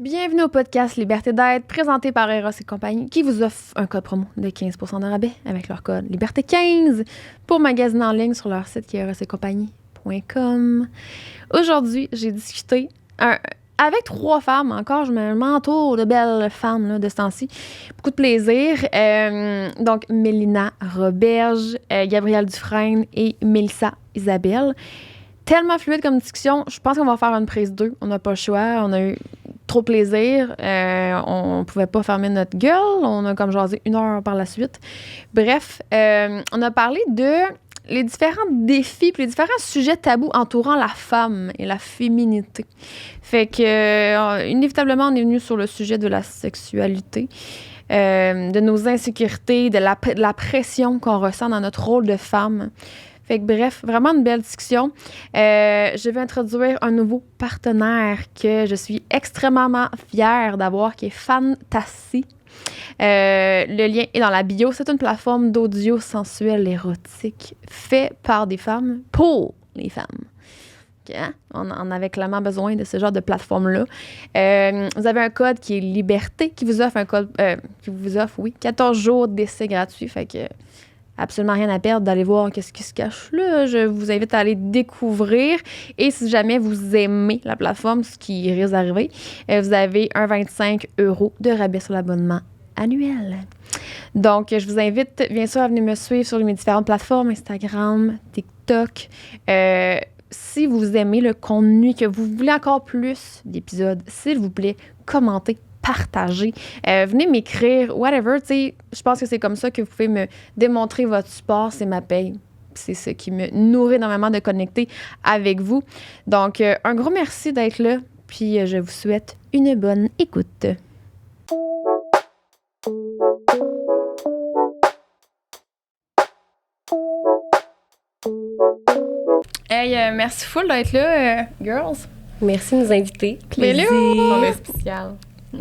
Bienvenue au podcast Liberté d'être, présenté par Eros et compagnie, qui vous offre un code promo de 15% de rabais avec leur code Liberté15 pour magasiner en ligne sur leur site qui est erosetcompagnie.com. Aujourd'hui, j'ai discuté avec 3 femmes. Encore, je m'entoure de belles femmes là, de ce temps-ci. Beaucoup de plaisir. Donc, Mélina Roberge, Gabrielle Dufresne et Mélissa Isabelle. Tellement fluide comme discussion. Je pense qu'on va faire une prise 2. On n'a pas le choix. On a eu trop de plaisir. On pouvait pas fermer notre gueule. On a comme jasé 1 heure par la suite. Bref, on a parlé de les différents défis puis les différents sujets tabous entourant la femme et la féminité. Fait que, inévitablement, on est venu sur le sujet de la sexualité, de nos insécurités, de la pression qu'on ressent dans notre rôle de femme. Fait que bref, vraiment une belle discussion. Je vais introduire un nouveau partenaire que je suis extrêmement fière d'avoir, qui est Fantasy. Le lien est dans la bio. C'est une plateforme d'audio sensuel érotique fait par des femmes pour les femmes. Okay, hein? On avait clairement besoin de ce genre de plateforme-là. Vous avez un code qui est Liberté qui vous offre 14 jours d'essai gratuit. Fait que absolument rien à perdre d'aller voir qu'est-ce qui se cache là. Je vous invite à aller découvrir. Et si jamais vous aimez la plateforme, ce qui risque d'arriver, vous avez un 25 € de rabais sur l'abonnement annuel. Donc, je vous invite, bien sûr, à venir me suivre sur mes différentes plateformes, Instagram, TikTok. Si vous aimez le contenu, que vous voulez encore plus d'épisodes, s'il vous plaît, commentez, partagez. Venez m'écrire, whatever. Je pense que c'est comme ça que vous pouvez me démontrer votre support. C'est ma paye. C'est ce qui me nourrit énormément de connecter avec vous. Donc, un gros merci d'être là. Puis, je vous souhaite une bonne écoute. Hey, merci full d'être là, girls. Merci de nous inviter. Plaisir. On est spécial.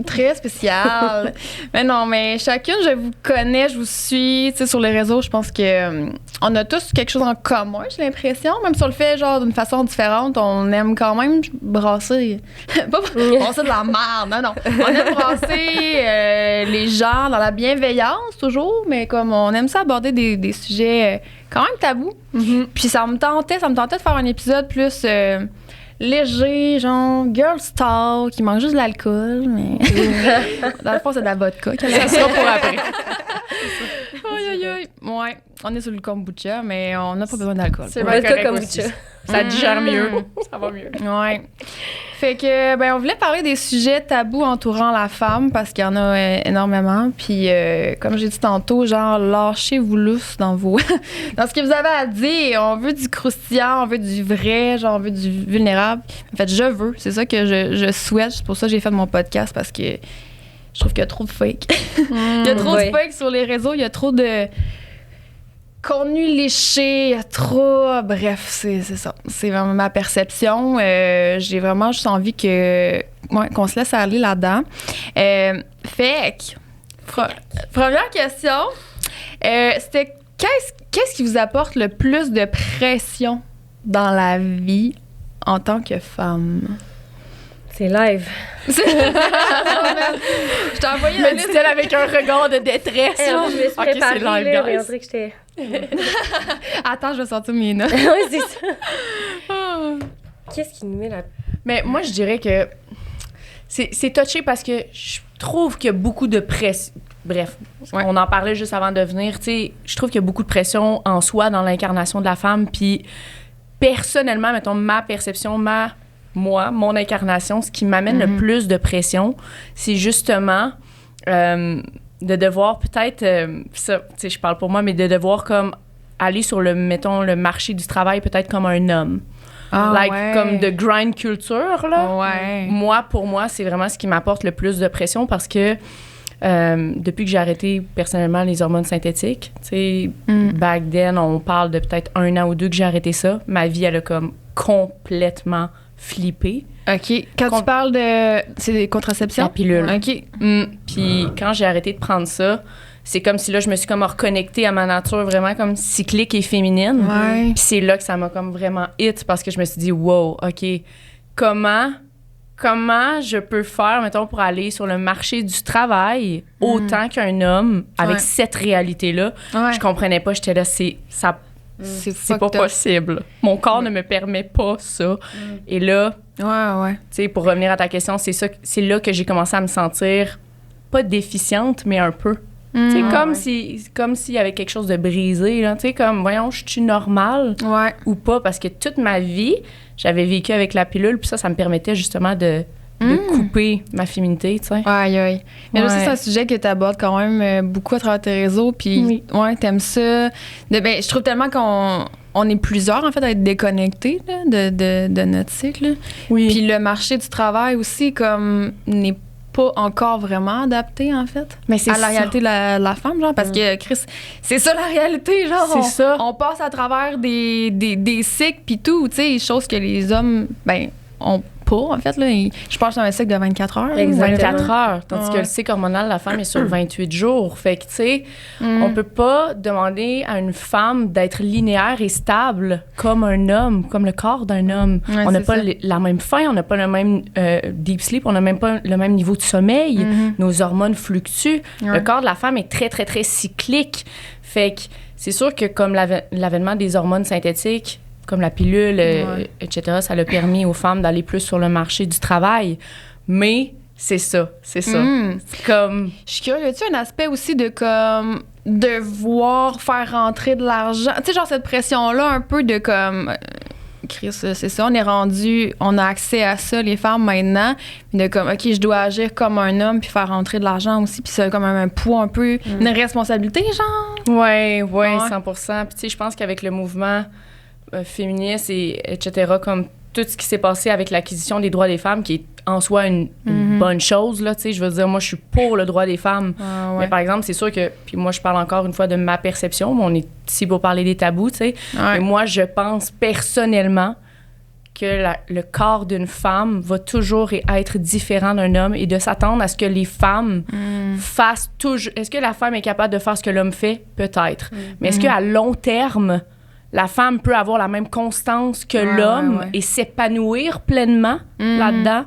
Très spécial. Mais non, mais chacune, je vous connais, je vous suis, tu sais, sur les réseaux. Je pense que on a tous quelque chose en commun, j'ai l'impression. Même si on le fait, genre, d'une façon différente, on aime quand même brasser. Pas brasser de la merde, non. On aime brasser les gens dans la bienveillance, toujours, mais comme on aime ça aborder des sujets quand même tabous. Mm-hmm. Puis ça me tentait de faire un épisode plus léger, genre girl talk, qui mange juste de l'alcool, mais dans le fond, c'est de la vodka. Ça sera pour après. Aïe. Ouais, on est sur le kombucha, mais on n'a pas besoin d'alcool. C'est vodka kombucha. Ça digère mieux. Ça va mieux. Ouais. Fait que, on voulait parler des sujets tabous entourant la femme, parce qu'il y en a énormément. Puis, comme j'ai dit tantôt, genre, lâchez-vous lousse dans dans ce que vous avez à dire. On veut du croustillant, on veut du vrai, genre, on veut du vulnérable. En fait, c'est ça que je souhaite. C'est pour ça que j'ai fait mon podcast, parce que je trouve qu'il y a trop de fake. Il y a trop de fake sur les réseaux, il y a trop de contenu léché, il y a trop... Bref, c'est ça. C'est vraiment ma perception. J'ai vraiment juste envie qu'on se laisse aller là-dedans. Fait que, première question, c'était qu'est-ce qui vous apporte le plus de pression dans la vie en tant que femme? C'est live. Je t'ai envoyé me dit-elle avec un regard de détresse. Je me suis préparée, c'est live, là, mais guys. on dirait que j'étais... Attends, je vais sortir mes notes. Oui, c'est ça. Qu'est-ce qui nous met là? Mais moi, je dirais que c'est touché parce que je trouve qu'il y a beaucoup de pression. Bref, on en parlait juste avant de venir. Tu sais, je trouve qu'il y a beaucoup de pression en soi dans l'incarnation de la femme. Puis, personnellement, mettons, ma perception, mon incarnation, ce qui m'amène le plus de pression, c'est justement de devoir peut-être, ça, tu sais, je parle pour moi, mais de devoir comme aller sur le marché du travail peut-être comme un homme. Comme de grind culture, là. Ouais. Pour moi, c'est vraiment ce qui m'apporte le plus de pression parce que depuis que j'ai arrêté personnellement les hormones synthétiques, tu sais, back then, on parle de peut-être 1 an ou 2 que j'ai arrêté ça. Ma vie, elle a comme complètement flippé. OK. Quand tu parles de... C'est des contraceptions? La pilule. OK. Puis quand j'ai arrêté de prendre ça, c'est comme si là, je me suis comme reconnectée à ma nature vraiment comme cyclique et féminine. Ouais. Puis c'est là que ça m'a comme vraiment hit parce que je me suis dit, wow, OK, comment comment je peux faire, mettons, pour aller sur le marché du travail autant qu'un homme avec cette réalité-là. Ouais. Je comprenais pas. J'étais là, c'est pas possible. Mon corps ne me permet pas ça. Et là, tu sais, pour revenir à ta question, c'est là que j'ai commencé à me sentir pas déficiente, mais un peu. Tu sais, comme s'il y avait quelque chose de brisé, là. Tu sais, comme, voyons, je suis normale ou pas, parce que toute ma vie, j'avais vécu avec la pilule, puis ça me permettait justement de couper ma féminité, tu sais. Aïe. Mais là, c'est un sujet que tu abordes quand même beaucoup à travers tes réseaux, puis t'aimes ça. Je trouve tellement qu'on est plusieurs, en fait, à être déconnectés là, de notre cycle. Là. Oui. Puis le marché du travail aussi, comme, n'est pas encore vraiment adapté, en fait, mais c'est à la réalité de la femme, genre, parce que, Chris, c'est ça la réalité, genre. On passe à travers des cycles puis tout, tu sais, choses que les hommes, ont pas, en fait, là. Je pense à un cycle de 24 heures. Exactement. 24 heures, tandis que le cycle hormonal, la femme est sur 28 jours. Fait que, tu sais, on peut pas demander à une femme d'être linéaire et stable comme un homme, comme le corps d'un homme. Ouais, on n'a pas la même faim, on n'a pas le même deep sleep, on n'a même pas le même niveau de sommeil. Nos hormones fluctuent. Le corps de la femme est très, très, très cyclique. Fait que c'est sûr que comme l'avènement des hormones synthétiques, comme la pilule, etc., ça l'a permis aux femmes d'aller plus sur le marché du travail. Mais c'est ça. C'est comme... Je suis curieuse, y a-tu un aspect aussi de comme devoir faire rentrer de l'argent? Tu sais, genre cette pression-là un peu de comme... Chris, c'est ça, on a accès à ça, les femmes, maintenant. De comme, OK, je dois agir comme un homme puis faire rentrer de l'argent aussi. Puis c'est comme un poids un peu, une responsabilité, genre. Oui, 100%. Puis tu sais, je pense qu'avec le mouvement... féministe etc., comme tout ce qui s'est passé avec l'acquisition des droits des femmes, qui est en soi une bonne chose, là, tu sais, je veux dire, moi, je suis pour le droit des femmes. Mais par exemple, c'est sûr que, puis moi, je parle encore une fois de ma perception, mais on est ici pour parler des tabous, tu sais, mais moi, je pense personnellement que le corps d'une femme va toujours être différent d'un homme et de s'attendre à ce que les femmes fassent toujours... Est-ce que la femme est capable de faire ce que l'homme fait? Peut-être. Mais est-ce qu'à long terme... la femme peut avoir la même constance que l'homme et s'épanouir pleinement là-dedans.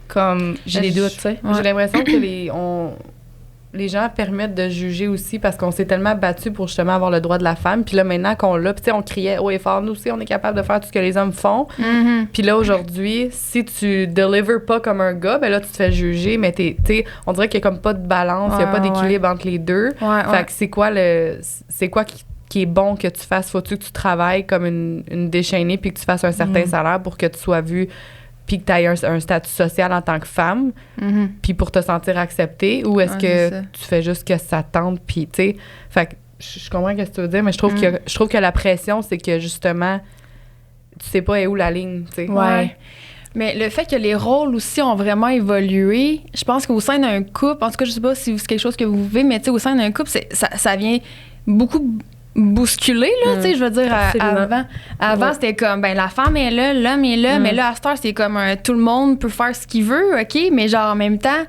Comme, j'ai des doutes, tu sais. J'ai l'impression que les gens permettent de juger aussi parce qu'on s'est tellement battu pour justement avoir le droit de la femme. Puis là, maintenant qu'on l'a, puis tu sais, on criait haut et fort, nous aussi, on est capable de faire tout ce que les hommes font. Puis là, aujourd'hui, si tu delivers pas comme un gars, ben là, tu te fais juger, mais tu sais, on dirait qu'il y a comme pas de balance, il y a pas d'équilibre entre les deux. Fait que c'est quoi qui est bon que tu fasses? Faut-tu que tu travailles comme une déchaînée puis que tu fasses un certain salaire pour que tu sois vue puis que tu aies un statut social en tant que femme puis pour te sentir acceptée? Ou est-ce que tu fais juste que ça tente puis, tu sais... Fait que je comprends ce que tu veux dire, mais je trouve que la pression, c'est que, justement, tu sais pas où la ligne, tu sais. Ouais. Mais le fait que les rôles aussi ont vraiment évolué, je pense qu'au sein d'un couple, en tout cas, je sais pas si c'est quelque chose que vous vivez, mais tu sais, au sein d'un couple, ça vient beaucoup... bousculé, là, tu sais, je veux dire, avant c'était comme, la femme est là, l'homme est là, mais là, à cette heure, c'est comme, tout le monde peut faire ce qu'il veut, OK, mais genre, en même temps,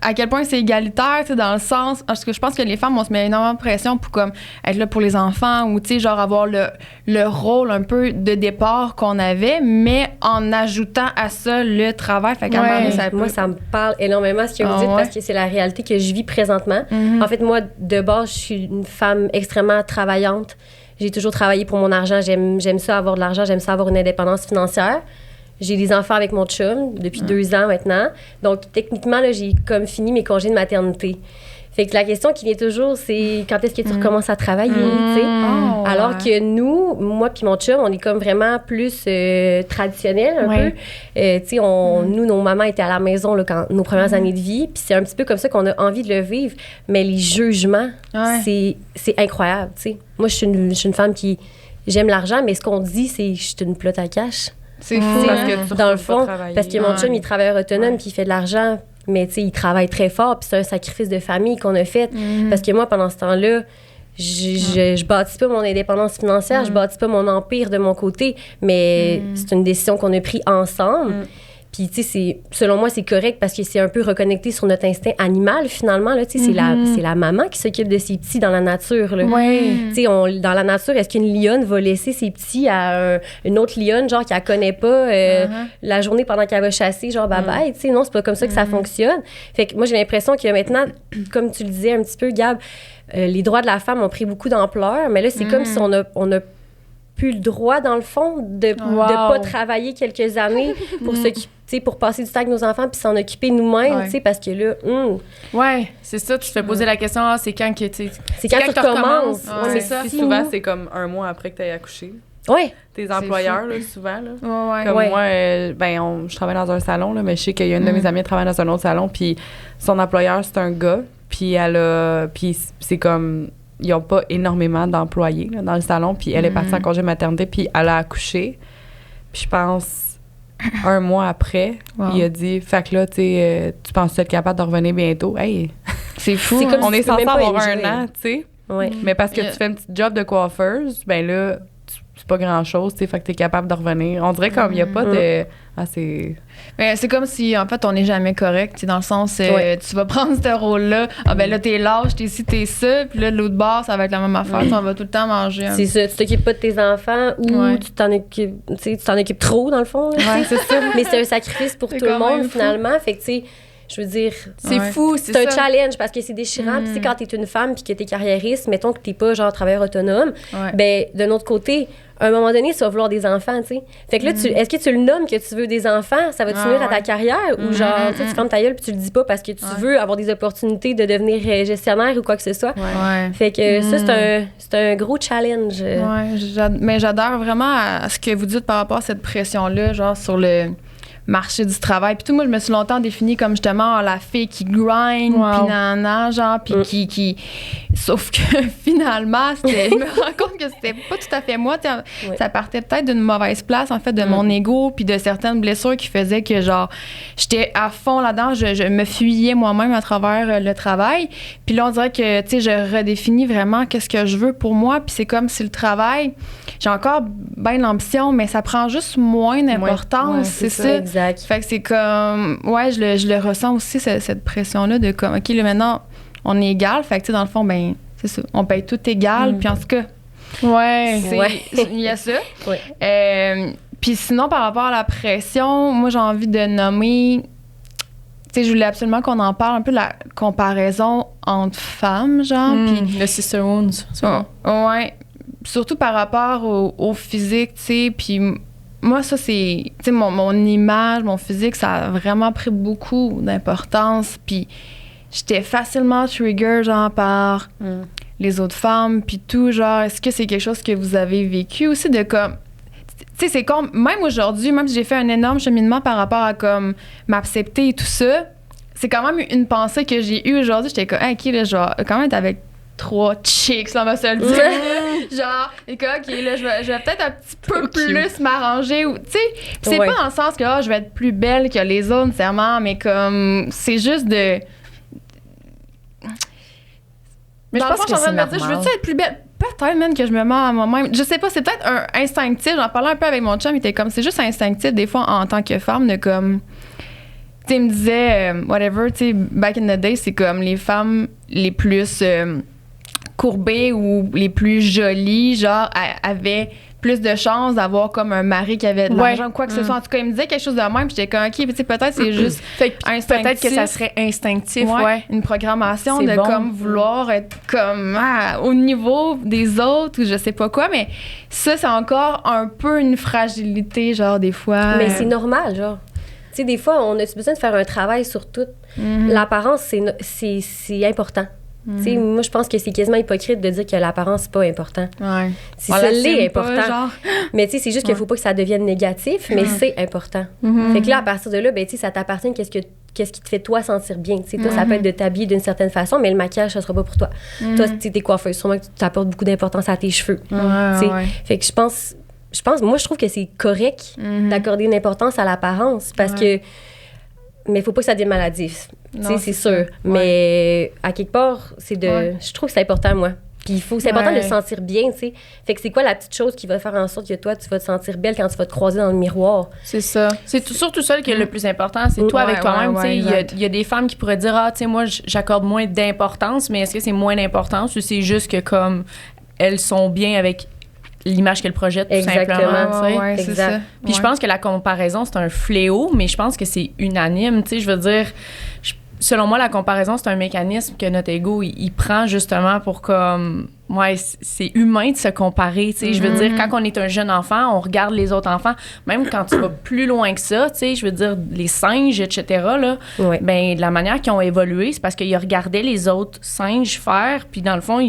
à quel point c'est égalitaire, tu sais, dans le sens, parce que je pense que les femmes, on se met énormément de pression pour, comme, être là pour les enfants ou, tu sais, genre, avoir le rôle un peu de départ qu'on avait, mais en ajoutant à ça le travail. Fait qu'à un moment donné, moi, ça me parle énormément ce que vous dites parce que c'est la réalité que je vis présentement. En fait, moi, de base, je suis une femme extrêmement travaillante. J'ai toujours travaillé pour mon argent. J'aime ça avoir de l'argent. J'aime ça avoir une indépendance financière. J'ai des enfants avec mon chum depuis 2 ans maintenant. Donc, techniquement, là, j'ai comme fini mes congés de maternité. Fait que la question qui vient toujours, c'est quand est-ce que tu recommences à travailler, tu sais? Alors que nous, moi puis mon chum, on est comme vraiment plus traditionnel un peu. Tu sais, nous, nos mamans étaient à la maison là, quand nos premières années de vie, puis c'est un petit peu comme ça qu'on a envie de le vivre. Mais les jugements, c'est incroyable, tu sais. Moi, je suis une femme qui... J'aime l'argent, mais ce qu'on dit, c'est « je suis une plotte à cash ». C'est fou parce que tu dans le fond, parce que mon chum, il travaille autonome puis il fait de l'argent, mais tu sais, il travaille très fort puis c'est un sacrifice de famille qu'on a fait. Parce que moi, pendant ce temps-là, je bâtis pas mon indépendance financière, je bâtis pas mon empire de mon côté, mais c'est une décision qu'on a prise ensemble. Puis, tu sais, selon moi, c'est correct parce que c'est un peu reconnecté sur notre instinct animal, finalement. Là, tu sais, c'est la maman qui s'occupe de ses petits dans la nature. Là. Tu sais, dans la nature, est-ce qu'une lionne va laisser ses petits à une autre lionne, genre, qu'elle connaît pas la journée pendant qu'elle va chasser, genre, bye-bye? Tu sais, non, c'est pas comme ça que ça fonctionne. Fait que moi, j'ai l'impression que maintenant, comme tu le disais un petit peu, Gab, les droits de la femme ont pris beaucoup d'ampleur, mais là, c'est comme si on a plus le droit, dans le fond, de pas travailler quelques années pour pour passer du temps avec nos enfants puis s'en occuper nous-mêmes, parce que là... Ouais, c'est ça, tu te fais poser la question, c'est quand que tu recommences. C'est ça. Puis souvent, c'est comme un mois après que tu as accouché. Oui. Tes employeurs, là, souvent. Là. Comme moi, je travaille dans un salon, là, mais je sais qu'il y a une de mes amies qui travaille dans un autre salon, puis son employeur, c'est un gars, puis puis c'est comme... Ils n'ont pas énormément d'employés là, dans le salon. Puis elle est partie en congé maternité, puis elle a accouché. Puis je pense, un mois après, il a dit, fait que là, tu penses être capable de revenir bientôt? Hey! C'est fou. C'est comme on si est tu peux censé même pas avoir enjoy. un an, tu sais. Ouais. Mais parce que tu fais un petit job de coiffeuse, ben là, c'est pas grand-chose, tu sais, fait que t'es capable de revenir. On dirait comme il n'y a pas de... Ah, c'est... Mais c'est comme si, en fait, on n'est jamais correct, tu sais, dans le sens, tu vas prendre ce rôle-là, ben là, t'es lâche, t'es ci, t'es ça, puis là, de l'autre bord, ça va être la même affaire, on va tout le temps manger. C'est ça, tu t'occupes pas de tes enfants ou tu t'en occupes trop, dans le fond. Ouais, c'est ça. Mais c'est un sacrifice pour tout le monde, finalement. Fait que, tu sais, je veux dire... C'est fou, c'est un challenge parce que c'est déchirant. Puis, tu sais, quand t'es une femme puis que t'es carriériste, mettons que t'es pas, genre, travailleur autonome, ben d'un autre côté... À un moment donné, tu vas vouloir des enfants, tu sais. Fait que là, est-ce que tu le nommes que tu veux des enfants? Ça va te nuire à ta carrière? Ou genre, tu fermes ta gueule puis tu le dis pas parce que tu veux avoir des opportunités de devenir gestionnaire ou quoi que ce soit. Fait que ça, c'est un gros challenge. Mais j'adore vraiment à ce que vous dites par rapport à cette pression-là, genre sur le marché du travail. Puis tout, moi, je me suis longtemps définie comme justement la fille qui grind, puis nanana, genre, puis qui... Sauf que finalement, je me rends compte que c'était pas tout à fait moi. Ça partait peut-être d'une mauvaise place, en fait, de mon ego, puis de certaines blessures qui faisaient que, genre, j'étais à fond là-dedans. Je me fuyais moi-même à travers le travail. Puis là, on dirait que, tu sais, je redéfinis vraiment qu'est-ce que je veux pour moi. Puis c'est comme si le travail, j'ai encore bien l'ambition, mais ça prend juste moins d'importance. C'est ça. Exact. Fait que c'est comme... Ouais, je le ressens aussi, cette pression-là de comme, OK, là, maintenant, on est égal. Fait que, tu sais, dans le fond, ben c'est ça. On paye tout égal. Puis en tout cas, il y a ça. Puis sinon, par rapport à la pression, moi, j'ai envie de nommer... Tu sais, je voulais absolument qu'on en parle un peu de la comparaison entre femmes, genre. Puis le sister wounds. Ouais. Surtout par rapport au physique, tu sais. Puis... Moi, ça, c'est... Tu sais, mon image, mon physique, ça a vraiment pris beaucoup d'importance. Puis j'étais facilement trigger, genre, par les autres femmes, puis tout. Genre, est-ce que c'est quelque chose que vous avez vécu aussi de comme... Tu sais, c'est comme... Même aujourd'hui, même si j'ai fait un énorme cheminement par rapport à, comme, m'accepter et tout ça, c'est quand même une pensée que j'ai eue aujourd'hui. J'étais comme, OK, là, je vais quand même être avec 3 chicks, là, on va se le dire. Genre, OK, là, je vais peut-être un petit peu plus m'arranger. Tu sais, c'est pas dans le sens que je vais être plus belle que les autres, nécessairement, mais comme, c'est juste de... Mais je pense que c'est normal. Je veux-tu être plus belle? Peut-être même que je me mens à moi-même. Je sais pas, c'est peut-être un instinctif. J'en parlais un peu avec mon chum, il était comme, c'est juste instinctif, des fois, en tant que femme, de comme... Tu sais, il me disait, whatever, tu sais, back in the day, c'est comme les femmes les plus... courbées ou les plus jolies, genre, avaient plus de chances d'avoir comme un mari qui avait de l'argent ou quoi que ce soit. En tout cas, il me disait quelque chose de même, puis j'étais comme, OK, tu sais, peut-être c'est juste instinctif. Peut-être que ça serait instinctif, une programmation c'est de bon. comme vouloir être comme au niveau des autres ou je sais pas quoi, mais ça, c'est encore un peu une fragilité, genre, des fois. Mais c'est normal, genre. Tu sais, des fois, on a besoin de faire un travail sur tout. L'apparence, c'est important. Tu sais, moi, je pense que c'est quasiment hypocrite de dire que l'apparence, c'est pas important. Ça l'est important. Mais tu sais, c'est juste qu'il faut pas que ça devienne négatif, mais c'est important. Fait que là, à partir de là, ben, tu sais, ça t'appartient qu'est-ce qui te fait toi sentir bien. Tu sais, toi, ça peut être de t'habiller d'une certaine façon, mais le maquillage, ça sera pas pour toi. Toi, tu sais, t'es coiffeuse, sûrement que tu t'apportes beaucoup d'importance à tes cheveux. Fait que je pense, moi, je trouve que c'est correct d'accorder une importance à l'apparence parce que... Mais il faut pas que ça devienne maladif. C'est sûr. Mais à quelque part, je trouve que c'est important, moi. Puis c'est important de se sentir bien, tu sais. Fait que c'est quoi la petite chose qui va faire en sorte que toi, tu vas te sentir belle quand tu vas te croiser dans le miroir? C'est ça. C'est surtout ça qui est le plus important, c'est toi avec toi-même. Il y a des femmes qui pourraient dire, tu sais, moi, j'accorde moins d'importance, mais est-ce que c'est moins d'importance ou c'est juste que comme elles sont bien avec l'image qu'elles projettent, tout simplement. C'est ça. Puis je pense que la comparaison, c'est un fléau, mais je pense que c'est unanime. Tu sais, je veux dire, selon moi, la comparaison, c'est un mécanisme que notre ego, il prend justement pour comme... Ouais, c'est humain de se comparer, tu sais. Je veux dire, quand on est un jeune enfant, on regarde les autres enfants. Même quand tu vas plus loin que ça, tu sais, je veux dire, les singes, etc., là, ben, de la manière qu'ils ont évolué, c'est parce qu'ils regardaient les autres singes faire, puis dans le fond,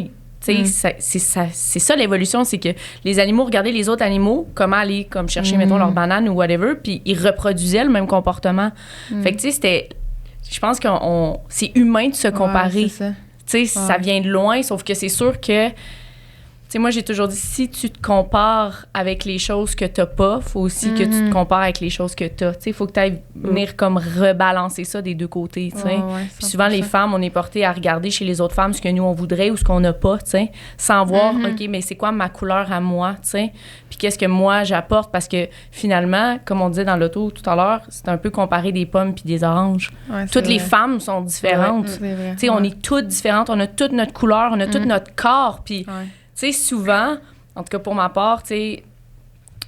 c'est ça l'évolution, c'est que les animaux regardaient les autres animaux, comment aller comme chercher, mettons, leur banane ou whatever, puis ils reproduisaient le même comportement. Fait que, tu sais, je pense que c'est humain de se comparer. Tu sais, ça vient de loin, sauf que c'est sûr que... Tu sais, moi, j'ai toujours dit, si tu te compares avec les choses que t'as pas, faut aussi que tu te compares avec les choses que t'as. Tu sais, il faut que tu ailles venir comme rebalancer ça des deux côtés, tu sais. Puis souvent, les femmes, on est portées à regarder chez les autres femmes ce que nous, on voudrait ou ce qu'on n'a pas, tu sais, sans voir, OK, mais c'est quoi ma couleur à moi, tu sais, puis qu'est-ce que moi, j'apporte, parce que finalement, comme on disait dans l'auto tout à l'heure, c'est un peu comparer des pommes puis des oranges. Toutes les femmes sont différentes. Tu sais, on est toutes différentes, on a toute notre couleur, on a tout notre corps, puis... Tu sais, souvent, en tout cas pour ma part, tu sais,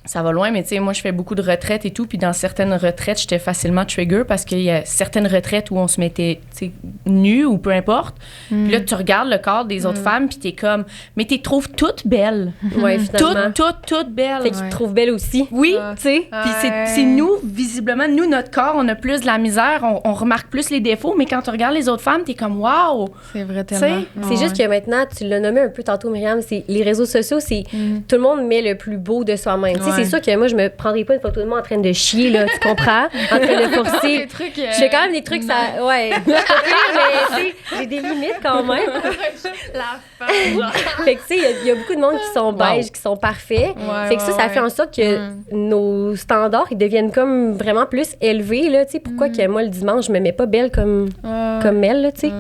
ça va loin, mais tu sais, moi, je fais beaucoup de retraites et tout, puis dans certaines retraites, j'étais facilement trigger parce qu'il y a certaines retraites où on se mettait, tu sais, nu ou peu importe. Puis là, tu regardes le corps des autres femmes, puis t'es comme, mais t'es trouves toutes belles. Ouais, finalement. Toutes belles. Fait qu'ils te trouvent belles aussi. Oui, tu sais. Puis c'est nous, visiblement, nous, notre corps, on a plus de la misère, on remarque plus les défauts, mais quand tu regardes les autres femmes, t'es comme, waouh! C'est vrai, tellement. C'est juste que maintenant, tu l'as nommé un peu tantôt, Myriam, c'est les réseaux sociaux, c'est tout le monde met le plus beau de soi-même. C'est sûr que moi, je me prendrais pas une photo de moi en train de chier, là, tu comprends? En train de forcer. Je fais quand même des trucs, ça. Ouais. Mais j'ai des limites quand même. La femme. Fait que, tu sais, il y a beaucoup de monde qui sont beiges, qui sont parfaits. Fait que ça fait en sorte que nos standards, ils deviennent comme vraiment plus élevés, là, tu sais. Pourquoi que moi, le dimanche, je me mets pas belle comme elle, là, tu sais?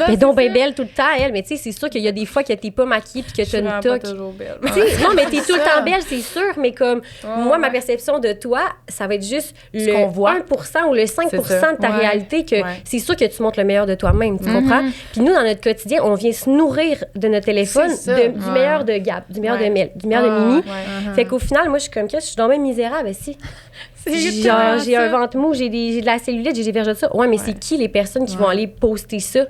Mais donc, ben belle tout le temps, elle. Mais tu sais, c'est sûr qu'il y a des fois que t'es pas maquillée puis que t'as une toque. Je suis toujours belle. Non, mais t'es tout le temps belle, c'est sûr, mais comme moi, ma perception de toi, ça va être juste le 1% ou le 5% de ta réalité que c'est sûr que tu montres le meilleur de toi-même, tu comprends? Puis nous, dans notre quotidien, on vient se nourrir de notre téléphone du meilleur de Gab, du meilleur de Mel, du meilleur de Mimi. Fait qu'au final, moi, je suis comme, je suis dans même misérable, si. Genre, j'ai un ventre mou, j'ai de la cellulite, j'ai des verges de ça. Ouais, mais c'est qui les personnes qui vont aller poster ça?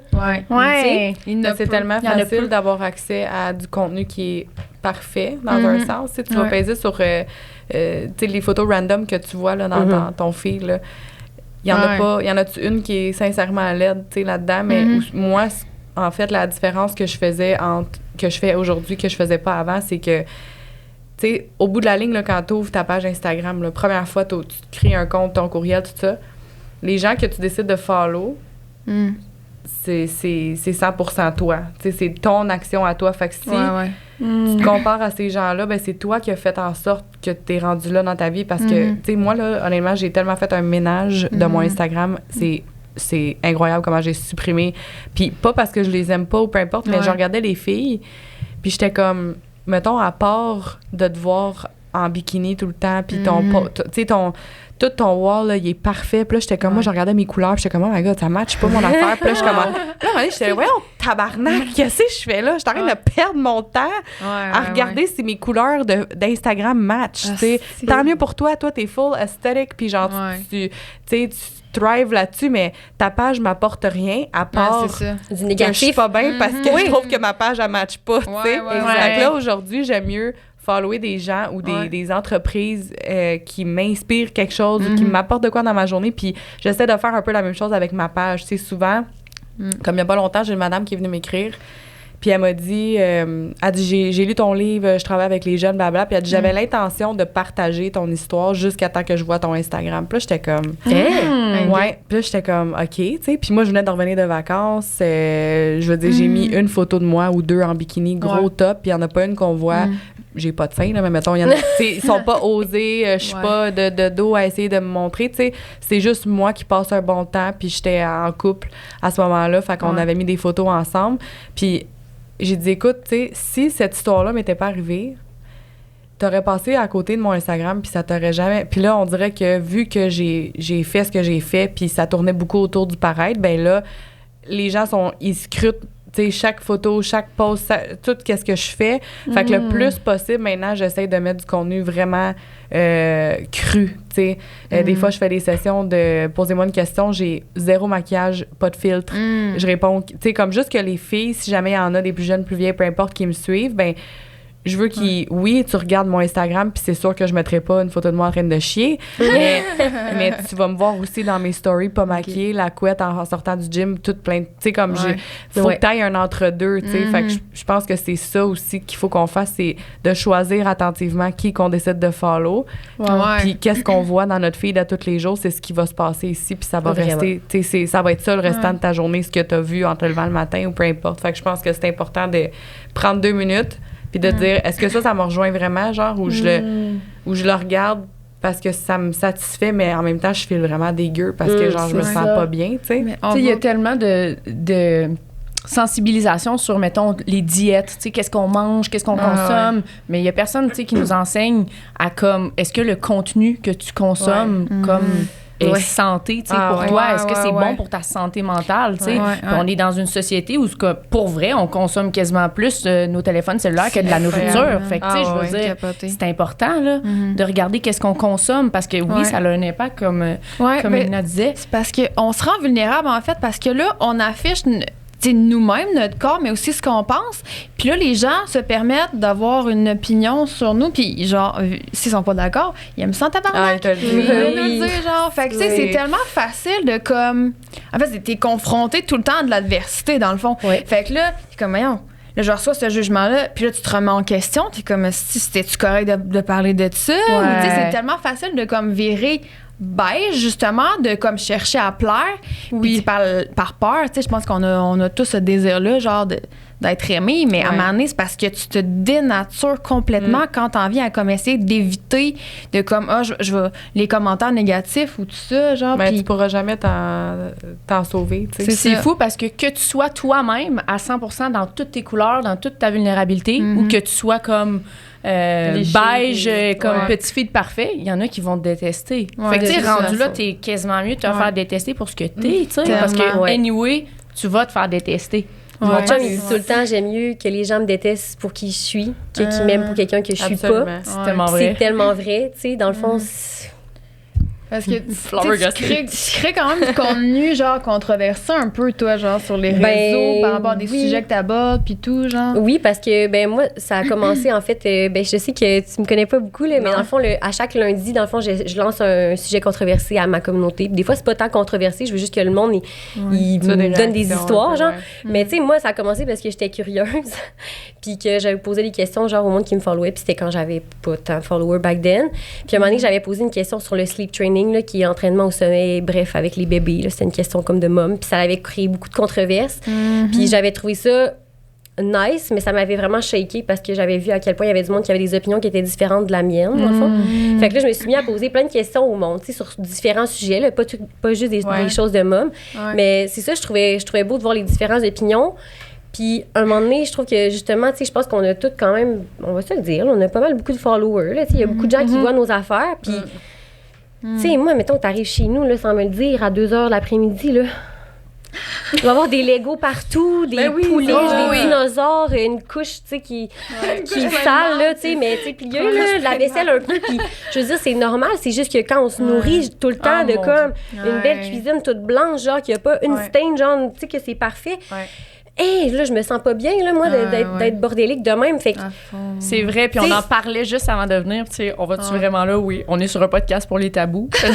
C'est tellement facile d'avoir accès à du contenu qui est parfait, dans un sens. Tu vas peser sur les photos random que tu vois là, dans ton feed. Là. Il y en a pas. Il y en a une qui est sincèrement laide là-dedans, mais moi, en fait, la différence que je faisais que je fais aujourd'hui, que je faisais pas avant, c'est que tu sais, au bout de la ligne, là, quand tu ouvres ta page Instagram, la première fois, tu crées un compte, ton courriel, tout ça, les gens que tu décides de follow, c'est 100% toi. Tu sais, c'est ton action à toi. Fait que si tu te compares à ces gens-là, ben c'est toi qui as fait en sorte que tu es rendu là dans ta vie. Parce que, tu sais, moi, là, honnêtement, j'ai tellement fait un ménage de mon Instagram. C'est incroyable comment j'ai supprimé. Puis pas parce que je les aime pas ou peu importe, mais je regardais les filles, puis j'étais comme... Mettons, à part de te voir en bikini tout le temps, puis tout ton wall, là, il est parfait. Puis là, j'étais comme, moi, je regardais mes couleurs, puis j'étais comme, oh my God, ça matche pas mon affaire. Puis là, je suis comme, là, j'étais, voyons, tabarnak, qu'est-ce que je fais là? Je suis en train de perdre mon temps à regarder si mes couleurs d'Instagram matchent. Tant mieux pour toi, t'es full aesthetic, puis genre, tu thrive là-dessus, mais ta page m'apporte rien à part du négatif. Que je suis pas bien parce que je trouve que ma page, elle matche pas, tu sais. Fait que là, aujourd'hui, j'aime mieux follower des gens ou des entreprises qui m'inspirent quelque chose ou qui m'apportent de quoi dans ma journée, puis j'essaie de faire un peu la même chose avec ma page. Tu sais, souvent, comme il y a pas longtemps, j'ai une madame qui est venue m'écrire, puis elle m'a dit, j'ai lu ton livre, je travaille avec les jeunes, blablabla. Puis elle dit, j'avais l'intention de partager ton histoire jusqu'à temps que je vois ton Instagram. Puis là, j'étais comme... Ouais. Puis là, j'étais comme, OK, tu sais. Puis moi, je venais de revenir de vacances. Je veux dire, j'ai mis une photo de moi ou deux en bikini, gros top. Puis il n'y en a pas une qu'on voit... J'ai pas de sein, là, mais mettons, il y en a... ils sont pas osés. Je suis pas de dos à essayer de me montrer, tu sais. C'est juste moi qui passe un bon temps. Puis j'étais en couple à ce moment-là. Fait qu'on avait mis des photos ensemble. Puis... j'ai dit, écoute, tu sais, si cette histoire-là m'était pas arrivée, t'aurais passé à côté de mon Instagram, puis ça t'aurait jamais... Puis là, on dirait que vu que j'ai fait ce que j'ai fait, puis ça tournait beaucoup autour du paraître, ben là, les gens ils scrutent, tu sais, chaque photo, chaque post, tout ce que je fais. Fait que le plus possible, maintenant, j'essaie de mettre du contenu vraiment cru, tu sais. Des fois, je fais des sessions de « Posez-moi une question », j'ai 0 maquillage, pas de filtre. Je réponds, tu sais, comme juste que les filles, si jamais il y en a des plus jeunes, plus vieilles, peu importe, qui me suivent, ben je veux qu'ils... Oui, tu regardes mon Instagram, puis c'est sûr que je mettrai pas une photo de moi en train de chier, mais tu vas me voir aussi dans mes stories, pas maquillée, la couette en sortant du gym, toute plein de... Tu sais, comme faut que t'ailles un entre-deux, tu sais. Fait que je pense que c'est ça aussi qu'il faut qu'on fasse, c'est de choisir attentivement qui qu'on décide de follow. Puis qu'est-ce qu'on voit dans notre feed à tous les jours, c'est ce qui va se passer ici, puis ça va rester... Tu sais, ça va être ça le restant de ta journée, ce que t'as vu en te levant le matin ou peu importe. Fait que je pense que c'est important de prendre 2 minutes puis de dire, est-ce que ça me rejoint vraiment, genre, ou je le regarde parce que ça me satisfait, mais en même temps, je file vraiment dégueu parce que, genre, je me sens pas bien, tu sais. Tu sais, il y a tellement de sensibilisation sur, mettons, les diètes, tu sais, qu'est-ce qu'on mange, qu'est-ce qu'on consomme, mais il y a personne, tu sais, qui nous enseigne à, comme, est-ce que le contenu que tu consommes, comme... et santé, tu sais, pour toi, est-ce que c'est bon pour ta santé mentale, tu sais? On est dans une société où, pour vrai, on consomme quasiment plus nos téléphones cellulaires que de la nourriture. Fait que, tu sais, je veux dire, c'est important, là, de regarder qu'est-ce qu'on consomme, parce que, oui, ça a un impact, comme Elina disait. C'est parce qu'on se rend vulnérable, en fait, parce que là, on affiche... nous-mêmes, notre corps, mais aussi ce qu'on pense. Puis là, les gens se permettent d'avoir une opinion sur nous, puis genre, s'ils sont pas d'accord, ils aiment ça en tabarnak. Genre. Fait que, tu sais, c'est tellement facile de, comme... En fait, t'es confronté tout le temps à de l'adversité, dans le fond. Fait que là, t'es comme, voyons, là, je reçois ce jugement-là, puis là, tu te remets en question, t'es comme, si c'était-tu correct de parler de ça? Ou, tu sais, c'est tellement facile de, comme, virer beige, justement, de comme chercher à plaire, puis par peur, tu sais, je pense qu'on a tous ce désir-là, genre d'être aimé, mais à un moment donné, c'est parce que tu te dénatures complètement quand t'en viens à comme essayer d'éviter de comme, je veux les commentaires négatifs ou tout ça, genre. Mais tu pourras jamais t'en sauver, tu sais. C'est fou parce que tu sois toi-même à 100% dans toutes tes couleurs, dans toute ta vulnérabilité, ou que tu sois comme... beige, comme petit feed parfait, il y en a qui vont te détester. Fait que, tu sais, rendu là, t'es quasiment mieux de te faire détester pour ce que t'es, tu sais, parce que, anyway, tu vas te faire détester. Mon chum, il dit tout le temps, j'aime mieux que les gens me détestent pour qui je suis que qu'ils m'aiment pour quelqu'un que je suis pas. C'est tellement vrai. C'est tellement vrai, tu sais, dans le fond, parce que tu crées quand même du contenu, genre, controversé un peu, toi, genre, sur les réseaux, par rapport à des sujets que t'abordes, puis tout, genre. Oui, parce que, moi, ça a commencé, en fait, je sais que tu me connais pas beaucoup, là, mais dans le fond, à chaque lundi, dans le fond, je lance un sujet controversé à ma communauté. Puis des fois, c'est pas tant controversé, je veux juste que le monde, il me donne des histoires, genre. Mais, tu sais, moi, ça a commencé parce que j'étais curieuse, puis que j'avais posé des questions, genre, au monde qui me followait, puis c'était quand j'avais pas tant de followers back then. Puis à un moment donné, j'avais posé une question sur le sleep training, là, qui est entraînement au sommeil, bref, avec les bébés. Là, c'était une question comme de mom. Puis ça avait créé beaucoup de controverses. Puis j'avais trouvé ça nice, mais ça m'avait vraiment shaké parce que j'avais vu à quel point il y avait du monde qui avait des opinions qui étaient différentes de la mienne, dans le fond. Fait que là, je me suis mis à poser plein de questions au monde, tu sais, sur différents sujets, là, pas juste des choses de mom. Mais c'est ça, je trouvais beau de voir les différentes opinions. Puis, à un moment donné, je trouve que, justement, tu sais, je pense qu'on a tous quand même, on va se le dire, on a pas mal beaucoup de followers, là, tu sais, il y a beaucoup de gens qui voient nos affaires, puis... Tu sais, moi, mettons, t'arrives chez nous, là, sans me le dire, à 2h l'après-midi, là. Il va y avoir des Legos partout, des poulets, des dinosaures, une couche, tu sais, qui est sale, là, tu sais, mais, tu sais, pliée, là, la vaisselle un peu, puis je veux dire, c'est normal, c'est juste que quand on se nourrit tout le temps de, comme, une belle cuisine toute blanche, genre, qu'il n'y a pas une stain, genre, tu sais, que c'est parfait... Hey, là, je me sens pas bien, là, moi, d'être bordélique de même. Fait que... C'est vrai, puis on en parlait juste avant de venir. Tu sais, on va-tu vraiment là? Oui, on est sur un podcast pour les tabous. C'est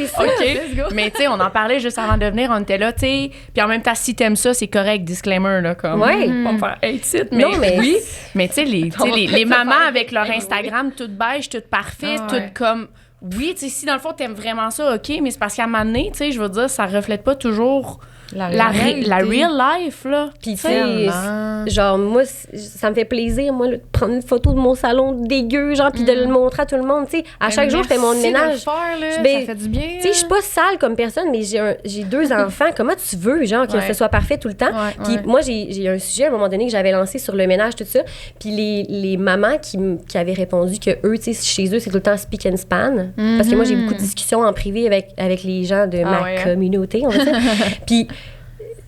ça. OK. Mais tu sais, on en parlait juste avant de venir. On était là, tu sais. Puis en même temps, si t'aimes ça, c'est correct, disclaimer, là, comme... Ouais. Pas me faire hate mais, non, mais oui. Mais tu sais, les mamans avec leur Instagram, toutes beige, toutes parfaites, toutes comme... Oui, tu sais, si dans le fond, t'aimes vraiment ça, OK, mais c'est parce qu'à un moment donné, tu sais, je veux dire, ça reflète pas toujours... La real life, là. Puis, tu sais, genre, moi, ça me fait plaisir, moi, de prendre une photo de mon salon dégueu, genre, puis de le montrer à tout le monde, tu sais. À chaque jour, je fais mon ménage. Ça fait du bien. Tu sais, je suis pas sale comme personne, mais j'ai 2 enfants. Comment tu veux, genre, que ce soit parfait tout le temps? Puis moi, j'ai un sujet, à un moment donné, que j'avais lancé sur le ménage, tout ça. Puis les mamans qui avaient répondu que eux, tu sais, chez eux, c'est tout le temps speak and span. Parce que moi, j'ai beaucoup de discussions en privé avec les gens de ma communauté, on va dire. Puis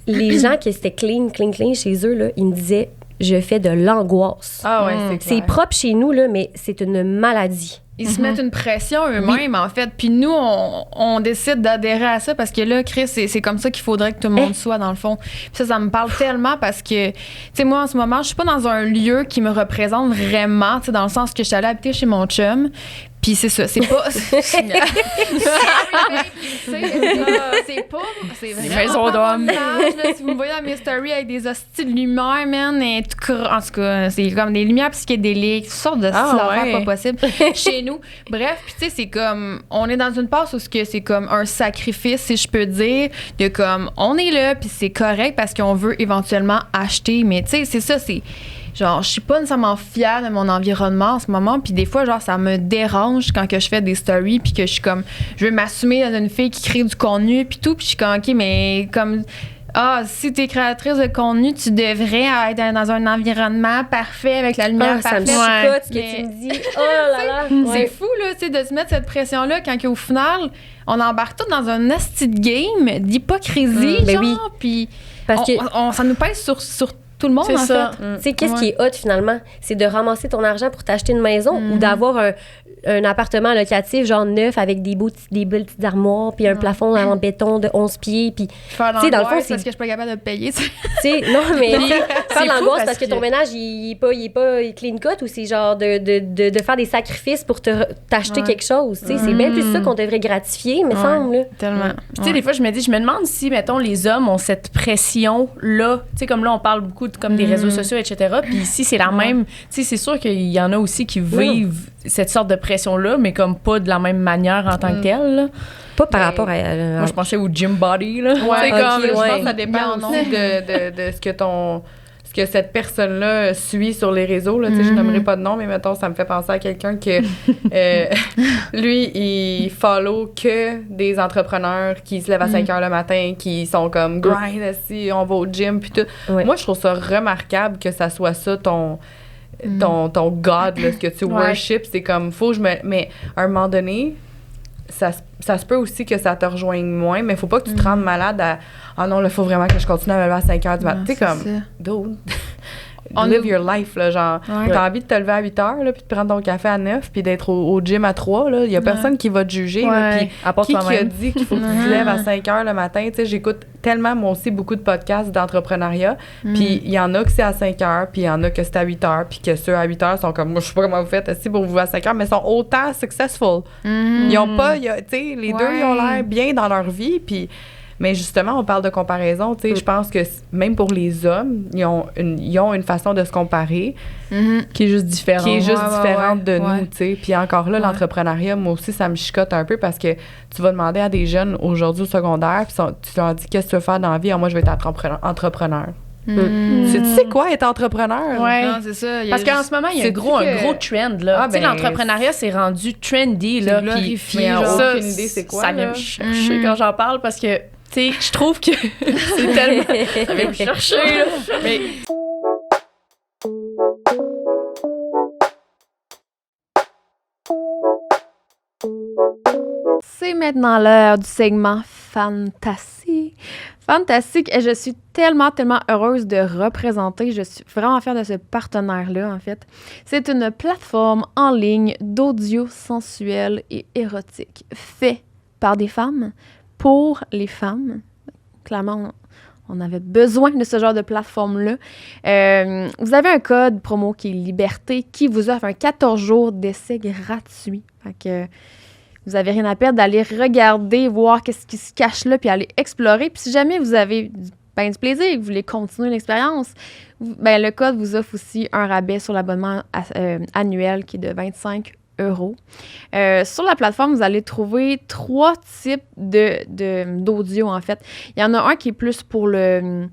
les gens qui étaient clean chez eux, là, ils me disaient « je fais de l'angoisse ». Ah ouais, c'est clair. C'est propre chez nous, là, mais c'est une maladie. Ils se mettent une pression eux-mêmes, en fait. Puis nous, on décide d'adhérer à ça parce que là, Chris, c'est comme ça qu'il faudrait que tout le monde soit, dans le fond. Puis ça me parle tellement parce que, tu sais, moi, en ce moment, je suis pas dans un lieu qui me représente vraiment, tu sais, dans le sens que je suis allée habiter chez mon chum. Puis c'est ça, c'est pas... c'est maison d'homme. Si vous me voyez dans mes stories avec des hosties de lumière, man, et en tout cas, c'est comme des lumières psychédéliques, toutes sortes de styles d'affaires pas possibles chez nous. Bref, puis tu sais, c'est comme... On est dans une passe où c'est comme un sacrifice, si je peux dire, de comme, on est là, puis c'est correct parce qu'on veut éventuellement acheter. Mais tu sais, c'est ça, c'est... Genre, je suis pas nécessairement fière de mon environnement en ce moment, puis des fois, genre, ça me dérange quand que je fais des stories, puis que je suis comme, je veux m'assumer dans une fille qui crée du contenu, puis tout, puis je suis comme, OK, mais comme, si t'es créatrice de contenu, tu devrais être dans un environnement parfait, avec la lumière parfaite. Ça me chicote ce que tu me dis. Oh là là! C'est fou, là, tu sais, de se mettre cette pression-là, quand au final, on embarque tout dans un asti de game d'hypocrisie, genre, puis ça nous pèse sur tout le monde, en fait. Tu sais, qu'est-ce qui est hot, finalement? C'est de ramasser ton argent pour t'acheter une maison ou d'avoir un appartement locatif, genre neuf, avec des belles petites armoires, puis un plafond en béton de 11 pieds, puis... Faire l'angoisse dans le fond, c'est parce que je suis pas capable de payer, tu sais. Non, mais faire l'angoisse parce que ton ménage, il est pas clean cut, ou c'est genre de faire des sacrifices pour t'acheter quelque chose, tu sais. C'est bien plus ça qu'on devrait gratifier, me semble. Tellement. Puis, tu sais, des fois, je me demande si, mettons, les hommes ont cette pression-là. Tu sais, comme là, on parle beaucoup comme des réseaux sociaux, etc. Puis ici, c'est la même... Tu sais, c'est sûr qu'il y en a aussi qui vivent cette sorte de pression-là, mais comme pas de la même manière en tant que telle, là. Pas par rapport à... Moi, je pensais au gym body, là. Ouais, je pense que ça dépend aussi de ce que cette personne-là suit sur les réseaux, là. Tu sais, je nommerai pas de nom, mais mettons, ça me fait penser à quelqu'un que... lui, il follow que des entrepreneurs qui se lèvent à 5 heures le matin, qui sont comme « grind, si on va au gym », puis tout. Ouais. Moi, je trouve ça remarquable que ça soit ça, ton God, là, ce que tu worship, c'est comme, mais à un moment donné, ça se peut aussi que ça te rejoigne moins, mais faut pas que tu te rendes malade à « Ah non, là, faut vraiment que je continue à me lever à 5 heures du matin. » Tu sais, comme, dude, live your life, là, genre, t'as envie de te lever à 8 heures, là, puis de prendre ton café à 9, puis d'être au gym à 3, là, il y a personne qui va te juger, là, puis qui a dit qu'il faut que tu te lèves à 5 heures le matin, tu sais, j'écoute tellement, moi aussi, beaucoup de podcasts d'entrepreneuriat, puis il y en a que c'est à 5 heures, puis il y en a que c'est à 8 heures, puis que ceux à 8 heures sont comme, moi, je sais pas comment vous faites, assis pour vous à 5 heures, mais sont autant successful. Ils ont pas, tu sais, les deux, ils ont l'air bien dans leur vie, puis... Mais justement, on parle de comparaison, tu sais, je pense que même pour les hommes, ils ont une façon de se comparer qui est juste différente. Qui est juste différente de nous, tu sais. Puis encore là, l'entrepreneuriat, moi aussi, ça me chicote un peu parce que tu vas demander à des jeunes aujourd'hui au secondaire, puis tu leur dis « Qu'est-ce que tu veux faire dans la vie? » « Moi, je vais être entrepreneur. » Tu sais quoi, être entrepreneur? Ouais. Non, c'est ça. Parce qu'en ce moment, il y a un gros trend, là. Tu sais, l'entrepreneuriat, c'est rendu trendy, là. Glorifié, genre, ça, aucune idée, c'est quoi, ça vient me chercher quand j'en parle parce que, tu sais, je trouve que c'est tellement... Ça vient me chercher, là. Mais... C'est maintenant l'heure du segment Fantastique. Fantastique, et je suis tellement heureuse de représenter. Je suis vraiment fière de ce partenaire-là, en fait. C'est une plateforme en ligne d'audio sensuel et érotique, fait par des femmes, pour les femmes. Clairement, on avait besoin de ce genre de plateforme-là. Vous avez un code promo qui est Liberté, qui vous offre un 14 jours d'essai gratuit. Fait que vous n'avez rien à perdre d'aller regarder, voir qu'est-ce qui se cache là, puis aller explorer. Puis si jamais vous avez du plaisir et que vous voulez continuer l'expérience, le code vous offre aussi un rabais sur l'abonnement annuel qui est de 25 €. Sur la plateforme, vous allez trouver 3 types d'audio, en fait. Il y en a un qui est plus pour le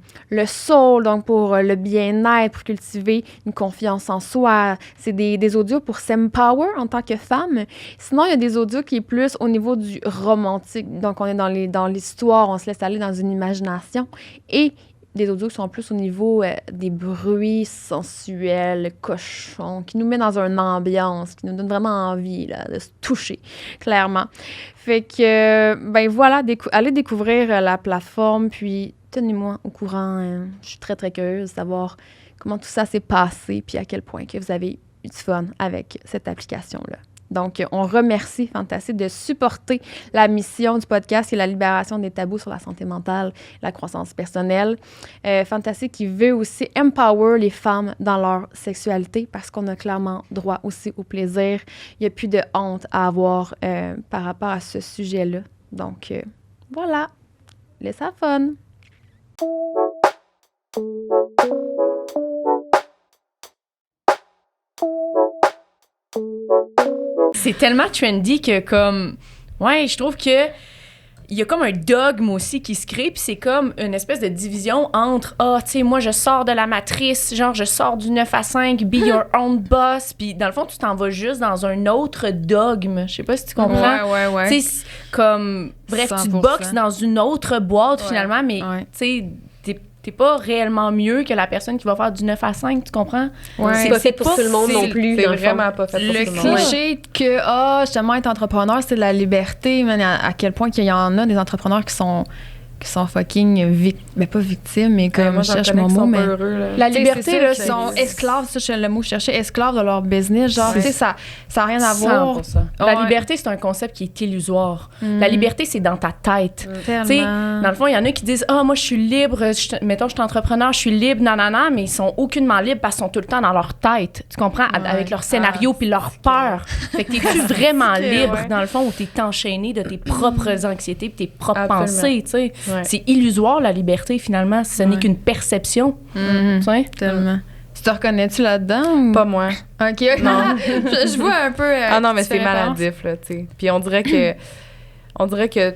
soul, donc pour le bien-être, pour cultiver une confiance en soi. C'est des audios pour s'empower en tant que femme. Sinon, il y a des audios qui est plus au niveau du romantique. Donc, on est dans l'histoire, on se laisse aller dans une imagination. Et des audios qui sont plus au niveau des bruits sensuels, cochons, qui nous met dans une ambiance, qui nous donne vraiment envie là, de se toucher, clairement. Fait que, ben voilà, allez découvrir la plateforme, puis tenez-moi au courant. Je suis très, très curieuse de savoir comment tout ça s'est passé, puis à quel point que vous avez eu du fun avec cette application-là. Donc, on remercie Fantasy de supporter la mission du podcast qui est la libération des tabous sur la santé mentale, la croissance personnelle. Fantasy qui veut aussi empower les femmes dans leur sexualité parce qu'on a clairement droit aussi au plaisir. Il n'y a plus de honte à avoir par rapport à ce sujet-là. Donc, voilà. Laissez ça fun. C'est tellement trendy que comme je trouve que il y a comme un dogme aussi qui se crée, puis c'est comme une espèce de division entre tu sais, moi je sors de la matrice, genre je sors du 9 à 5, be your own boss, puis dans le fond tu t'en vas juste dans un autre dogme. Je sais pas si tu comprends. Ouais. Tu sais comme bref, 100%. Tu te boxes dans une autre boîte finalement, mais tu sais t'es pas réellement mieux que la personne qui va faire du 9 à 5, tu comprends? Ouais. C'est pas fait pour tout le monde non plus. C'est vraiment pas fait pour tout le monde. Le cliché que, justement, être entrepreneur, c'est de la liberté, mais à quel point qu'il y en a des entrepreneurs qui sont fucking pas victimes, mais comme moi, je cherche mon mot, mais la liberté, là, ça, sont esclaves, ça, c'est le mot que je cherchais, esclaves de leur business, genre, tu sais, ça n'a rien à voir. 100%. La liberté, c'est un concept qui est illusoire. La liberté, c'est dans ta tête. Tu sais, dans le fond, il y en a qui disent, moi, je suis libre, mettons, je suis entrepreneur, je suis libre, nanana, mais ils sont aucunement libres parce qu'ils sont tout le temps dans leur tête, tu comprends, avec leur scénario puis leur peur. Fait que t'es-tu vraiment libre, dans le fond, où t'es enchaîné de tes propres anxiétés puis tes propres pensées, tu sais. Ouais. C'est illusoire, la liberté, finalement. Ce n'est qu'une perception. Tellement. Tu te reconnais-tu là-dedans? Ou? Pas moi. OK. Non. je vois un peu... non, mais c'est maladif, là, tu sais. Puis on dirait que...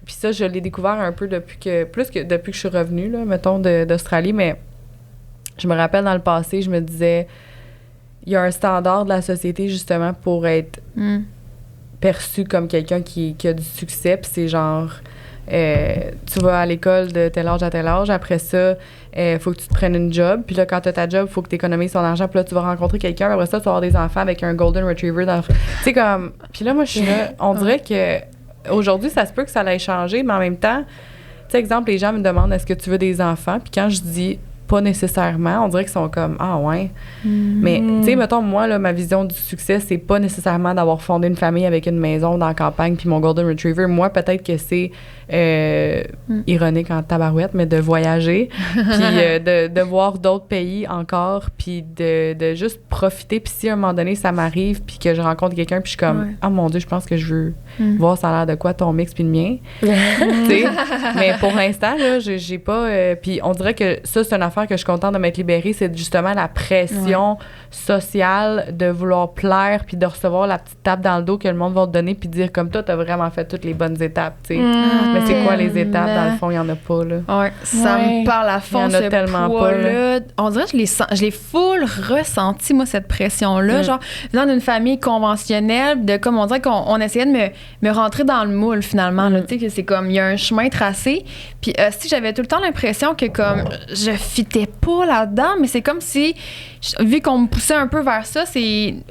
Puis ça, je l'ai découvert un peu depuis que je suis revenue, là, mettons, d'Australie. Mais je me rappelle, dans le passé, je me disais... Il y a un standard de la société, justement, pour être perçu comme quelqu'un qui a du succès. Puis c'est genre... tu vas à l'école de tel âge à tel âge. Après ça, faut que tu te prennes une job. Puis là, quand tu as ta job, faut que tu économises ton argent. Puis là, tu vas rencontrer quelqu'un. Après ça, tu vas avoir des enfants avec un Golden Retriever. Tu sais, comme... Puis là, moi, je suis là. On dirait que aujourd'hui, ça se peut que ça allait changer, mais en même temps, tu sais, exemple, les gens me demandent est-ce que tu veux des enfants? Puis quand je dis pas nécessairement, on dirait qu'ils sont comme ah ouais. Mais tu sais, mettons, moi, là, ma vision du succès, c'est pas nécessairement d'avoir fondé une famille avec une maison dans la campagne puis mon Golden Retriever. Moi, peut-être que c'est ironique en tabarouette, mais de voyager puis de voir d'autres pays encore puis de juste profiter. Puis si à un moment donné, ça m'arrive puis que je rencontre quelqu'un puis je suis comme ah mon Dieu, je pense que je veux voir ça a l'air de quoi ton mix puis le mien. Tu sais, mais pour l'instant, là, j'ai pas... puis on dirait que ça, c'est une affaire que je suis contente de m'être libérée, c'est justement la pression sociale de vouloir plaire puis de recevoir la petite tape dans le dos que le monde va te donner puis dire comme toi, t'as vraiment fait toutes les bonnes étapes, tu sais. Mais c'est quoi les étapes? Dans le fond, il y en a pas, là. Ouais, ça me parle à fond, ce poids-là. On dirait que je l'ai full ressenti, moi, cette pression-là. Genre, venant d'une famille conventionnelle, de comme on dirait qu'on essayait de me rentrer dans le moule, finalement, là, tu sais, que c'est comme, il y a un chemin tracé. Puis si j'avais tout le temps l'impression que, comme, je fitais pas là-dedans, mais c'est comme si, vu qu'on me poussait un peu vers ça,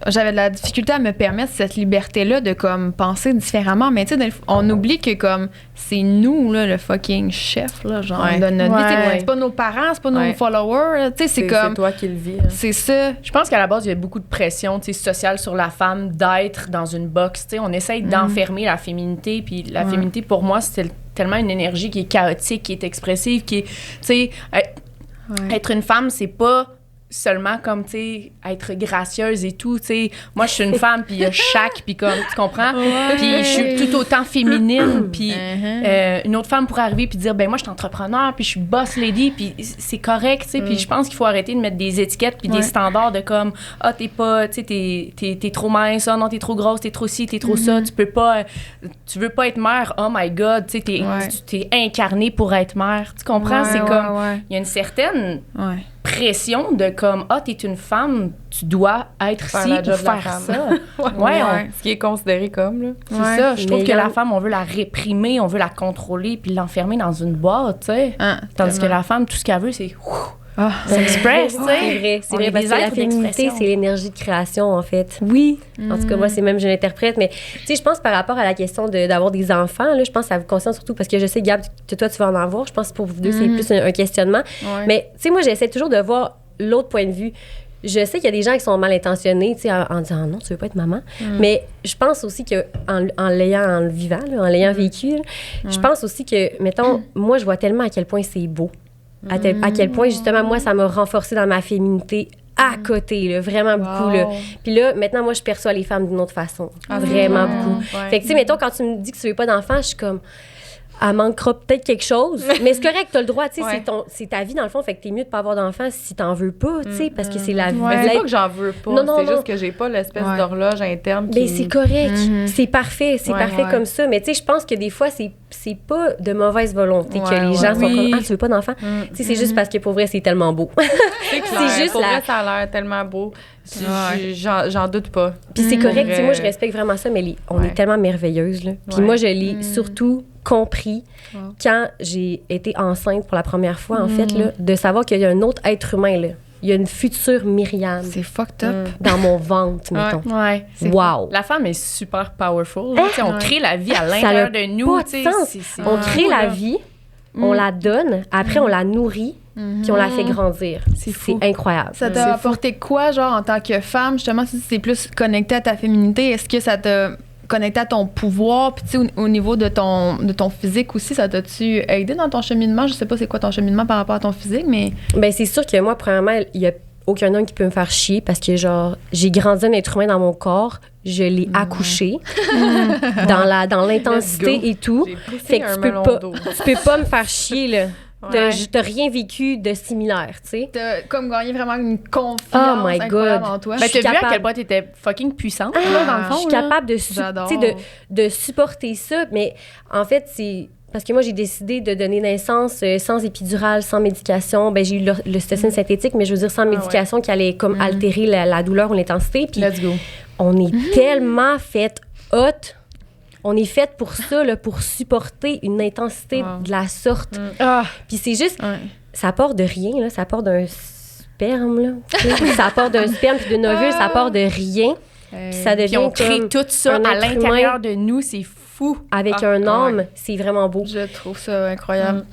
j'avais de la difficulté à me permettre cette liberté-là de, comme, penser différemment. Mais tu sais, on oublie que, comme, c'est nous, là, le fucking chef, là, genre, de notre vie. C'est pas nos parents, c'est pas nos followers, tu sais, c'est comme... C'est toi qui le vis. Hein. C'est ça. Je pense qu'à la base, il y a beaucoup de pression, tu sais, sociale sur la femme d'être dans une box, tu sais. On essaye d'enfermer la féminité, puis la féminité, pour moi, c'est tellement une énergie qui est chaotique, qui est expressive, qui est, tu sais... Être une femme, c'est pas seulement comme, tu sais, être gracieuse et tout, tu sais. Moi, je suis une femme, puis il y a Shaq, puis comme, tu comprends? Puis je suis tout autant féminine, puis une autre femme pourrait arriver puis dire, ben moi, je suis entrepreneur, puis je suis boss lady, puis c'est correct, tu sais. Puis je pense qu'il faut arrêter de mettre des étiquettes puis des standards de comme, t'es pas, tu sais, t'es trop mince, non, t'es trop grosse, t'es trop ci, t'es trop ça, tu veux pas être mère, oh my God, tu sais, t'es incarnée pour être mère, tu comprends? C'est comme, il y a une certaine pression de comme, t'es une femme, tu dois être ci pour faire ça. Ce qui est considéré comme, là. C'est ça. Je trouve que la femme, on veut la réprimer, on veut la contrôler puis l'enfermer dans une boîte, tu sais. Tandis que la femme, tout ce qu'elle veut, c'est s'express, tu sais. C'est vrai, parce que la féminité, c'est l'énergie de création, en fait. Oui. En tout cas, moi, c'est même, je l'interprète. Mais, tu sais, je pense par rapport à la question d'avoir des enfants, là, je pense que ça vous concerne surtout parce que je sais, Gab, toi, tu vas en avoir. Je pense que pour vous deux, c'est plus un questionnement. Mais, tu sais, moi, j'essaie toujours de voir l'autre point de vue. Je sais qu'il y a des gens qui sont mal intentionnés, tu sais, en disant non, tu veux pas être maman. Mais je pense aussi qu'en le vivant, là, en l'ayant vécu, là, je pense aussi que, mettons, moi, je vois tellement à quel point c'est beau. À quel point, justement, moi, ça m'a renforcée dans ma féminité à côté, là, vraiment beaucoup. Là. Puis là, maintenant, moi, je perçois les femmes d'une autre façon. Vraiment beaucoup. Fait que, tu sais, mettons, quand tu me dis que tu veux pas d'enfant, je suis comme... Elle manquera peut-être quelque chose, mais c'est correct, t'as le droit, tu sais, c'est ta vie dans le fond, fait que t'es mieux de pas avoir d'enfant si t'en veux pas, tu sais, parce que c'est la vie. C'est pas que j'en veux pas, c'est juste que j'ai pas l'espèce d'horloge interne qui... Mais c'est correct, c'est parfait comme ça, mais tu sais, je pense que des fois, c'est pas de mauvaise volonté que les gens sont comme, tu veux pas d'enfant? Tu sais, c'est juste parce que pour vrai, c'est tellement beau. C'est clair, c'est juste pour vrai, ça a l'air tellement beau. J'en doute pas. Puis c'est correct, tu sais, moi, je respecte vraiment ça, mais on est tellement merveilleuses, là. Puis moi, je l'ai surtout compris quand j'ai été enceinte pour la première fois, en fait, là, de savoir qu'il y a un autre être humain, là. Il y a une future Myriam. C'est fucked up. Dans mon ventre, mettons. Wow. La femme est super powerful. On crée la vie à l'intérieur de nous. On crée la vie, on la donne, après on la nourrit, puis on la fait grandir. C'est incroyable. Ça t'a apporté quoi, genre, en tant que femme, justement, si c'est plus connecté à ta féminité? Est-ce que ça t'a connecté à ton pouvoir? Puis, tu sais, au niveau de ton physique aussi, ça t'a-tu aidé dans ton cheminement? Je sais pas c'est quoi ton cheminement par rapport à ton physique, mais... Bien, c'est sûr que moi, premièrement, il y a aucun homme qui peut me faire chier parce que, genre, j'ai grandi un être humain dans mon corps, je l'ai accouché dans l'intensité et tout. Fait que tu peux pas me faire chier, là. T'as rien vécu de similaire, tu sais. T'as comme gagné vraiment une confiance incroyable en toi. Ben, t'as vu à quel point t'étais fucking puissante, là, dans le fond. Je suis capable de supporter ça, mais en fait, c'est... Parce que moi, j'ai décidé de donner naissance sans épidurale, sans médication. Ben, j'ai eu l'ocytocine synthétique, mais je veux dire sans médication qui allait comme altérer la douleur ou l'intensité. Puis let's go. On est tellement fait hot. On est fait pour ça, là, pour supporter une intensité de la sorte. Puis c'est juste... Ça part de rien, là. Ça part d'un sperme, là. Ça part d'un sperme puis d'une ovule. Ça part de rien. Puis ça devient on crée tout ça à l'intérieur de nous. C'est fou. Avec un homme, c'est vraiment beau. Je trouve ça incroyable.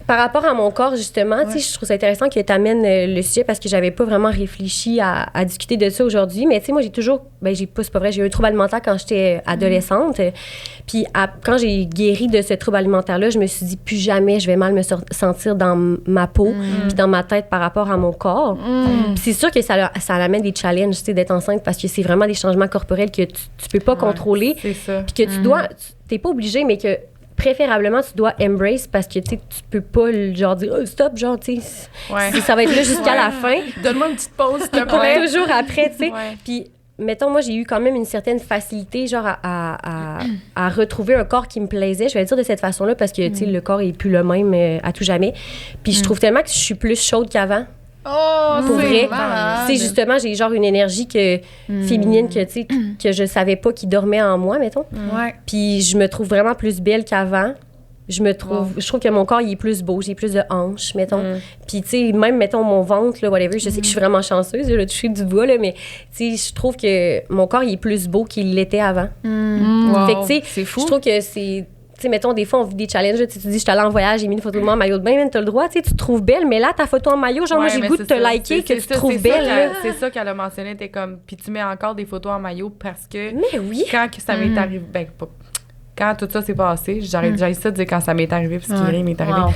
Par rapport à mon corps, justement, tu sais, je trouve ça intéressant que tu amènes le sujet parce que j'avais pas vraiment réfléchi à discuter de ça aujourd'hui. Mais tu sais, moi, j'ai toujours... Ben, c'est pas vrai, j'ai eu un trouble alimentaire quand j'étais adolescente. Puis quand j'ai guéri de ce trouble alimentaire-là, je me suis dit, plus jamais je vais mal me sentir dans ma peau puis dans ma tête par rapport à mon corps. Puis c'est sûr que ça amène des challenges, tu sais, d'être enceinte parce que c'est vraiment des changements corporels que tu peux pas contrôler. C'est ça. Puis que tu dois... T'es pas obligé, mais que préférablement, tu dois embrace parce que, tu sais, tu peux pas, genre, dire « stop », genre, tu sais, ça va être là jusqu'à la fin. Donne-moi une petite pause, s'il te Pas plaît. toujours après, tu sais. Puis, mettons, moi, j'ai eu quand même une certaine facilité, genre, à retrouver un corps qui me plaisait. Je vais le dire de cette façon-là parce que, tu sais, le corps est plus le même à tout jamais. Puis, je trouve tellement que je suis plus chaude qu'avant. Oh, pour vrai. Malade. Tu sais, justement, j'ai genre une énergie féminine que, tu sais, que je savais pas qui dormait en moi, mettons. Puis je me trouve vraiment plus belle qu'avant. Je trouve que mon corps, il est plus beau. J'ai plus de hanches, mettons. Puis, tu sais, même, mettons, mon ventre, là, whatever, je sais que je suis vraiment chanceuse, je l'ai touché du bois, là, mais, tu sais, je trouve que mon corps, il est plus beau qu'il l'était avant. Fait que, tu sais, je trouve que c'est... Tu sais, mettons, des fois, on vit des challenges. Tu dis, je suis allée en voyage, j'ai mis une photo de moi en maillot de bain, même, t'as le droit, tu sais, tu te trouves belle, mais là, ta photo en maillot, genre, moi, j'ai le goût de te liker, que tu te trouves belle, là. C'est ça qu'elle a mentionné, t'es comme, puis tu mets encore des photos en maillot parce que. Mais oui! Quand ça m'est arrivé, ben, pas. quand tout ça s'est passé, j'ai ça de dire quand ça m'est arrivé, parce qu'il m'est arrivé.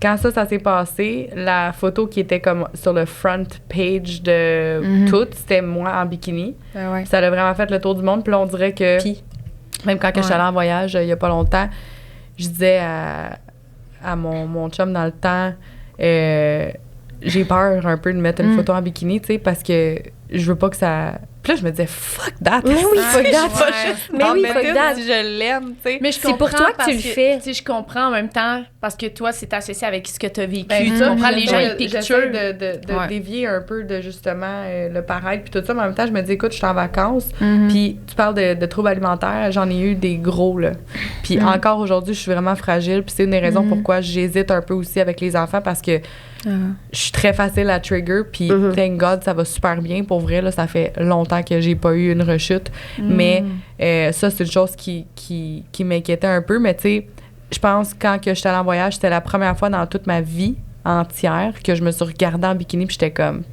Quand ça s'est passé, la photo qui était comme sur le front page de tout, c'était moi en bikini. Ça a vraiment fait le tour du monde. Puis là, on dirait que, même quand je suis allée en voyage il y a pas longtemps, je disais à mon chum dans le temps, j'ai peur un peu de mettre une photo en bikini, tu sais, parce que je veux pas que ça... Puis là, je me disais, fuck that! Mais oui, fuck that! Mais oui, fuck that! Si je l'aime, tu sais. Mais c'est pour toi que tu le fais. Tu sais, je comprends en même temps, parce que toi, c'est associé avec ce que tu as vécu. Tu comprends, les gens, ils picturent. J'essaie de dévier un peu de, justement, le paraître, puis tout ça. Mais en même temps, je me dis, écoute, je suis en vacances, puis tu parles de troubles alimentaires, j'en ai eu des gros, là. Puis encore aujourd'hui, je suis vraiment fragile, puis c'est une des raisons pourquoi j'hésite un peu aussi avec les enfants, parce que je suis très facile à trigger, puis thank God, ça va super bien. Pour vrai, là, ça fait longtemps que j'ai pas eu une rechute. Mais ça, c'est une chose qui m'inquiétait un peu. Mais tu sais, je pense quand que j'étais allée en voyage, c'était la première fois dans toute ma vie entière que je me suis regardée en bikini, puis j'étais comme...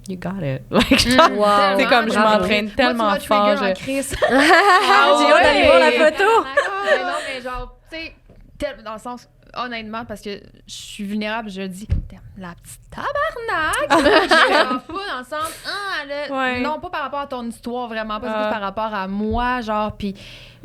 You got it. Like, c'est comme, je m'entraîne tellement fort. Moi, tu Chris. J'ai hâte d'aller voir la photo. Non, mais genre, tu sais, dans le sens... Honnêtement, parce que je suis vulnérable, je dis la petite tabarnak! Genre, pas dans le sens, non, pas par rapport à ton histoire, vraiment, pas c'est plus par rapport à moi, genre, puis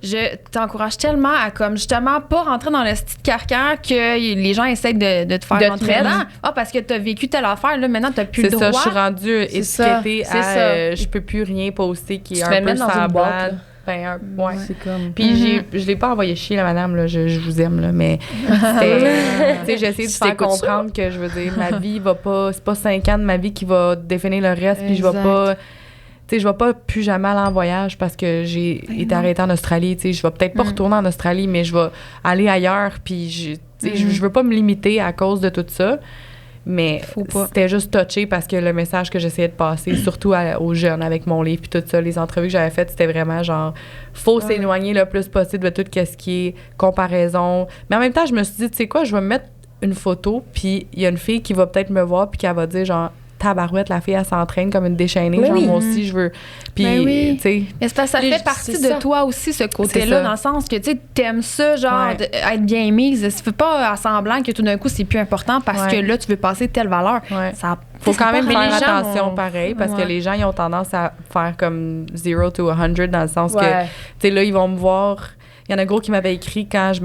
je t'encourage tellement à, comme, justement, pas rentrer dans le petit carcan que les gens essaient de te faire rentrer dedans. Parce que t'as vécu telle affaire, là, maintenant, t'as plus le droit. C'est ça, je suis rendue étiquetée à je peux plus rien poster qui est un peu semblable. Ben, c'est comme... Puis je l'ai pas envoyé chier, la madame, là, je vous aime, là, mais tu sais, j'essaie de faire comprendre que, je veux dire, ma vie va pas... C'est pas 5 ans de ma vie qui va définir le reste, puis je vais pas... Tu sais, je vais pas plus jamais aller en voyage parce que j'ai été arrêtée en Australie, tu sais, je vais peut-être pas retourner en Australie, mais je vais aller ailleurs, puis je veux pas me limiter à cause de tout ça. Mais c'était juste touché parce que le message que j'essayais de passer, surtout aux jeunes avec mon livre puis tout ça, les entrevues que j'avais faites, c'était vraiment genre faut s'éloigner le plus possible de tout ce qui est comparaison. Mais en même temps, je me suis dit, tu sais quoi, je vais me mettre une photo puis il y a une fille qui va peut-être me voir puis qui va dire genre tabarouette, la fille, elle s'entraîne comme une déchaînée. Mais genre, moi aussi, je veux... Puis, tu sais... Mais c'est parce que ça fait partie de toi aussi, ce côté-là, dans le sens que, tu sais, t'aimes ça, genre, être bien mise. Ça fait pas à semblant que tout d'un coup, c'est plus important parce que là, tu veux passer telle valeur. Ça faut quand même faire attention, pareil, parce que les gens, ils ont tendance à faire comme 0 to 100 dans le sens que, tu sais, là, ils vont me voir... Il y en a gros qui m'avait écrit quand je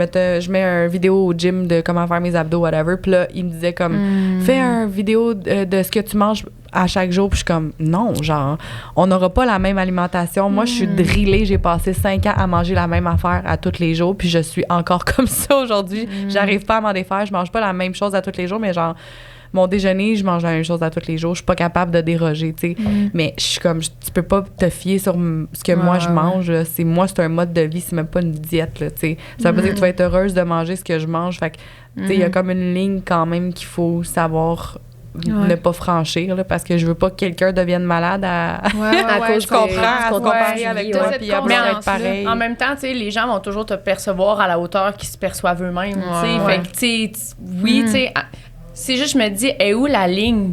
mets un vidéo au gym de comment faire mes abdos, whatever. Puis là, il me disait comme, fais un vidéo de ce que tu manges à chaque jour. Puis je suis comme, non, genre, on n'aura pas la même alimentation. Moi, je suis drillée. J'ai passé 5 ans à manger la même affaire à tous les jours. Puis je suis encore comme ça aujourd'hui. J'arrive pas à m'en défaire. Je mange pas la même chose à tous les jours, mais genre... Mon déjeuner, je mange la même chose à tous les jours. Je suis pas capable de déroger, tu sais. Mais je suis comme, tu peux pas te fier sur ce que moi, je mange. Là. C'est un mode de vie, c'est même pas une diète, là, tu sais. Ça veut pas dire que tu vas être heureuse de manger ce que je mange. Fait que, tu sais, il y a comme une ligne quand même qu'il faut savoir ne pas franchir, là, parce que je veux pas que quelqu'un devienne malade à cause qu'on prend, à se comparer avec toi, puis après être pareil. En même temps, tu sais, les gens vont toujours te percevoir à la hauteur qu'ils se perçoivent eux-mêmes, tu sais. Fait que, tu sais, oui, tu sais... C'est juste, je me dis, est où la ligne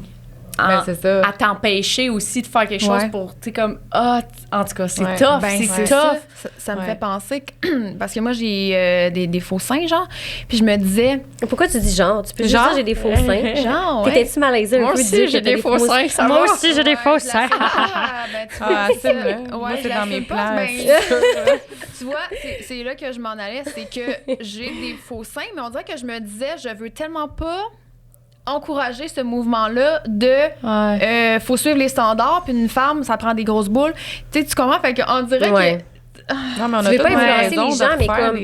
c'est ça. À t'empêcher aussi de faire quelque chose pour, tu sais, comme, en tout cas, c'est tough, c'est tough. Ça me fait penser, parce que moi, j'ai des faux seins, genre, puis je me disais... Pourquoi tu dis genre? Tu peux juste dire j'ai des faux seins. Genre, T'étais-tu malaisée un peu? Moi aussi, j'ai des faux seins, ça va. Moi aussi, j'ai des faux seins. Moi, c'est dans mes plans. Tu vois, c'est là que je m'en allais, c'est que j'ai des faux seins, mais on dirait que je me disais, je veux tellement pas... encourager ce mouvement-là de faut suivre les standards, puis une femme, ça prend des grosses boules. Tu sais, tu comprends? Fait qu'on dirait que... Non, mais on a je veux pas influencer raison les gens, mais comme...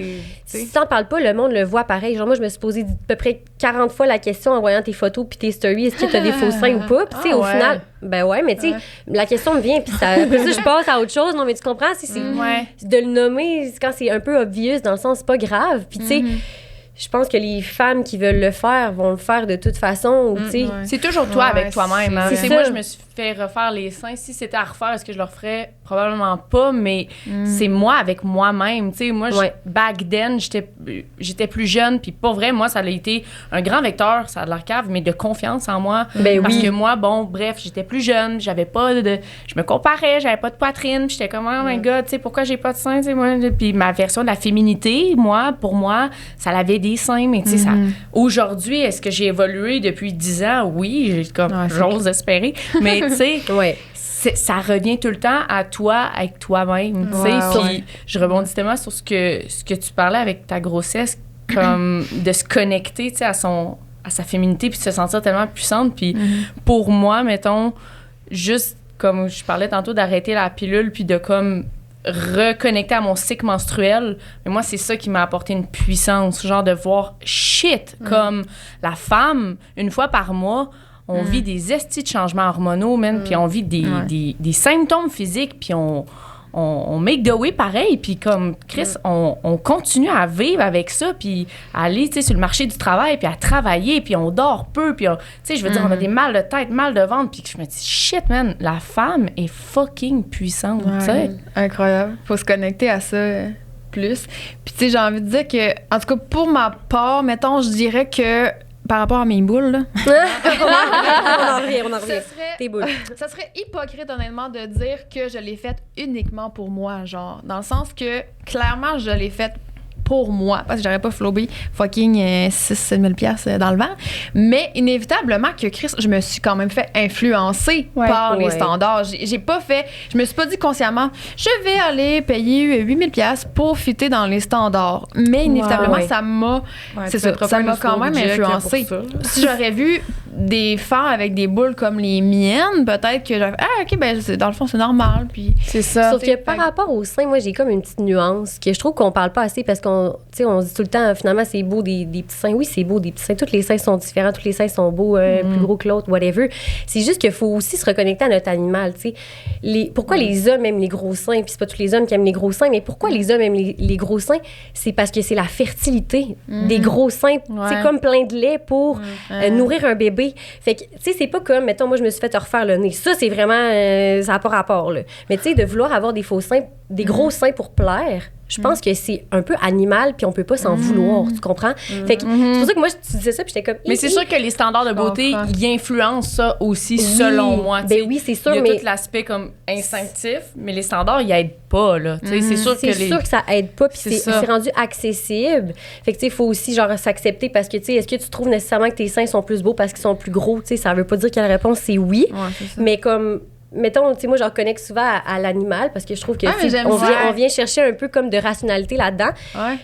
Si t'en parles pas, le monde le voit pareil. Genre, moi, je me suis posé à peu près 40 fois la question en voyant tes photos puis tes stories, est-ce que t'as des faux seins ou pas? Puis, tu sais, au final... Ben ouais, mais tu sais, la question me vient, puis après ça, je passe à autre chose. Non, mais tu comprends? C'est de le nommer quand c'est un peu obvious, dans le sens, c'est pas grave. Puis, tu sais... je pense que les femmes qui veulent le faire vont le faire de toute façon. C'est toujours toi avec toi-même. Hein. C'est moi, je me suis fait refaire les seins. Si c'était à refaire, est-ce que je le referais? Probablement pas, mais c'est moi avec moi-même. T'sais, moi, back then, j'étais plus jeune, puis pas vrai, moi, ça a été un grand vecteur, ça a de l'air cave, mais de confiance en moi. Parce que moi, bref, j'étais plus jeune, j'avais pas de... Je me comparais, j'avais pas de poitrine, puis j'étais comme, oh my God, pourquoi j'ai pas de seins? Moi, puis ma version de la féminité, pour moi, ça avait des seins, mais tu sais, aujourd'hui, est-ce que j'ai évolué depuis 10 ans? Oui, j'ose espérer, mais tu sais, ça revient tout le temps à toi, avec toi-même, tu sais. Puis je rebondis tellement sur ce que tu parlais avec ta grossesse, comme de se connecter, tu sais, à sa féminité, puis de se sentir tellement puissante. Puis pour moi, mettons, juste comme je parlais tantôt, d'arrêter la pilule, puis de comme reconnecter à mon cycle menstruel, mais moi, c'est ça qui m'a apporté une puissance, genre de voir comme la femme, une fois par mois, on vit des estis de changements hormonaux, puis on vit des symptômes physiques, puis on make the way pareil, puis comme Chris, on continue à vivre avec ça, puis à aller, tu sais, sur le marché du travail, puis à travailler, puis on dort peu, puis tu sais, je veux dire, on a des mal de tête, mal de ventre, puis je me dis, shit, man, la femme est fucking puissante, tu sais. Incroyable. Faut se connecter à ça plus. Puis tu sais, j'ai envie de dire que, en tout cas, pour ma part, mettons, je dirais que par rapport à mes boules, là. on en revient. Tes boules. Ça serait hypocrite, honnêtement, de dire que je l'ai faite uniquement pour moi, genre. Dans le sens que, clairement, je l'ai faite pour moi, parce que j'aurais pas flobé fucking 6-7 000 $ dans le vent. Mais inévitablement que Chris, je me suis quand même fait influencer par les standards. J'ai pas fait... Je me suis pas dit consciemment, je vais aller payer 8 000 $ pour fitter dans les standards. Mais inévitablement, ça m'a... c'est ça, ça m'a quand même influencé. Si j'aurais vu des femmes avec des boules comme les miennes, peut-être que j'aurais... Ah, OK, ben dans le fond, c'est normal. Puis c'est ça. Sauf que par rapport au sein, moi, j'ai comme une petite nuance que je trouve qu'on parle pas assez parce qu'on on dit tout le temps, finalement, c'est beau des petits seins. Oui, c'est beau des petits seins. Tous les seins sont différents. Tous les seins sont beaux, plus gros que l'autre, whatever. C'est juste qu'il faut aussi se reconnecter à notre animal, tu sais. Pourquoi les hommes aiment les gros seins? Puis c'est pas tous les hommes qui aiment les gros seins, mais pourquoi les hommes aiment les gros seins? C'est parce que c'est la fertilité des gros seins. C'est comme plein de lait pour nourrir un bébé. Fait que, tu sais, c'est pas comme, mettons, moi, je me suis fait refaire le nez. Ça, c'est vraiment... ça n'a pas rapport, là. Mais tu sais, de vouloir avoir des faux seins, des gros seins pour plaire... Je pense que c'est un peu animal, puis on peut pas s'en vouloir, tu comprends? Fait que c'est pour ça que moi, tu disais ça, puis j'étais comme... Mais c'est sûr que les standards de beauté, ils influencent ça aussi, selon moi. Ben oui, c'est sûr, il y a tout l'aspect comme instinctif, mais les standards, ils aident pas, là. C'est sûr que ça aide pas, puis c'est rendu accessible. Fait que, tu sais, il faut aussi, genre, s'accepter, parce que, tu sais, est-ce que tu trouves nécessairement que tes seins sont plus beaux parce qu'ils sont plus gros? Tu sais, ça veut pas dire que la réponse, c'est oui. Mais comme... Mettons, tu sais, moi, je reconnecte souvent à l'animal parce que je trouve que on vient chercher un peu comme de rationalité là-dedans.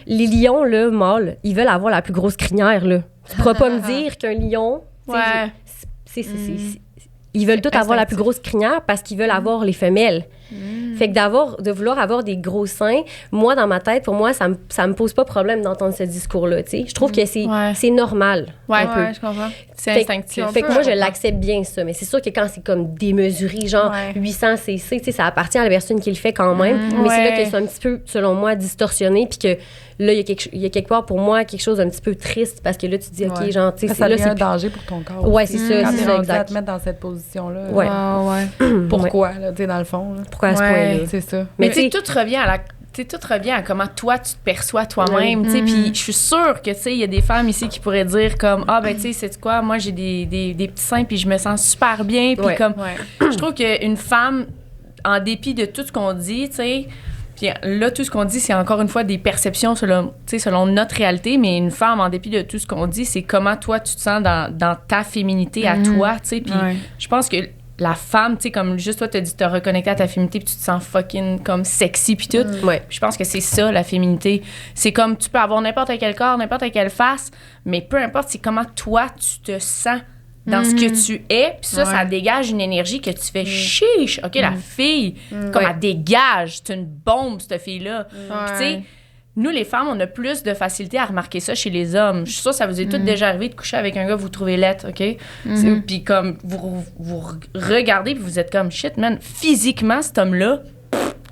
Les lions, là, mâles, ils veulent avoir la plus grosse crinière, là. Tu pourras pas me dire qu'un lion... Ils veulent tous avoir la plus grosse crinière parce qu'ils veulent avoir les femelles. Fait que de vouloir avoir des gros seins, moi, dans ma tête, pour moi, ça me pose pas problème d'entendre ce discours-là, tu sais. Je trouve que c'est normal. Je comprends. C'est instinctif. Fait que moi, je l'accepte bien, ça. Mais c'est sûr que quand c'est comme démesuré, genre 800 cc, tu sais, ça appartient à la personne qui le fait quand même. Mais c'est là que c'est un petit peu, selon moi, distorsionné. Puis que là, il y a quelque part, pour moi, quelque chose d'un petit peu triste parce que là, tu te dis, OK, genre, tu sais, ça devient un danger pour ton corps. Ouais, c'est ça. Quand c'est t'es ça, rendu exact. à te mettre dans cette position-là. Pourquoi, là, tu sais, dans le fond. Là. Pourquoi à ce point-là? C'est ça. Mais tu sais, tout revient à comment toi, tu te perçois toi-même, tu sais. Puis je suis sûre que, tu sais, il y a des femmes ici qui pourraient dire comme, ah, ben, tu sais, c'est quoi, moi, j'ai des petits seins, puis je me sens super bien. Puis comme, je trouve qu'une femme, en dépit de tout ce qu'on dit, tu sais, puis là, tout ce qu'on dit, c'est encore une fois des perceptions selon notre réalité, mais une femme, en dépit de tout ce qu'on dit, c'est comment toi, tu te sens dans ta féminité à toi, tu sais. Puis je pense que la femme, tu sais, comme juste toi, t'as dit te reconnecter à ta féminité, puis tu te sens fucking comme sexy, puis tout. Je pense que c'est ça, la féminité. C'est comme, tu peux avoir n'importe quel corps, n'importe quelle face, mais peu importe, c'est comment toi, tu te sens dans ce que tu es, puis ça dégage une énergie que tu fais chiche. OK, la fille, comme elle dégage, c'est une bombe, cette fille-là. Puis tu sais, nous, les femmes, on a plus de facilité à remarquer ça chez les hommes. Je suis sûre que ça vous est tout déjà arrivé de coucher avec un gars que vous trouvez laid, OK? Puis comme, vous regardez puis vous êtes comme, shit, man, physiquement, cet homme-là,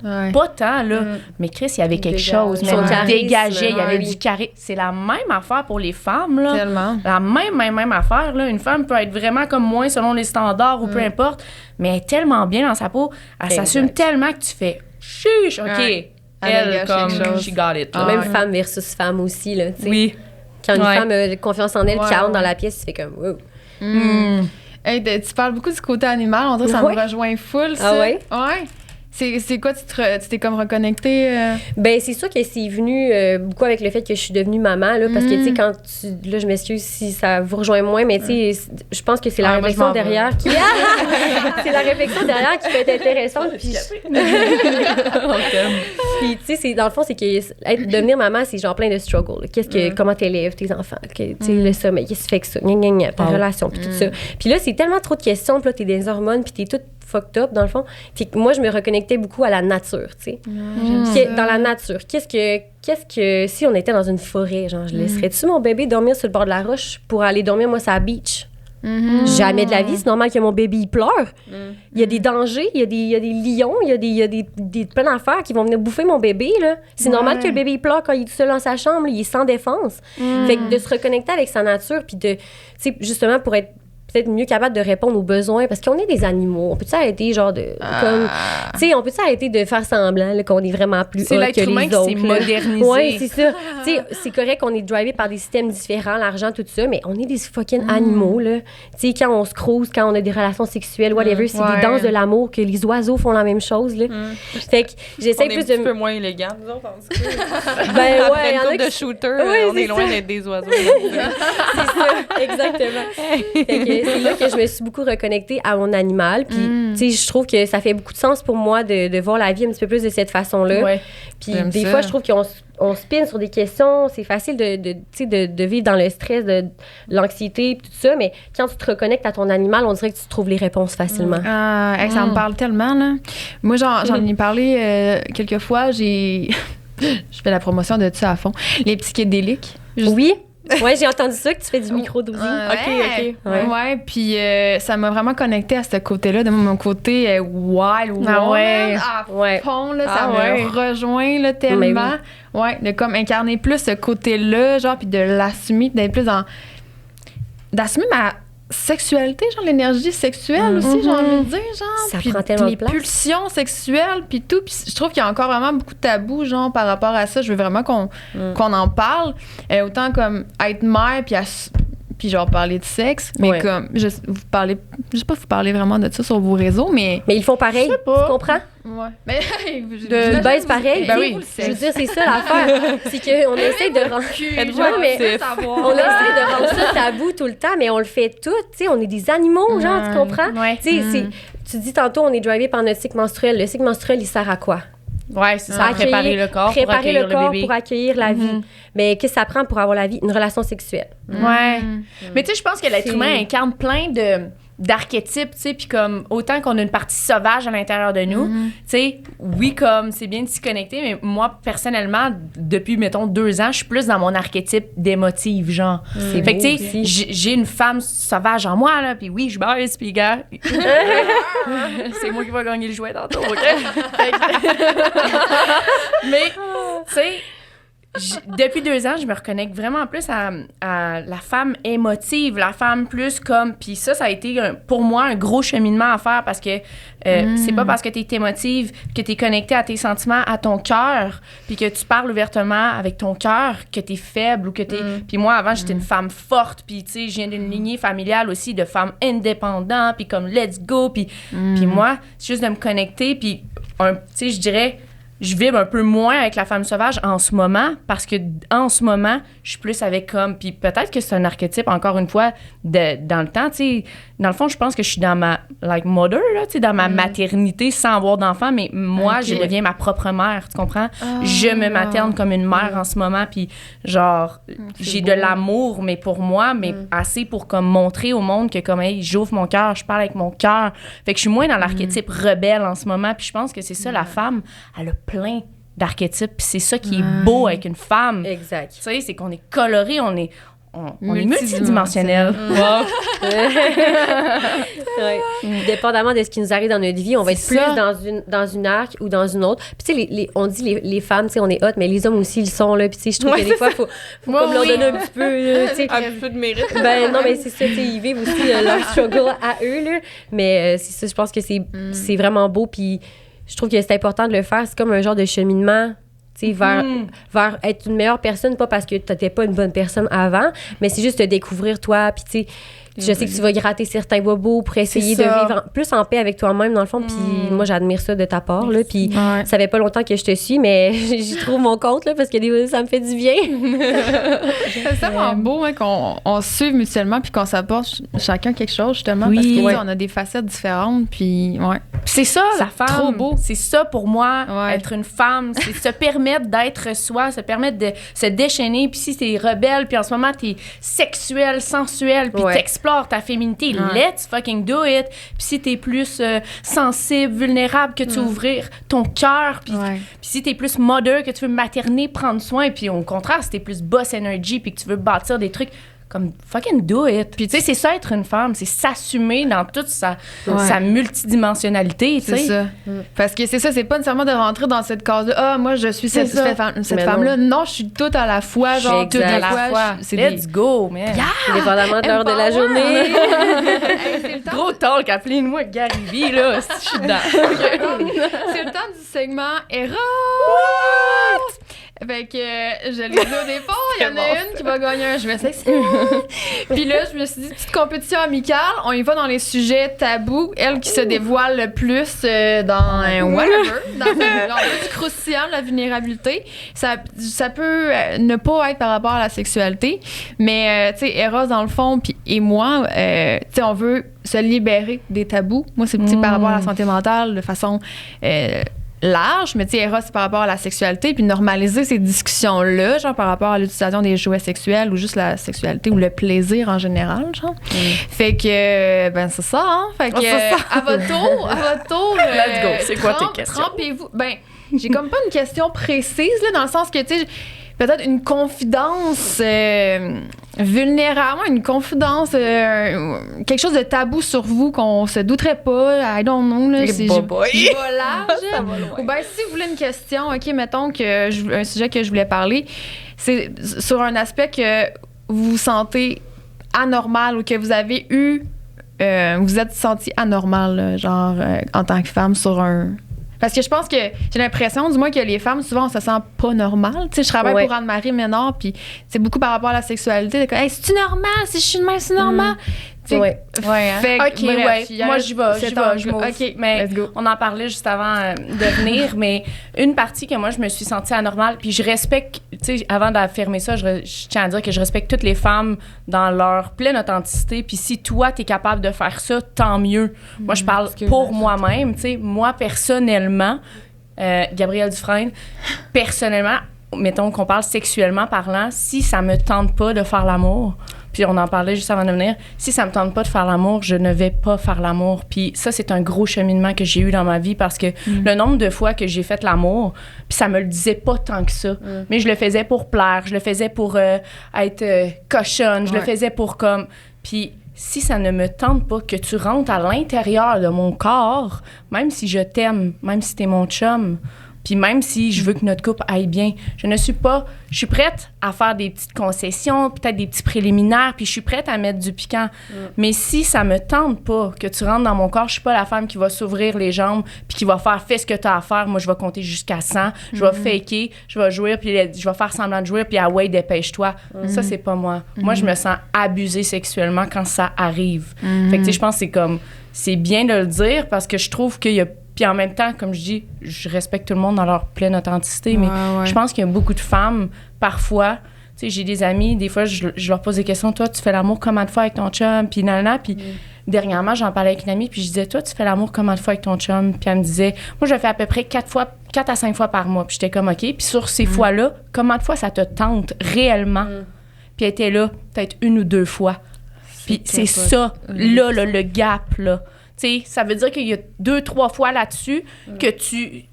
pas tant, là. Mais Chris, il y avait quelque chose. Son Il charisme, dégageait, il y avait oui. du charisme. C'est la même affaire pour les femmes, là. Tellement. La même affaire, là. Une femme peut être vraiment comme moi selon les standards ou peu importe, mais elle est tellement bien dans sa peau, elle s'assume tellement que tu fais chiche, OK. Ouais. Elle, dégage comme, quelque chose. she got it. Là. Même femme versus femme aussi, là, tu sais. Oui. Quand une Ouais. femme a confiance en elle, qui Ouais, rentre dans la pièce, tu fais comme, wow. Hey, tu parles beaucoup du côté animal, on dirait que ça Ouais. me rejoint full, ça. Ah ouais? Ouais. C'est quoi, tu t'es comme reconnectée? Ben c'est sûr que c'est venu beaucoup avec le fait que je suis devenue maman, là, parce que, tu sais, quand tu... Là, je m'excuse si ça vous rejoint moins, mais, tu sais, je pense que c'est la Ah, moi, je réflexion m'en vais. derrière qui... c'est la réflexion derrière qui peut être intéressante, puis... Puis, tu sais, dans le fond, c'est que devenir maman, c'est genre plein de struggles. Là. Comment t'élèves tes enfants? Tu sais, le sommeil, qu'est-ce que tu fais que ça? Ta relation, puis tout ça. Puis là, c'est tellement trop de questions, puis là, t'es des hormones, puis t'es toute fucked up, dans le fond. Puis moi, je me reconnectais beaucoup à la nature, tu sais. Dans la nature. Qu'est-ce que... Si on était dans une forêt, genre, je laisserais-tu mon bébé dormir sur le bord de la roche pour aller dormir, moi, sur la beach? Jamais de la vie, c'est normal que mon bébé il pleure. Il y a des dangers, il y a des lions, il y a des plein d'affaires qui vont venir bouffer mon bébé. Là. C'est normal que le bébé il pleure quand il est tout seul dans sa chambre, là, il est sans défense. Fait que de se reconnecter avec sa nature, puis de, tu sais, justement pour être peut-être mieux capable de répondre aux besoins, parce qu'on est des animaux. On peut-tu arrêter, genre, comme... Tu sais, on peut-tu arrêter de faire semblant là, qu'on est vraiment plus C'est hot l'être que humain les qui autres. s'est modernisé. Oui, c'est ça. Tu sais, c'est correct qu'on est drivé par des systèmes différents, l'argent, tout ça, mais on est des fucking animaux, là. Tu sais, quand on se crouse, quand on a des relations sexuelles, whatever, c'est des danses de l'amour, que les oiseaux font la même chose, là. Fait que j'essaie plus de... On est un petit peu moins élégants, nous autres, en tout cas. Ben Après ouais, une y en a couple de qui... shooters, Oui, on est c'est loin ça. d'être des oiseaux. C'est ça, exactement. Fait que c'est là que je me suis beaucoup reconnectée à mon animal. Puis, tu sais, je trouve que ça fait beaucoup de sens pour moi de voir la vie un petit peu plus de cette façon-là. Ouais. Puis, J'aime des ça. fois, je trouve qu'on spin sur des questions. C'est facile de vivre dans le stress, de l'anxiété, puis tout ça. Mais quand tu te reconnectes à ton animal, on dirait que tu trouves les réponses facilement. Ça me parle tellement, là. Moi, j'en ai parlé quelques fois. Je fais la promotion de ça à fond. Les psychédéliques. Oui. Ouais, j'ai entendu ça, que tu fais du micro-dosing. Ouais. Ouais. Ouais, puis ça m'a vraiment connecté à ce côté-là, de mon côté wild woman, Ah ouais. à Ouais. fond, là, ça Ah me ouais. rejoint là, tellement. Ouais, de comme incarner plus ce côté-là, genre, puis de l'assumer, d'être plus dans... D'assumer ma sexualité, genre l'énergie sexuelle aussi, j'ai envie de dire, genre. Ça puis prend tellement de les place. pulsions sexuelles, puis tout. Puis je trouve qu'il y a encore vraiment beaucoup de tabous, genre, par rapport à ça. Je veux vraiment qu'on en parle. Autant comme être mère, puis genre parler de sexe, mais Ouais. comme, je sais pas si vous parlez vraiment de ça sur vos réseaux, mais... Mais ils font pareil, tu comprends? Ouais. Mais, Ils baissent pareil. Ben tu oui. sais. Je veux dire, c'est ça l'affaire. C'est qu'on essaie de rendre... Genre, mais- mais savoir. On essaie de rendre ça tabou tout le temps, mais on le fait tout. Tu sais, on est des animaux, genre, tu comprends? Ouais. Tu sais, tu dis tantôt, on est drivé par notre cycle menstruel. Le cycle menstruel, il sert à quoi? Ouais, c'est ça, préparer le corps pour Préparer accueillir le corps le bébé. pour accueillir la vie. Mais qu'est-ce que ça prend pour avoir la vie? Une relation sexuelle. Ouais. Mais tu sais, je pense que l'être C'est- humain incarne plein d'archétypes, tu sais, puis comme autant qu'on a une partie sauvage à l'intérieur de nous, tu sais, oui, comme c'est bien de s'y connecter, mais moi, personnellement, depuis, mettons, 2 ans, je suis plus dans mon archétype d'émotive, genre. C'est Fait que, beau tu sais, aussi. j'ai une femme sauvage en moi, là, puis oui, je baisse, puis gars, c'est moi qui vais gagner le jouet tantôt, OK? Fait que- mais, tu sais, depuis 2 ans, je me reconnecte vraiment plus à la femme émotive, la femme plus comme... Puis ça a été pour moi un gros cheminement à faire parce que c'est pas parce que tu es émotive, que tu es connectée à tes sentiments, à ton cœur, puis que tu parles ouvertement avec ton cœur, que tu es faible ou que tu es... Puis moi, avant, j'étais une femme forte, puis tu sais, je viens d'une lignée familiale aussi de femmes indépendantes, puis comme let's go, puis moi, c'est juste de me connecter, puis tu sais, je dirais... Je vibre un peu moins avec la femme sauvage en ce moment parce que en ce moment, je suis plus avec comme puis peut-être que c'est un archétype encore une fois dans le temps, tu sais, dans le fond, je pense que je suis dans ma like mother là, tu sais, dans ma maternité sans avoir d'enfant, mais moi je deviens ma propre mère, tu comprends? Je me materne comme une mère en ce moment puis genre j'ai de l'amour mais pour moi, mais assez pour comme montrer au monde que comme hey, j'ouvre mon cœur, je parle avec mon cœur. Fait que je suis moins dans l'archétype rebelle en ce moment, puis je pense que c'est ça la femme, elle a plein d'archétypes, puis c'est ça qui est beau avec une femme. Exact. Tu sais, c'est qu'on est coloré, on on est multidimensionnel. Ouais. Dépendamment de ce qui nous arrive dans notre vie, on va être plus dans une arc ou dans une autre. Puis tu sais, on dit les femmes, tu sais, on est hot, mais les hommes aussi, ils sont là. Puis tu sais, je trouve que des fois, faut comme leur donner un petit peu, tu sais. Un peu de mérite. Ben non, mais c'est ça, tu sais, ils vivent aussi leur struggle à eux, là. Mais c'est ça, je pense que c'est vraiment beau. Puis je trouve que c'est important de le faire. C'est comme un genre de cheminement. Vers être une meilleure personne, pas parce que tu n'étais pas une bonne personne avant, mais c'est juste te découvrir toi, puis tu sais, je sais que tu vas gratter certains bobos pour essayer de vivre plus en paix avec toi-même, dans le fond, puis moi, j'admire ça de ta part, là, puis ça fait pas longtemps que je te suis, mais j'y trouve mon compte, là, parce que ça me fait du bien. C'est tellement beau, hein, qu'on se suive mutuellement, puis qu'on s'apporte chacun quelque chose, justement, parce que on a des facettes différentes, puis c'est ça, la femme. Trop beau. C'est ça, pour moi, être une femme, c'est se permettre d'être soi, se permettre de se déchaîner, puis si t'es rebelle, puis en ce moment, t'es sexuelle, sensuelle, puis t'explores ta féminité, let's fucking do it. Puis si t'es plus sensible, vulnérable, que tu ouvrir ton cœur, puis si t'es plus mother, que tu veux materner, prendre soin, puis au contraire, si t'es plus boss energy, puis que tu veux bâtir des trucs, comme fucking do it. Puis tu sais, c'est ça être une femme, c'est s'assumer dans toute sa multidimensionnalité, tu sais. C'est ça. Parce que c'est ça, c'est pas nécessairement de rentrer dans cette case-là. Ah, moi, je suis cette femme-là. Non, je suis toute à la fois, genre toute à la fois. Let's go, man. Dépendamment de l'heure de la journée. C'est le gros talk, appelez-moi Gary V, là, si je suis dedans. C'est le temps du segment Eros! Fait que je l'ai dit au départ, il y en a une qui va gagner un jouet sexy. Puis là, je me suis dit, petite compétition amicale, on y va dans les sujets tabous. Elle qui se dévoile le plus dans whatever, dans le plus croustillant, la vulnérabilité. Ça peut ne pas être par rapport à la sexualité, mais tu sais, Eros, dans le fond, et moi, tu sais, on veut se libérer des tabous. Moi, c'est par rapport à la santé mentale, de façon... large, mais tu sais, Eros, c'est par rapport à la sexualité, puis normaliser ces discussions-là, genre par rapport à l'utilisation des jouets sexuels ou juste la sexualité ou le plaisir en général, genre. Fait que, ben, c'est ça, hein? Fait que, à votre tour, let's go. C'est quoi tes questions? Trempez-vous. Ben, j'ai comme pas une question précise, là, dans le sens que, tu sais, peut-être une confidence vulnérable, une confidence, quelque chose de tabou sur vous qu'on se douterait pas. I don't know, là. C'est pas large. Ou bien, si vous voulez une question, OK, mettons que un sujet que je voulais parler, c'est sur un aspect que vous vous sentez anormal ou que vous avez eu, vous êtes senti anormal, là, genre, en tant que femme sur un... Parce que je pense que j'ai l'impression, du moins, que les femmes, souvent, on se sent pas normal. Tu sais, je travaille pour Anne-Marie Ménard, puis c'est beaucoup par rapport à la sexualité. De comme, hey, c'est-tu normal? Si je suis de même, c'est normal? Ouais. Hein? Fait que, moi, j'y vais. OK, mais on en parlait juste avant de venir, mais une partie que moi, je me suis sentie anormale, puis je respecte, tu sais, avant d'affirmer ça, je tiens à dire que je respecte toutes les femmes dans leur pleine authenticité, puis si toi, t'es capable de faire ça, tant mieux. Moi, je parle pour moi-même, tu sais, moi, personnellement, Gabrielle Dufresne, personnellement, mettons qu'on parle sexuellement parlant, si ça me tente pas de faire l'amour, puis on en parlait juste avant de venir, si ça me tente pas de faire l'amour, je ne vais pas faire l'amour. Puis ça, c'est un gros cheminement que j'ai eu dans ma vie parce que le nombre de fois que j'ai fait l'amour, puis ça me le disait pas tant que ça, mais je le faisais pour plaire, je le faisais pour être cochonne, je le faisais pour comme... Puis si ça ne me tente pas que tu rentres à l'intérieur de mon corps, même si je t'aime, même si t'es mon chum... Puis même si je veux que notre couple aille bien, je suis prête à faire des petites concessions, peut-être des petits préliminaires, puis je suis prête à mettre du piquant. Mais si ça me tente pas que tu rentres dans mon corps, je suis pas la femme qui va s'ouvrir les jambes puis qui va faire « fais ce que tu as à faire ». Moi, je vais compter jusqu'à 100, je vais faker, je vais jouer, puis je vais faire semblant de jouer, puis « ah ouais, dépêche-toi ». Ça, c'est pas moi. Moi, je me sens abusée sexuellement quand ça arrive. Fait que tu sais, je pense que c'est bien de le dire parce que je trouve qu'il y a... Puis en même temps, comme je dis, je respecte tout le monde dans leur pleine authenticité, mais je pense qu'il y a beaucoup de femmes, parfois, tu sais, j'ai des amis, des fois, je leur pose des questions. Toi, tu fais l'amour combien de fois avec ton chum? Puis nanana, puis dernièrement, j'en parlais avec une amie, puis je disais, toi, tu fais l'amour combien de fois avec ton chum? Puis elle me disait, moi, je le fais à peu près 4 à 5 fois par mois. Puis j'étais comme, OK. Puis sur ces fois-là, combien de fois ça te tente réellement? Puis elle était là, peut-être 1 ou 2 fois. Puis c'est ça, là, le gap, là. T'sais, ça veut dire qu'il y a 2-3 fois là-dessus que tu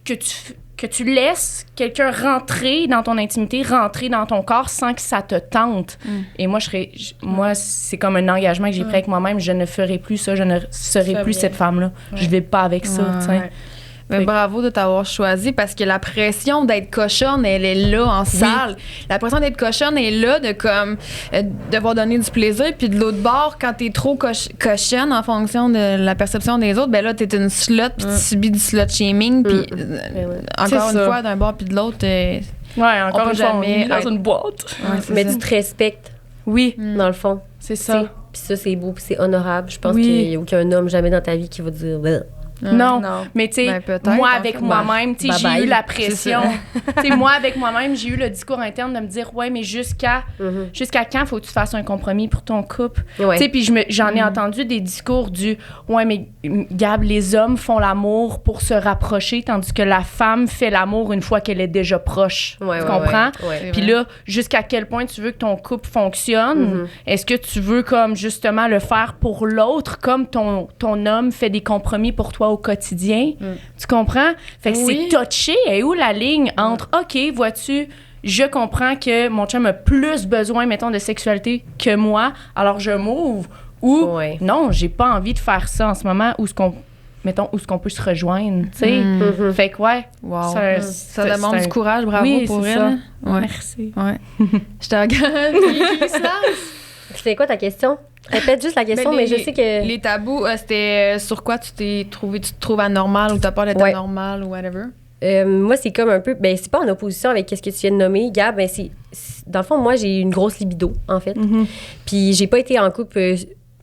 que tu laisses quelqu'un rentrer dans ton intimité, rentrer dans ton corps sans que ça te tente. Et moi, moi, c'est comme un engagement que j'ai pris avec moi-même. Je ne ferai plus ça. Je ne serai plus cette femme-là. Je vais pas avec ça, tu sais. Mais bravo de t'avoir choisi parce que la pression d'être cochonne, elle est là en salle. La pression d'être cochonne est là de comme devoir donner du plaisir. Puis de l'autre bord, quand t'es trop cochonne en fonction de la perception des autres, ben là, t'es une slut puis tu subis du slut shaming. Puis encore une fois, d'un bord puis de l'autre, encore une fois, on est dans une boîte. Mais tu te respectes. Oui. Dans le fond. C'est ça. Puis ça, c'est beau, puis c'est honorable. Je pense qu'il n'y a aucun homme jamais dans ta vie qui va dire... Non, mais tu sais, moi avec moi-même, tu sais, j'ai eu la pression. Tu sais, moi avec moi-même, j'ai eu le discours interne de me dire ouais, mais jusqu'à quand faut que tu fasses un compromis pour ton couple. Tu sais, puis j'en ai entendu des discours du ouais, mais Gab, les hommes font l'amour pour se rapprocher tandis que la femme fait l'amour une fois qu'elle est déjà proche. Tu comprends? Puis là, jusqu'à quel point tu veux que ton couple fonctionne? Est-ce que tu veux comme justement le faire pour l'autre comme ton homme fait des compromis pour toi au quotidien? Tu comprends? Fait que c'est touché. Et où la ligne entre OK, vois-tu, je comprends que mon chum a plus besoin, mettons, de sexualité que moi, alors je m'ouvre. Ou non, j'ai pas envie de faire ça en ce moment, où ce qu'on peut se rejoindre, tu sais. Fait que ça demande du courage, bravo pour elle. Merci. Je te regarde. C'était quoi ta question? Répète juste la question, mais je sais que... Les tabous, c'était sur quoi tu te trouves anormal ou t'as peur d'être anormal ou whatever? Moi, c'est comme un peu... Ben, c'est pas en opposition avec ce que tu viens de nommer, Gab. Ben, dans le fond, moi, j'ai une grosse libido, en fait. Puis j'ai pas été en couple...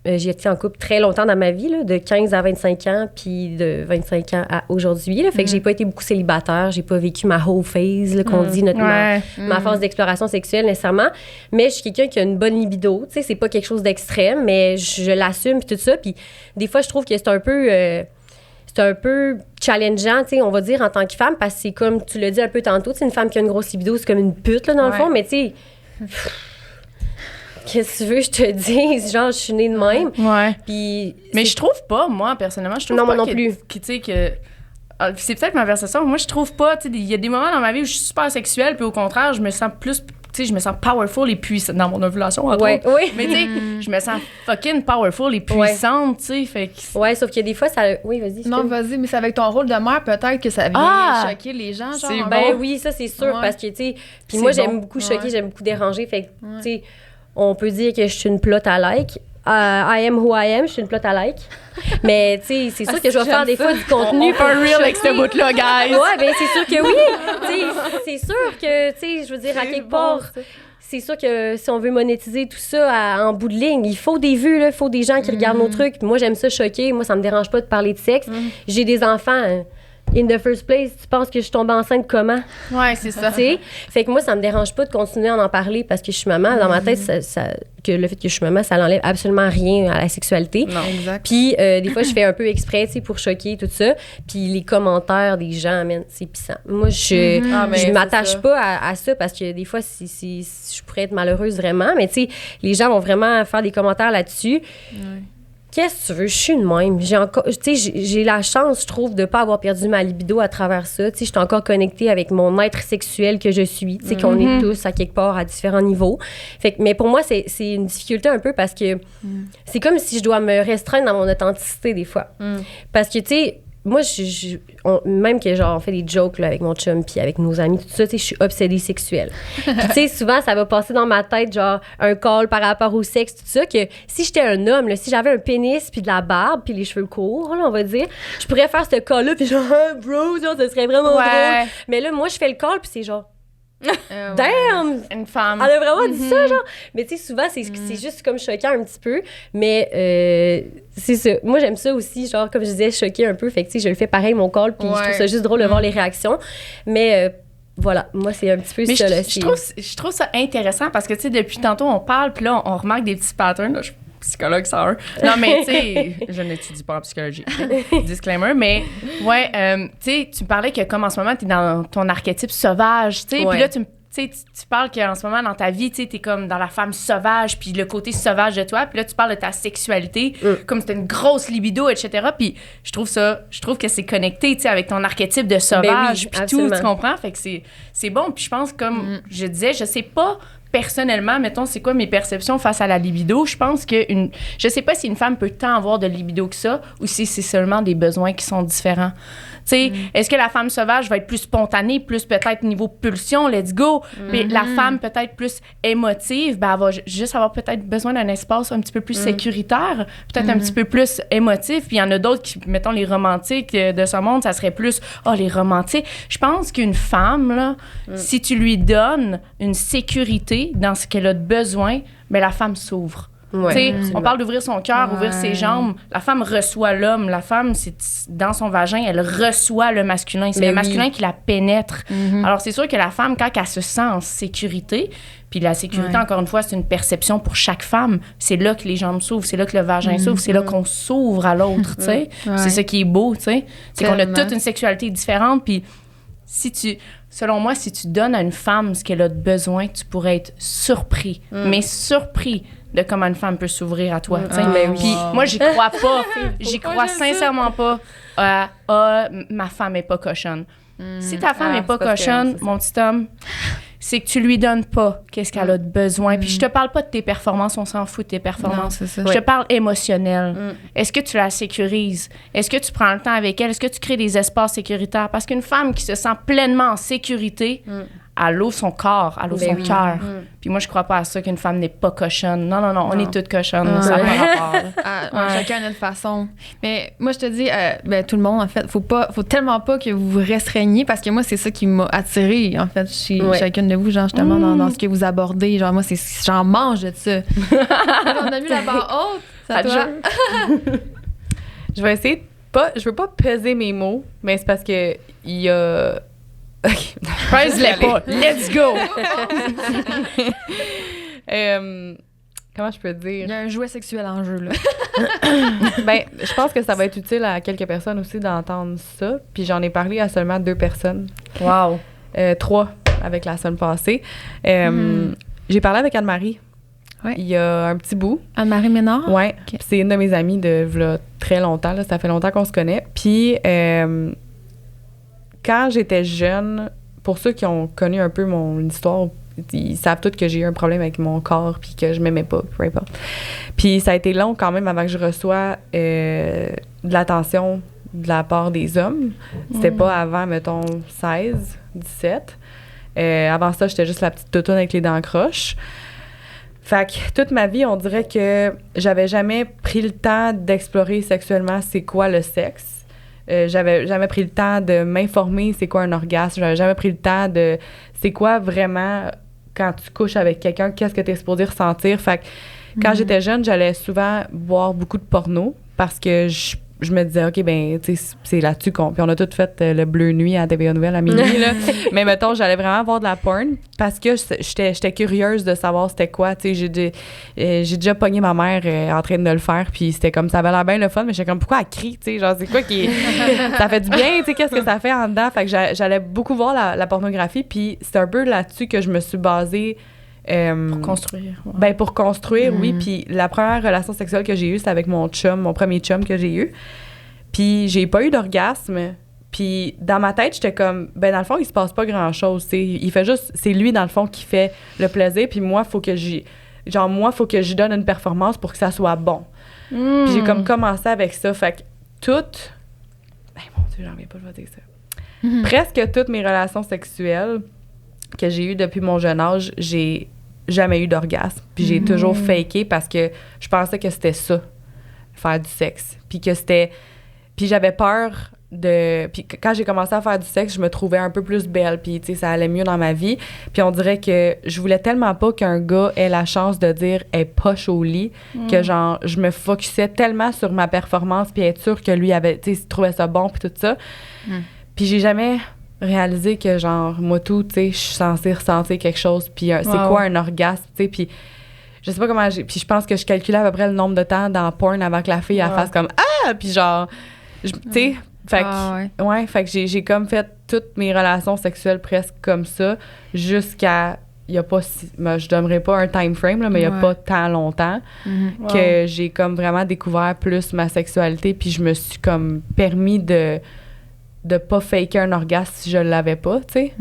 j'ai été en couple très longtemps dans ma vie, là, de 15 à 25 ans, puis de 25 ans à aujourd'hui. Là, fait que j'ai pas été beaucoup célibataire, j'ai pas vécu ma whole phase, là, qu'on dit, ma phase d'exploration sexuelle nécessairement. Mais je suis quelqu'un qui a une bonne libido. Tu sais, c'est pas quelque chose d'extrême, mais je l'assume, puis tout ça. Puis des fois, je trouve que c'est un peu challengeant, tu sais, on va dire, en tant que femme, parce que c'est comme, tu l'as dit un peu tantôt, c'est une femme qui a une grosse libido, c'est comme une pute, là, dans le fond, mais tu sais... Qu'est-ce que tu veux, je te dis? Genre, je suis née de même. Puis, mais je trouve pas, moi, personnellement, je trouve pas moi non plus. Tu sais, que... C'est peut-être ma perception. Moi, je trouve pas, tu sais, il y a des moments dans ma vie où je suis super sexuelle, puis au contraire, je me sens plus... Tu sais, je me sens powerful et puissante dans mon ovulation, entre autres. Mais tu sais, je me sens fucking powerful et puissante, tu sais, fait que... Ouais, sauf que des fois, ça... Oui, vas-y. Non, vas-y, mais c'est avec ton rôle de mère, peut-être que ça vient choquer les gens, genre. Ben oui, ça, c'est sûr, parce que, tu sais... Puis moi, j'aime beaucoup choquer, j'aime beaucoup déranger, fait que, tu sais, on peut dire que je suis une plot à like. I am who I am, je suis une plot à like. Mais, tu sais, c'est sûr que je vais faire des fois du contenu. Pas real avec ce bout-là, guys. Ouais, ben c'est sûr que oui. Tu sais, c'est sûr que, tu sais, je veux dire, à quelque part, c'est sûr que si on veut monétiser tout ça en bout de ligne, il faut des vues, il faut des gens qui regardent nos trucs. Moi, j'aime ça choquer. Moi, ça me dérange pas de parler de sexe. J'ai des enfants. In the first place, tu penses que je suis tombée enceinte comment? Ouais, c'est ça. T'sais? Fait que moi, ça me dérange pas de continuer à en parler parce que je suis maman. Dans ma tête, que le fait que je suis maman, ça n'enlève absolument rien à la sexualité. Non, exact. Puis des fois, je fais un peu exprès, tu sais, pour choquer, tout ça. Puis les commentaires des gens, c'est pissant. Moi, je m'attache pas à ça parce que des fois, je pourrais être malheureuse vraiment. Mais tu sais, les gens vont vraiment faire des commentaires là-dessus. Qu'est-ce que tu veux? Je suis une même. J'ai la chance, je trouve, de ne pas avoir perdu ma libido à travers ça. Je suis encore connectée avec mon être sexuel que je suis, qu'on est tous à quelque part à différents niveaux. Fait que, mais pour moi, c'est une difficulté un peu parce que c'est comme si je dois me restreindre dans mon authenticité des fois. Parce que, tu sais, moi, même que genre on fait des jokes là, avec mon chum puis avec nos amis, tout ça, tu sais, je suis obsédée sexuelle. Puis tu sais, souvent, ça va passer dans ma tête, genre, un call par rapport au sexe, tout ça, que si j'étais un homme, là, si j'avais un pénis puis de la barbe puis les cheveux courts, là, on va dire, je pourrais faire ce call-là puis genre, bro, genre, ça serait vraiment drôle. Mais là, moi, je fais le call puis c'est genre... Damn! Une femme. Elle a vraiment dit ça, genre. Mais tu sais, souvent, c'est juste comme choquant un petit peu. Mais c'est ça. Moi, j'aime ça aussi, genre, comme je disais, choquer un peu. Fait que tu sais, je le fais pareil, mon call, puis je trouve ça juste drôle de voir les réactions. Mais voilà, moi, c'est un petit peu ça, là. Je trouve ça intéressant parce que, tu sais, depuis tantôt, on parle, puis là, on remarque des petits patterns, là. Psychologue, ça un. Non, mais tu sais, je n'étudie pas en psychologie. Disclaimer. Mais, ouais, tu sais, tu me parlais que comme en ce moment, tu es dans ton archétype sauvage, tu sais. Puis là, tu tu sais, tu parles qu'en ce moment, dans ta vie, tu sais, t'es comme dans la femme sauvage, puis le côté sauvage de toi, puis là, tu parles de ta sexualité, comme c'était une grosse libido, etc. Puis je trouve que c'est connecté, tu sais, avec ton archétype de sauvage, puis tout, tu comprends? Fait que c'est bon. Puis je pense, comme je disais, je sais pas personnellement, mettons, c'est quoi mes perceptions face à la libido? Je pense que je sais pas si une femme peut tant avoir de libido que ça ou si c'est seulement des besoins qui sont différents. Tu sais, est-ce que la femme sauvage va être plus spontanée, plus peut-être niveau pulsion, let's go? Puis la femme peut-être plus émotive, ben elle va juste avoir peut-être besoin d'un espace un petit peu plus sécuritaire, peut-être un petit peu plus émotif. Puis il y en a d'autres qui, mettons, les romantiques de ce monde, ça serait plus, les romantiques. Je pense qu'une femme, là, si tu lui donnes une sécurité dans ce qu'elle a de besoin, ben la femme s'ouvre. Ouais, on parle d'ouvrir son cœur, ouvrir ses jambes. La femme reçoit l'homme. La femme, c'est dans son vagin, elle reçoit le masculin. C'est le masculin qui la pénètre. Alors, c'est sûr que la femme, quand elle se sent en sécurité, puis la sécurité, encore une fois, c'est une perception pour chaque femme. C'est là que les jambes s'ouvrent, c'est là que le vagin s'ouvre, c'est là qu'on s'ouvre à l'autre, tu sais. C'est ça qui est beau, tu sais. C'est qu'on a toute une sexualité différente, puis selon moi, si tu donnes à une femme ce qu'elle a de besoin, tu pourrais être surpris, mais surpris de comment une femme peut s'ouvrir à toi. Puis moi, j'y crois pas. J'y crois sincèrement pas. Ma femme est pas cochonne. Si ta femme est pas cochonne, mon petit homme, c'est que tu lui donnes pas qu'est-ce qu'elle a de besoin. Puis je te parle pas de tes performances, on s'en fout de tes performances. Non, je te parle émotionnel. Est-ce que tu la sécurises? Est-ce que tu prends le temps avec elle? Est-ce que tu crées des espaces sécuritaires? Parce qu'une femme qui se sent pleinement en sécurité, elle ouvre son corps, elle ouvre son cœur. Puis moi, je crois pas à ça qu'une femme n'est pas cochonne. Non, on est toutes cochonnes. Ça n'a pas rapport. Chacun a notre façon. Mais moi, je te dis, tout le monde, en fait, faut tellement pas que vous vous restreigniez parce que moi, c'est ça qui m'a attirée, en fait, chez chacune de vous, genre, justement, dans ce que vous abordez. Genre, moi, j'en mange de ça. On a mis la barre haute. Ça toi. Je vais essayer je veux pas peser mes mots, mais c'est parce que il y a... OK. Pèse-les pas. Let's go! Comment je peux dire? Il y a un jouet sexuel en jeu, là. Je pense que ça va être utile à quelques personnes aussi d'entendre ça. Puis j'en ai parlé à seulement 2 personnes. Wow! 3 avec la semaine passée. J'ai parlé avec Anne-Marie. Ouais. Il y a un petit bout. Anne-Marie Ménard? Oui. Okay. C'est une de mes amies de là, très longtemps. Là, ça fait longtemps qu'on se connaît. Puis... quand j'étais jeune, pour ceux qui ont connu un peu mon histoire, ils savent tous que j'ai eu un problème avec mon corps puis que je m'aimais pas, peu importe. Puis ça a été long quand même avant que je reçois de l'attention de la part des hommes. C'était pas avant, mettons, 16, 17. Avant ça, j'étais juste la petite toutoune avec les dents croches. Fait que toute ma vie, on dirait que j'avais jamais pris le temps d'explorer sexuellement c'est quoi le sexe. J'avais jamais pris le temps de m'informer c'est quoi un orgasme. J'avais jamais pris le temps de c'est quoi vraiment quand tu couches avec quelqu'un, qu'est-ce que tu es supposé ressentir. Fait que quand j'étais jeune, j'allais souvent voir beaucoup de porno parce que je me disais, OK, ben, tu sais, c'est là-dessus qu'on... Puis on a tout fait le Bleu Nuit à TVA Nouvelle à minuit, là. Mais mettons, j'allais vraiment voir de la porn parce que j'étais curieuse de savoir c'était quoi. Tu sais, j'ai déjà pogné ma mère en train de le faire, puis c'était comme, ça avait l'air bien le fun, mais j'étais comme, pourquoi elle crie, tu sais? Genre, c'est quoi qui... ça fait du bien, tu sais, qu'est-ce que ça fait en dedans? Fait que j'allais beaucoup voir la pornographie, puis c'est un peu là-dessus que je me suis basée... pour construire. Ouais. Ben, pour construire, oui. Puis la première relation sexuelle que j'ai eue, c'était avec mon premier chum que j'ai eu. Puis j'ai pas eu d'orgasme. Puis dans ma tête, j'étais comme, ben dans le fond, il se passe pas grand-chose. Il fait juste, c'est lui, dans le fond, qui fait le plaisir. Puis moi, faut que j'y donne une performance pour que ça soit bon. Puis j'ai comme commencé avec ça. Fait que toutes... Ben mon Dieu, j'en reviens pas, je vais dire ça. Presque toutes mes relations sexuelles que j'ai eues depuis mon jeune âge, j'ai jamais eu d'orgasme. Puis j'ai toujours faké parce que je pensais que c'était ça, faire du sexe. Puis que c'était... Puis j'avais peur de... Puis quand j'ai commencé à faire du sexe, je me trouvais un peu plus belle. Puis, tu sais, ça allait mieux dans ma vie. Puis on dirait que je voulais tellement pas qu'un gars ait la chance de dire « elle est poche au lit » que, genre, je me focusais tellement sur ma performance puis être sûre que lui avait... Tu sais, trouvait ça bon puis tout ça. Puis j'ai jamais... réaliser que, genre, moi, tout, tu sais, je suis censée ressentir quelque chose, puis c'est quoi un orgasme, tu sais, puis je sais pas comment puis je pense que je calculais à peu près le nombre de temps dans porn avant que la fille, elle fasse comme « Ah! » puis genre, tu sais, fait que, fait que j'ai comme fait toutes mes relations sexuelles presque comme ça, jusqu'à... Il y a pas je donnerais pas un time frame, là, mais il y a pas tant longtemps que j'ai comme vraiment découvert plus ma sexualité, puis je me suis comme permis de pas faker un orgasme si je l'avais pas, tu sais.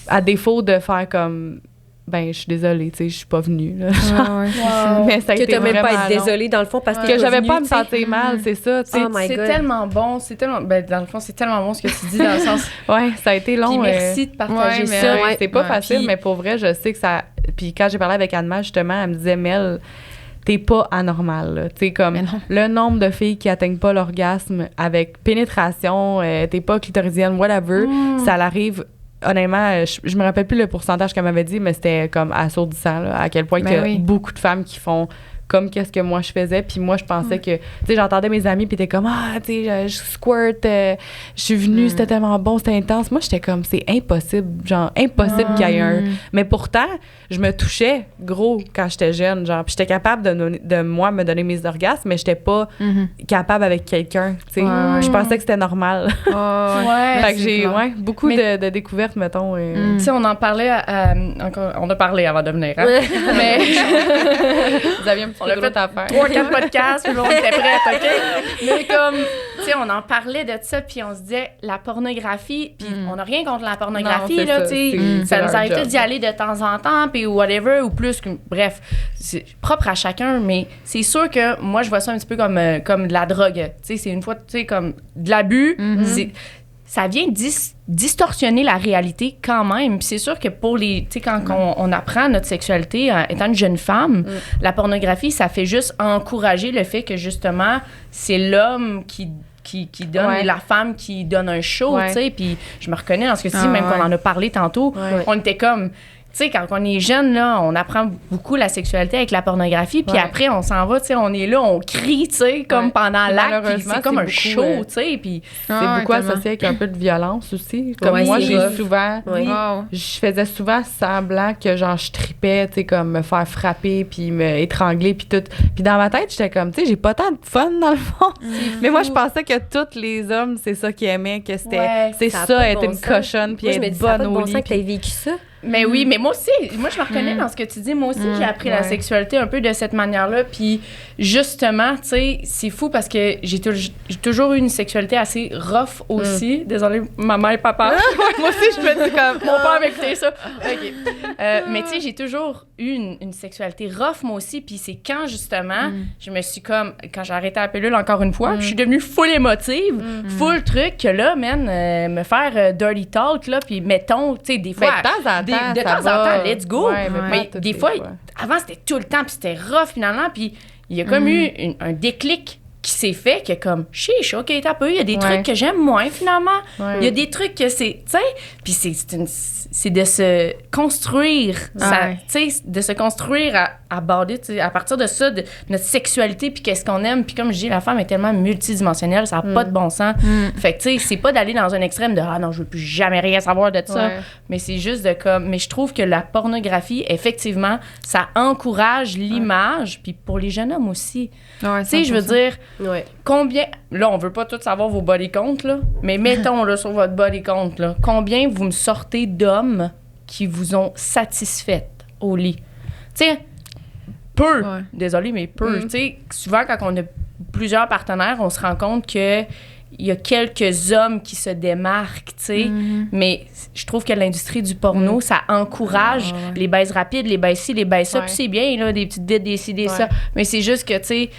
À défaut de faire comme... Ben, je suis désolée, tu sais, je suis pas venue. Là, mais ça a été que t'as même pas vraiment être désolée, dans le fond, parce que j'avais pas à me sentir mal, c'est ça, tu sais. Oh my c'est God. tellement bon, ben, dans le fond, c'est tellement bon ce que tu dis, dans le sens... Ouais, ça a été long. Puis merci de partager ça. C'est pas facile, puis, mais pour vrai, je sais que ça... Puis quand j'ai parlé avec Anne-Mel, justement, elle me disait, Mel, t'es pas anormale, tu sais, comme le nombre de filles qui atteignent pas l'orgasme avec pénétration, t'es pas clitoridienne, whatever, ça l'arrive... Honnêtement, je me rappelle plus le pourcentage qu'elle m'avait dit, mais c'était comme assourdissant, là, à quel point il y a beaucoup de femmes qui font comme qu'est-ce que moi je faisais. Puis moi, je pensais que... Tu sais, j'entendais mes amis, puis t'es comme « Ah, tu sais, je squirt, je suis venue, c'était tellement bon, c'était intense. » Moi, j'étais comme « C'est impossible, genre, impossible qu'il y ait un... » Mais pourtant, je me touchais gros quand j'étais jeune, genre, puis j'étais capable de moi me donner mes orgasmes, mais j'étais pas capable avec quelqu'un, tu sais. Je pensais que c'était normal. Fait que j'ai beaucoup de découvertes, mettons. Tu sais, on en parlait, on a parlé avant de venir, hein? Mais... Vous aviez un petit peu de à faire. 3-4 podcasts, puis on était prêts, OK? Mais comme, tu sais, on en parlait de ça, puis on se disait, la pornographie, puis on n'a rien contre la pornographie, non, là, ça, tu sais. Ça nous arrive tous d'y aller de temps en temps, puis whatever, ou plus, bref, c'est propre à chacun, mais c'est sûr que moi, je vois ça un petit peu comme de la drogue. Tu sais, c'est une fois, tu sais, comme de l'abus, ça vient distorsionner la réalité quand même. Puis c'est sûr que pour les... Tu sais, quand on apprend notre sexualité étant une jeune femme, la pornographie, ça fait juste encourager le fait que, justement, c'est l'homme qui donne la femme qui donne un show, tu sais. Puis je me reconnais dans ce que tu dis, même qu'on en a parlé tantôt. On était comme... Tu sais, quand on est jeune, là, on apprend beaucoup la sexualité avec la pornographie, puis après, on s'en va, tu sais, on est là, on crie, tu sais, comme pendant l'acte, puis c'est comme un show, tu sais, puis... C'est beaucoup associé avec un peu de violence aussi. Comme moi, j'ai souvent... Je faisais souvent semblant que, genre, je tripais, tu sais, comme me faire frapper, puis me étrangler, puis tout. Puis dans ma tête, j'étais comme, tu sais, j'ai pas tant de fun, dans le fond. Mais moi, je pensais que tous les hommes, c'est ça qu'ils aimaient, que c'était... C'est ça, être une cochonne, puis être bonne au lit. Que t'aies vécu ça. Mais oui, mais moi aussi, je me reconnais dans ce que tu dis. Moi aussi, j'ai appris la sexualité un peu de cette manière-là. Puis justement, tu sais, c'est fou parce que j'ai toujours eu une sexualité assez rough aussi. Désolée, maman et papa. Moi aussi, je me dis comme, mon père m'écoutait ça. OK. Mais tu sais, j'ai toujours eu une sexualité rough, moi aussi. Puis c'est quand, justement, je me suis comme, quand j'ai arrêté la pilule encore une fois, je suis devenue full émotive, full truc, que là, man, me faire dirty talk, là, puis mettons, tu sais, des fois... De temps en temps, let's go. Ouais, mais des fois, avant, c'était tout le temps, puis c'était rough, finalement. Puis il y a comme eu un déclic qui s'est fait, que comme, chiche, OK, t'as peu, il y a des trucs que j'aime moins, finalement. Il y a des trucs que c'est, tu sais, puis c'est de se construire, tu sais, de se construire à border, tu sais, à partir de ça, de notre sexualité, puis qu'est-ce qu'on aime. Puis comme je dis, la femme est tellement multidimensionnelle, ça n'a pas de bon sens. Fait que, tu sais, c'est pas d'aller dans un extrême de « Ah non, je veux plus jamais rien savoir de ça », mais c'est juste de comme... Mais je trouve que la pornographie, effectivement, ça encourage l'image, puis pour les jeunes hommes aussi. Tu sais, je veux dire... Combien... Là, on veut pas tout savoir vos body counts, là, mais mettons, là, sur votre body count, là, combien vous me sortez d'hommes qui vous ont satisfaites au lit? Tu sais, peu. Désolée, mais peu. Tu sais, souvent, quand on a plusieurs partenaires, on se rend compte que il y a quelques hommes qui se démarquent, tu sais, mais je trouve que l'industrie du porno, ça encourage les baises rapides, les baises ci, les baises ça, puis c'est bien, là, des petites dites, des ci, des ça, mais c'est juste que, tu sais,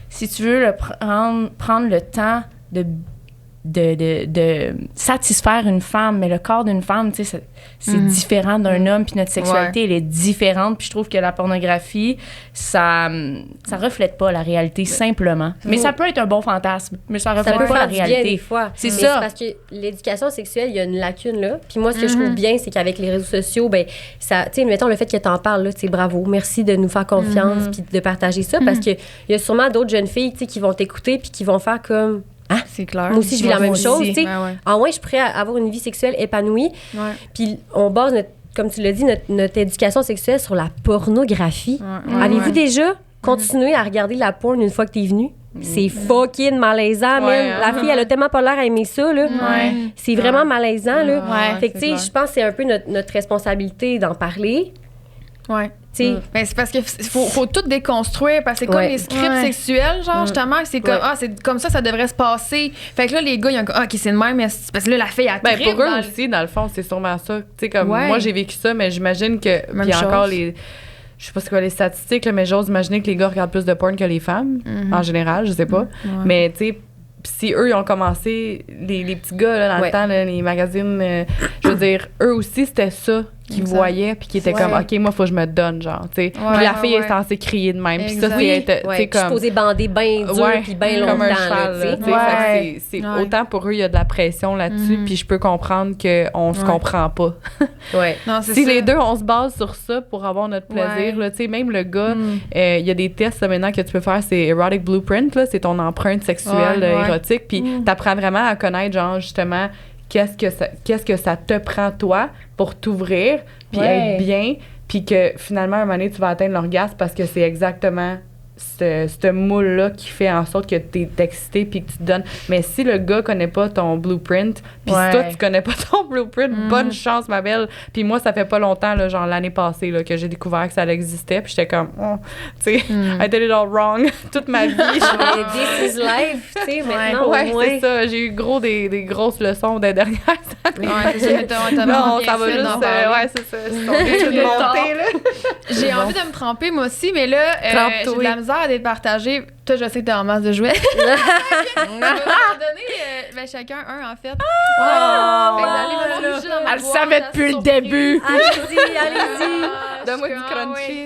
si tu veux prendre le temps de satisfaire une femme, mais le corps d'une femme, tu sais, c'est différent d'un homme, puis notre sexualité, elle est différente, puis je trouve que la pornographie, ça reflète pas la réalité, simplement. Mais ça peut être un bon fantasme, mais ça reflète pas la réalité. Bien, des fois. C'est ça. C'est parce que l'éducation sexuelle, il y a une lacune, là. Puis moi, ce que je trouve bien, c'est qu'avec les réseaux sociaux, ben ça, tu sais, mettons le fait que t'en parles, là, tu sais, bravo, merci de nous faire confiance, puis de partager ça, parce que il y a sûrement d'autres jeunes filles, tu sais, qui vont t'écouter, puis qui vont faire comme... Ah, c'est clair. Moi aussi, je vis la même chose. Tu sais, en moins, je suis prête à avoir une vie sexuelle épanouie. Puis on base, comme tu l'as dit, notre éducation sexuelle sur la pornographie. Avez-vous déjà continué à regarder la porn une fois que t'es venu? c'est fucking malaisant, man. La fille, elle a tellement pas l'air à aimer ça, là. C'est vraiment malaisant, là. Fait que, tu sais, je pense que c'est un peu notre responsabilité d'en parler. Ouais. Ben, c'est parce qu'il faut tout déconstruire, parce que c'est comme les scripts sexuels, genre, justement, c'est comme, c'est comme ça devrait se passer. Fait que là, les gars, ils ont comme, OK, c'est le même, mais parce que là, la fille, elle ben, pour eux aussi, dans le fond, c'est sûrement ça. Tu sais, comme, moi, j'ai vécu ça, mais j'imagine que, puis encore les... Je sais pas c'est quoi les statistiques, là, mais j'ose imaginer que les gars regardent plus de porn que les femmes, en général, je sais pas. Mais, tu sais, si eux, ils ont commencé, les petits gars, là, dans le temps, là, les magazines, je veux dire, eux aussi, c'était ça qu'ils voyaient, puis qui étaient comme, OK, moi, faut que je me donne, genre, tu sais. Puis la fille est censée crier de même. Puis ça, c'est, tu sais, comme... supposé bander bien dur, puis bien longtemps, comme un cheval, tu sais. C'est autant pour eux, il y a de la pression là-dessus, puis je peux comprendre qu'on se comprend pas. Non, si les deux, on se base sur ça pour avoir notre plaisir, là, tu sais, même le gars, il y a des tests, là, maintenant, que tu peux faire, c'est Erotic Blueprint, là, c'est ton empreinte sexuelle érotique, puis t'apprends vraiment à connaître, genre, justement, qu'est-ce que ça te prend, toi, pour t'ouvrir, puis être bien, puis que finalement, à un moment donné, tu vas atteindre l'orgasme parce que c'est exactement ce moule-là qui fait en sorte que tu es excité puis que tu te donnes. Mais si le gars connaît pas ton blueprint, puis si toi, tu connais pas ton blueprint, bonne chance, ma belle. Puis moi, ça fait pas longtemps, là, genre l'année passée, là, que j'ai découvert que ça existait, puis j'étais comme, tu sais, I did it all wrong toute ma vie. This is life, tu sais, maintenant, c'est ça. J'ai eu des grosses leçons des dernières années. Non, ça va juste... c'est ça. J'ai envie de me tremper, moi aussi, mais là, j'ai de la misère à départager. Toi, je sais que t'as en masse de jouets. On va donner chacun un, en fait. Elle savait depuis le début. Allez-y. Donne-moi du crunchy.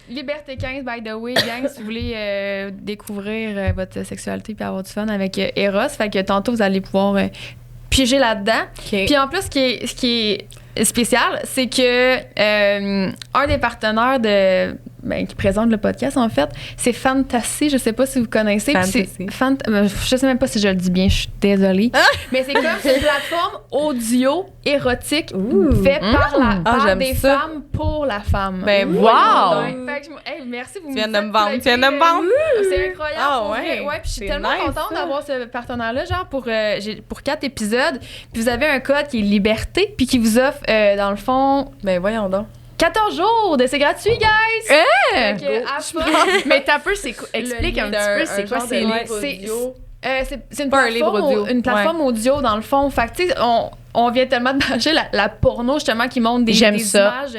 Liberté 15, by the way, gang, si vous voulez découvrir votre sexualité et avoir du fun avec Eros. Fait que tantôt, vous allez pouvoir piéger là-dedans. Puis en plus, ce qui est spécial, c'est que un des partenaires qui présente le podcast, en fait, c'est Fantasy. Je sais pas si vous connaissez. Fantasy. Je sais même pas si je le dis bien, je suis désolée. Mais c'est comme une plateforme audio érotique faite par des femmes pour la femme. Ben, wow! Fait que, merci, vous Tu viens de me vendre. C'est incroyable. Ah, ouais, puis je suis tellement nice, contente d'avoir ce partenaire-là, genre pour 4 épisodes. Puis vous avez un code qui est Liberté, puis qui vous offre, dans le fond... Ben, voyons donc. 14 jours c'est gratuit, guys! Mais t'as peu, explique un petit peu, c'est quoi ces livres audio? C'est une plateforme audio, dans le fond. Fait que, tu sais, on vient tellement de manger la porno, justement, qui montre des images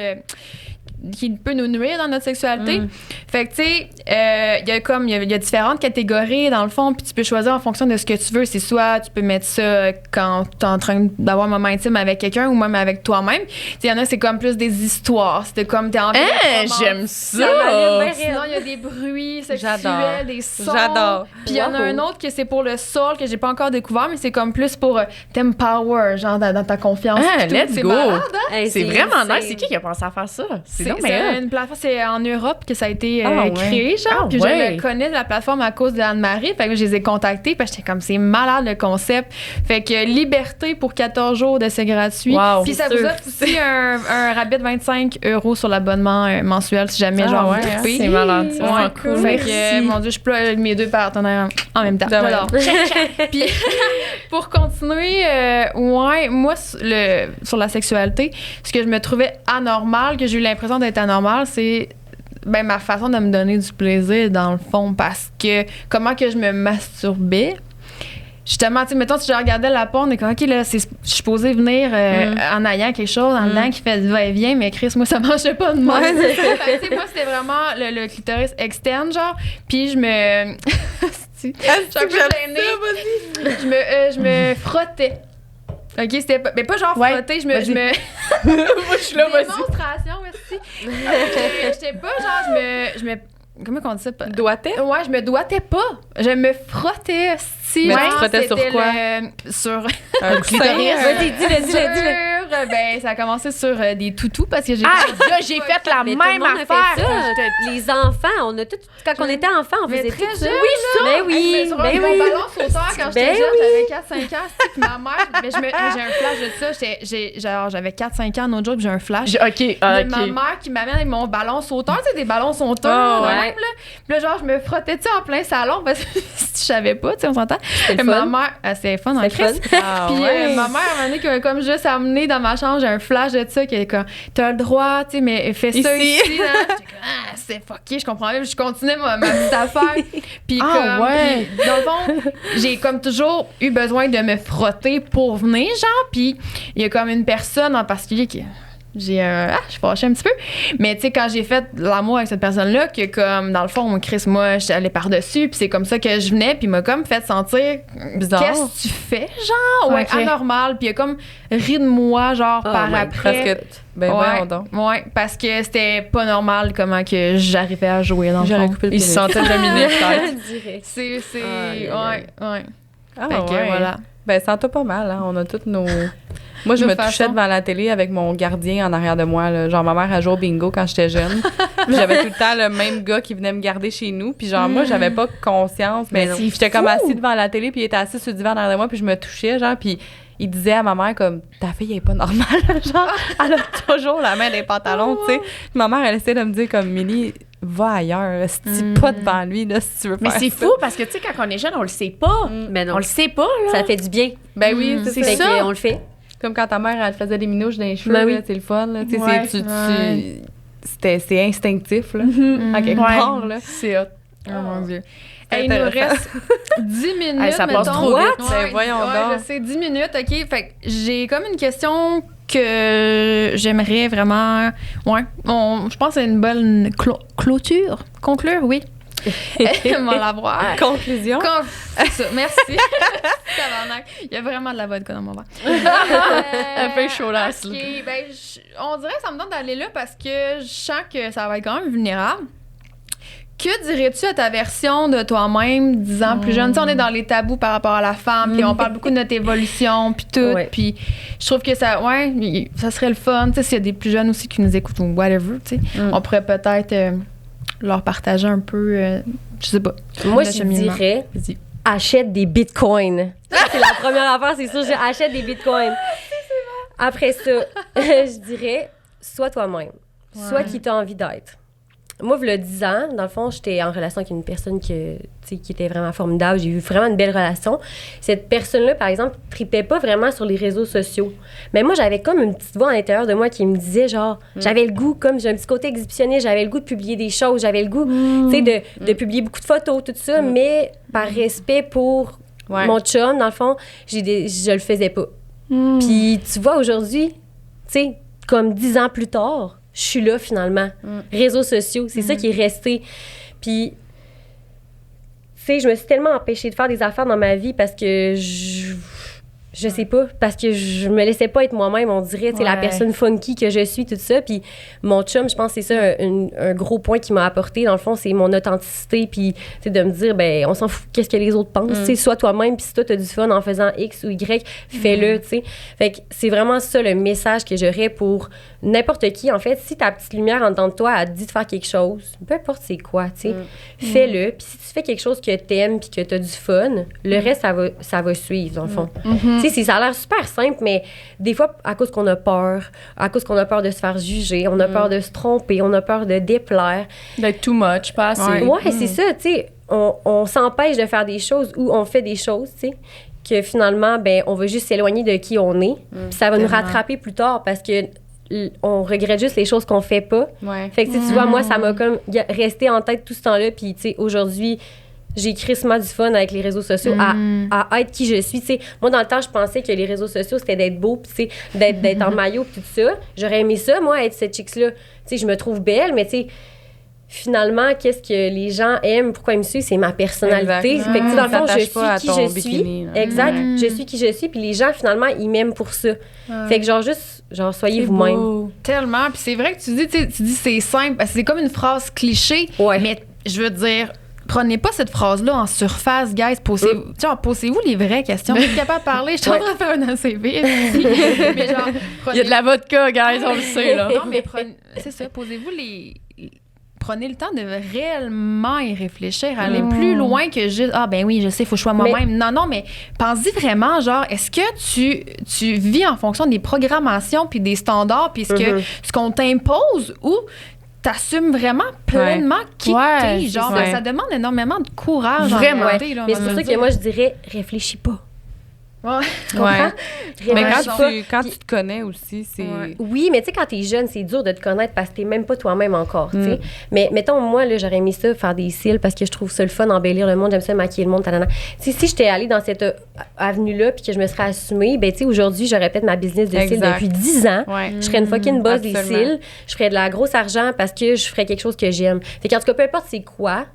qui peut nous nuire dans notre sexualité. Fait que, tu sais, il y a différentes catégories, dans le fond, puis tu peux choisir en fonction de ce que tu veux. C'est soit tu peux mettre ça quand t'es en train d'avoir un moment intime avec quelqu'un ou même avec toi-même. Il y en a, c'est comme plus des histoires. C'était comme t'es envie de j'aime ça! Sinon, il y a des bruits sexuels, des sons. J'adore. Puis il y en a un autre que c'est pour le soul, que j'ai pas encore découvert, mais c'est comme plus pour t'empower, genre dans ta confiance. Let's go! Malade, hein? C'est vraiment nice. C'est qui a pensé à faire ça? C'est une plateforme, c'est en Europe que ça a été créé, genre. Puis je connais la plateforme à cause d'Anne-Marie. Fait que je les ai contactés. Puis j'étais comme, c'est malade le concept. Fait que Liberté pour 14 jours de c'est gratuit. Puis ça vous offre aussi un rabais de 25 € sur l'abonnement mensuel si jamais genre vous trouvez. C'est malade. C'est vraiment cool. Fait que, mon Dieu, je plug mes deux partenaires en même temps. Puis pour continuer, moi, sur la sexualité, ce que je me trouvais anormal, que j'ai eu l'impression d'être anormal, c'est ma façon de me donner du plaisir dans le fond, parce que comment que je me masturbais. Justement, tu sais, mettons, si je regardais la porn, et comme, OK, là, je suis supposée venir en ayant quelque chose en dedans qui fait va-et-vient, mais Chris, moi, ça marchait pas de moi. Fait que, tu sais, moi, c'était vraiment le clitoris externe, genre, puis je me... je me frottais. OK, c'était pas... Mais pas genre frotter, je me... Moi, je suis là, vas-y. Démonstration, merci. J'étais pas genre, je me... Comment on dit ça? Doigtais? Ouais, je me doigtais pas. Je me frottais. Mais tu frottais sur quoi? Sur... Un clitoris? Vas-y, dis-le. ben, ça a commencé sur des toutous parce que j'ai j'ai fait la Mais même tout le monde a affaire. fait ça. Les enfants, on a tout. Quand on était enfant, on faisait tout ça. Oui, ça. Ben oui, Sur ben mon oui. ballon sauteur quand j'étais Ben jeune, oui. j'avais 4-5 ans. Puis ma mère, mais j'ai un flash de ça. J'avais 4-5 ans, l'autre jour, puis j'ai un flash. OK. De ma mère qui m'amène avec mon ballon sauteur, tu sais, des ballons sauteurs, Oh, de ouais. même, là. Puis là, genre, je me frottais ça en plein salon parce que je savais pas, tu sais, on s'entend. C'était le Ma fun. mère, c'est fun, en C'est Christ. fun. Puis ma mère, à un moment donné, qui m'a comme juste amené dans ma chambre, j'ai un flash de ça, qui est comme, t'as le droit, tu sais, mais fais ça Ici. ici, là. J'étais comme, c'est fucké, je comprends pas. Puis je continuais ma petite affaire. Puis ouais. puis, dans le fond, j'ai comme toujours eu besoin de me frotter pour venir, genre. Puis il y a comme une personne en particulier qui... je suis fâchée un petit peu. Mais tu sais, quand j'ai fait l'amour avec cette personne-là, que comme, dans le fond, Chris, moi, je suis allée par-dessus, puis c'est comme ça que je venais, puis il m'a comme fait sentir Bizarre. qu'est-ce que tu fais, genre, ouais, Ok. anormal. Puis il a comme ri de moi, genre, par my après. Parce que, ben voyons donc. Ouais, parce que c'était pas normal comment que j'arrivais à jouer, dans le J'aurais fond. coupé le Il pénis. se sentait dominé, peut-être. Direct. C'est, Ah, ouais. Ah, Fait que ouais. voilà. Ben, sens-toi pas mal, hein. On a toutes nos... Moi, je Nos me touchais façons. devant la télé avec mon gardien en arrière de moi. Là. Genre, ma mère a joué au bingo quand j'étais jeune. Puis j'avais tout le temps le même gars qui venait me garder chez nous. Puis genre, moi, j'avais pas conscience. Mais c'est j'étais comme fou! assise devant la télé, puis il était assis sur le divan en arrière de moi, puis je me touchais, genre, puis il disait à ma mère comme, ta fille, elle est pas normale. Genre, elle a toujours la main dans les pantalons, tu sais. Puis ma mère, elle essaie de me dire comme, Milly, va ailleurs, pas devant lui, là, si tu veux Mais faire c'est ça. fou parce que, tu sais, quand on est jeune, on le sait pas. Mais non. On le sait pas, là. Ça fait du bien. Ben oui, c'est Fait ça. qu'on le fait. Comme quand ta mère, elle te faisait des minouches dans les cheveux, Ben oui. là, c'est le fun, là. Tu sais, Ouais, c'est instinctif, là, à quelque Ouais. part, là. C'est hot. Oh mon Dieu. C'est Il nous intéressant. reste 10 minutes. Hey, ça passe mettons. trop vite. Ouais, Ben, voyons ouais, donc. je sais, 10 minutes, OK. Fait que j'ai comme une question que j'aimerais vraiment... Ouais, je pense que c'est une bonne clôture. Conclure, oui. On va l'avoir. Conclusion. C'est ça, merci. Tabarnak. Il y a vraiment de la vodka dans mon verre. Un peu chaud là. OK, ben, on dirait que ça me donne d'aller là parce que je sens que ça va être quand même vulnérable. Que dirais-tu à ta version de toi-même 10 ans plus jeune? Tu sais, on est dans les tabous par rapport à la femme, puis on parle beaucoup de notre évolution, puis tout. Ouais. Puis je trouve que ça serait le fun. Tu sais, s'il y a des plus jeunes aussi qui nous écoutent ou whatever, tu sais, on pourrait peut-être leur partager un peu, je sais pas. Moi, le je cheminement. dirais, Vas-y. achète des bitcoins. Ça, c'est la première affaire, c'est sûr, achète des bitcoins. Après ça, je dirais, sois toi-même. Sois qui t'as envie d'être. Moi, il y a 10 ans, dans le fond, j'étais en relation avec une personne qui était vraiment formidable. J'ai eu vraiment une belle relation. Cette personne-là, par exemple, tripait pas vraiment sur les réseaux sociaux. Mais moi, j'avais comme une petite voix à l'intérieur de moi qui me disait, genre, j'avais le goût, comme j'ai un petit côté exhibitionniste, j'avais le goût de publier des choses, j'avais le goût, tu sais, de publier beaucoup de photos, tout ça, mais par respect pour mon chum, dans le fond, je le faisais pas. Puis, tu vois, aujourd'hui, tu sais, comme 10 ans plus tard, je suis là, finalement. Réseaux sociaux, c'est ça qui est resté. Puis, tu sais, je me suis tellement empêchée de faire des affaires dans ma vie parce que je sais pas, parce que je me laissais pas être moi-même, on dirait, tu sais, la personne funky que je suis, tout ça. Puis mon chum, je pense que c'est ça un gros point qui m'a apporté, dans le fond, c'est mon authenticité, puis tu sais, de me dire, ben on s'en fout, qu'est-ce que les autres pensent, tu sais, sois toi-même, puis si toi, t'as du fun en faisant X ou Y, fais-le, tu sais. Fait que c'est vraiment ça le message que j'aurais pour n'importe qui, en fait. Si ta petite lumière en dedans de toi, elle te dit de faire quelque chose, peu importe c'est quoi, tu sais, fais-le. Puis si tu fais quelque chose que t'aimes puis que t'as du fun, le reste, ça va suivre, dans le fond. Tu sais, ça a l'air super simple, mais des fois, à cause qu'on a peur de se faire juger, on a peur de se tromper, on a peur de déplaire. D'être too much, pas assez. Ouais, c'est ça, tu sais. On s'empêche de faire des choses ou on fait des choses, tu sais, que finalement, ben, on va juste s'éloigner de qui on est. Puis ça va nous rattraper plus tard parce que on regrette juste les choses qu'on fait pas. Ouais. Fait que tu vois, moi, ça m'a comme resté en tête tout ce temps-là. Puis, tu sais, aujourd'hui, j'ai crissement du fun avec les réseaux sociaux à être qui je suis. Tu sais, moi, dans le temps, je pensais que les réseaux sociaux, c'était d'être beau, puis tu sais, d'être en maillot, puis tout ça. J'aurais aimé ça, moi, être cette chick-là. Tu sais, je me trouve belle, mais tu sais, finalement, qu'est-ce que les gens aiment, pourquoi ils me suivent, c'est ma personnalité. Exact. Fait que, tu sais, dans le fond, je T'attaches suis pas à qui ton je bikini, suis. là. Exact. Je suis qui je suis, puis les gens, finalement, ils m'aiment pour ça. Fait que, genre, soyez C'est vous-même. beau. Tellement. Puis c'est vrai que tu dis c'est simple. Parce que c'est comme une phrase cliché. Ouais. Mais je veux dire, prenez pas cette phrase-là en surface, guys. Posez-vous les vraies questions. Vous êtes capable de parler. Je suis en train de faire un ACV. Mais genre, il y a de la vodka, guys, on le sait, là. Non, mais c'est ça. Posez-vous Prenez le temps de réellement y réfléchir, aller plus loin que juste ben oui, je sais, il faut que je sois moi-même. Non, mais pense-y vraiment, genre, est-ce que tu vis en fonction des programmations puis des standards puis ce qu'on t'impose ou t'assumes vraiment pleinement qui t'es, genre, ça demande énormément de courage. Vraiment. Mais c'est pour ça que moi, je dirais, réfléchis pas. Ouais. Mais quand tu te connais aussi, c'est... Oui, mais tu sais, quand t'es jeune, c'est dur de te connaître parce que t'es même pas toi-même encore, tu sais. Mais mettons, moi, là, j'aurais aimé ça, faire des cils parce que je trouve ça le fun, embellir le monde, j'aime ça maquiller le monde, talana. Si j'étais allée dans cette avenue-là puis que je me serais assumée, ben tu sais, aujourd'hui, j'aurais peut-être ma business de cils depuis 10 ans. Je serais une fucking boss des cils. Je ferais de la grosse argent parce que je ferais quelque chose que j'aime. Fait qu'en tout cas, peu importe c'est quoi,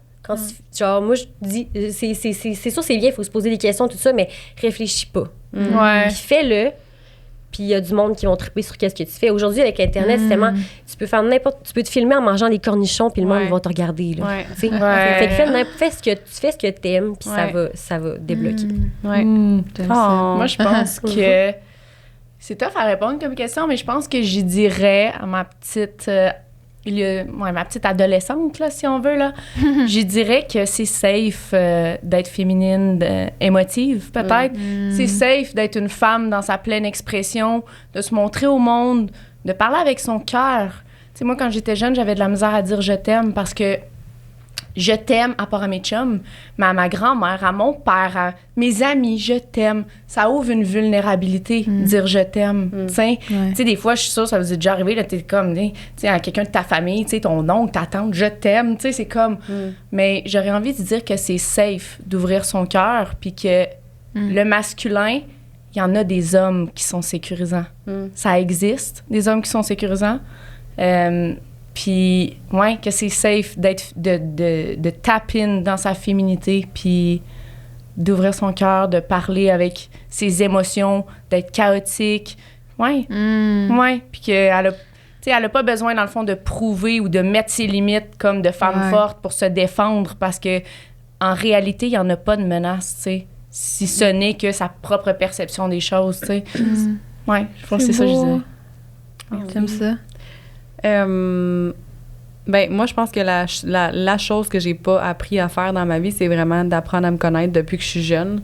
genre, moi, je dis, c'est sûr, c'est bien, il faut se poser des questions, tout ça, mais réfléchis pas. Puis fais-le, puis il y a du monde qui vont triper sur qu'est-ce que tu fais. Aujourd'hui, avec Internet, c'est tellement... Tu peux faire tu peux te filmer en mangeant des cornichons, puis le monde va te regarder, là. Fait que fais ce que t'aimes, puis ça va débloquer. Moi, je pense que... C'est tough à répondre comme question, mais je pense que j'y dirais à ma petite... ma petite adolescente, là, si on veut, là, je dirais que c'est safe d'être féminine, émotive, peut-être. C'est safe d'être une femme dans sa pleine expression, de se montrer au monde, de parler avec son cœur. Tu sais, moi, quand j'étais jeune, j'avais de la misère à dire « je t'aime » parce que je t'aime à part à mes chums, mais à ma grand-mère, à mon père, à mes amis, je t'aime. Ça ouvre une vulnérabilité, dire je t'aime. Tu sais, des fois, je suis sûre, ça vous est déjà arrivé, là, t'es comme, tu sais, à quelqu'un de ta famille, tu sais, ton oncle, ta tante, je t'aime, tu sais, c'est comme... Mais j'aurais envie de dire que c'est safe d'ouvrir son cœur, puis que le masculin, il y en a des hommes qui sont sécurisants. Ça existe, des hommes qui sont sécurisants. Puis, que c'est safe de tap in dans sa féminité, puis d'ouvrir son cœur, de parler avec ses émotions, d'être chaotique. Puis qu'elle a pas besoin, dans le fond, de prouver ou de mettre ses limites comme de femme forte pour se défendre, parce que en réalité, il n'y en a pas de menace, tu sais, si ce n'est que sa propre perception des choses, tu sais. Je pense que c'est ça que je disais. J'aime ça. Moi, je pense que la chose que j'ai pas appris à faire dans ma vie, c'est vraiment d'apprendre à me connaître depuis que je suis jeune.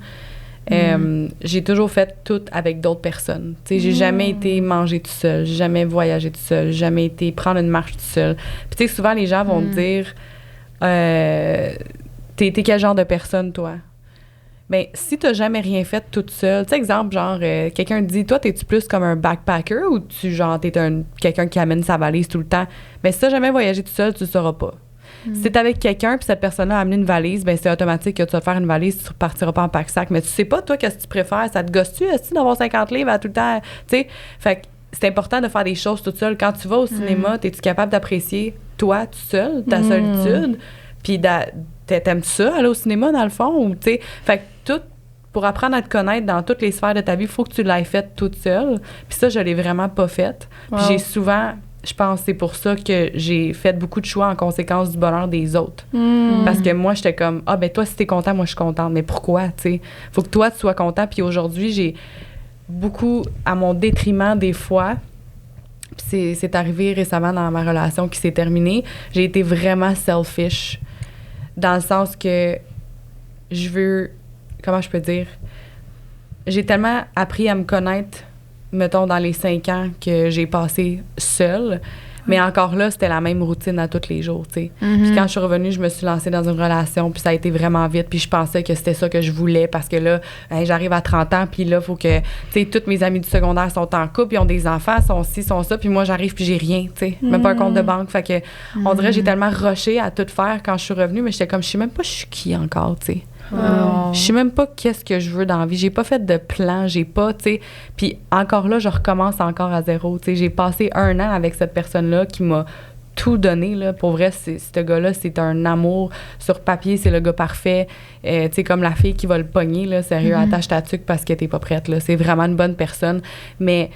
J'ai toujours fait tout avec d'autres personnes. Tu sais, j'ai jamais été manger tout seul, j'ai jamais voyagé tout seul, j'ai jamais été prendre une marche tout seul. Puis tu sais, souvent, les gens vont te dire t'es quel genre de personne, toi? Bien, si t'as jamais rien fait toute seule, tu sais, exemple, genre, quelqu'un te dit, toi, t'es-tu plus comme un backpacker ou t'es quelqu'un qui amène sa valise tout le temps? Bien, si t'as jamais voyagé tout seul, tu le sauras pas. Si t'es avec quelqu'un puis cette personne-là a amené une valise, bien, c'est automatique que tu vas faire une valise, tu repartiras pas en pack-sac. Mais tu sais pas, toi, qu'est-ce que tu préfères? Ça te gosse-tu, est-ce d'avoir 50 livres à tout le temps? Tu sais, fait que c'est important de faire des choses toute seule. Quand tu vas au cinéma, t'es-tu capable d'apprécier, toi, tout seul, ta solitude? Puis t'aimes ça, aller au cinéma, dans le fond? Ou, tu sais, fait que tout, pour apprendre à te connaître dans toutes les sphères de ta vie, il faut que tu l'aies faite toute seule. Puis ça, je l'ai vraiment pas faite. Puis j'ai souvent, je pense, c'est pour ça que j'ai fait beaucoup de choix en conséquence du bonheur des autres. Parce que moi, j'étais comme, ben toi, si t'es content, moi, je suis contente. Mais pourquoi, tu sais? Faut que toi, tu sois content. Puis aujourd'hui, j'ai beaucoup, à mon détriment des fois, puis c'est arrivé récemment dans ma relation qui s'est terminée, j'ai été vraiment selfish. Dans le sens que je veux... Comment je peux dire? J'ai tellement appris à me connaître, mettons, dans les 5 ans que j'ai passé seule. Mais encore là, c'était la même routine à tous les jours, tu sais. Puis quand je suis revenue, je me suis lancée dans une relation, puis ça a été vraiment vite. Puis je pensais que c'était ça que je voulais parce que là, j'arrive à 30 ans, puis là, il faut que... Tu sais, toutes mes amies du secondaire sont en couple, ils ont des enfants, sont ci, sont ça. Puis moi, j'arrive, puis j'ai rien, tu sais. Même pas un compte de banque. Fait que, on dirait que j'ai tellement rushé à tout faire quand je suis revenue, mais j'étais comme, je sais même pas je suis qui encore, tu sais. Je sais même pas qu'est-ce que je veux dans la vie. J'ai pas fait de plan, j'ai pas, tu sais. Puis encore là, je recommence encore à zéro, tu sais. J'ai passé 1 an avec cette personne-là qui m'a tout donné, là. Pour vrai, ce gars-là, c'est un amour. Sur papier, c'est le gars parfait. Tu sais, comme la fille qui va le pogner, là. Sérieux, attache ta tuque parce que t'es pas prête, là. C'est vraiment une bonne personne. Mais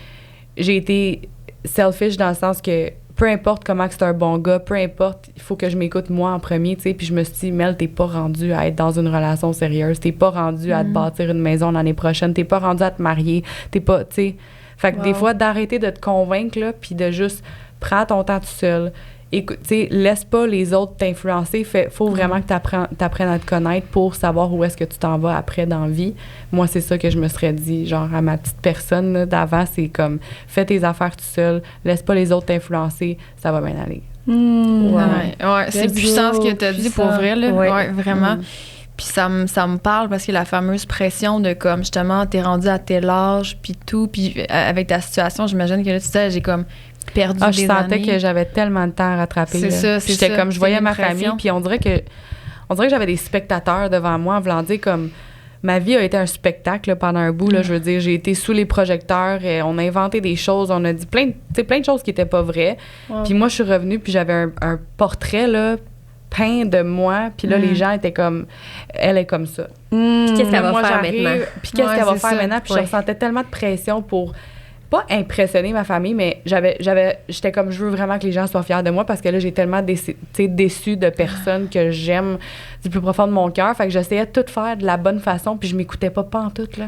j'ai été selfish dans le sens que peu importe comment que c'est un bon gars, peu importe, il faut que je m'écoute moi en premier, tu sais. Puis je me suis dit, Mel, t'es pas rendue à être dans une relation sérieuse, t'es pas rendue à te bâtir une maison l'année prochaine, t'es pas rendue à te marier, t'es pas, tu sais. Fait que des fois, d'arrêter de te convaincre, là, puis de juste prends ton temps tout seul. Écoute, tu sais, laisse pas les autres t'influencer. Faut vraiment que t'apprennes à te connaître pour savoir où est-ce que tu t'en vas après dans la vie. Moi, c'est ça que je me serais dit, genre, à ma petite personne là, d'avant, c'est comme, fais tes affaires tout seul, laisse pas les autres t'influencer, ça va bien aller. Ouais, c'est puissant ce que tu as dit pour vrai, là. Ouais, vraiment. Puis ça me parle parce que la fameuse pression de comme, justement, t'es rendu à tel âge, puis tout, puis avec ta situation, j'imagine que là, tu sais, j'ai comme perdu des années. Je sentais que j'avais tellement de temps à rattraper. C'est ça. J'étais comme, je voyais ma famille, puis on dirait que j'avais des spectateurs devant moi en voulant dire comme, ma vie a été un spectacle là, pendant un bout, là, je veux dire, j'ai été sous les projecteurs, et on a inventé des choses, on a dit plein de choses qui étaient pas vraies. Puis moi, je suis revenue, puis j'avais un portrait, là, peint de moi, puis là, les gens étaient comme, elle est comme ça. Puis qu'est-ce qu'elle va faire maintenant? Puis qu'est-ce qu'elle va faire maintenant? Puis je ressentais tellement de pression pour pas impressionner ma famille, mais j'étais comme, je veux vraiment que les gens soient fiers de moi parce que là, j'ai tellement déçue de personnes que j'aime du plus profond de mon cœur. Fait que j'essayais de tout faire de la bonne façon, puis je m'écoutais pas en tout, là.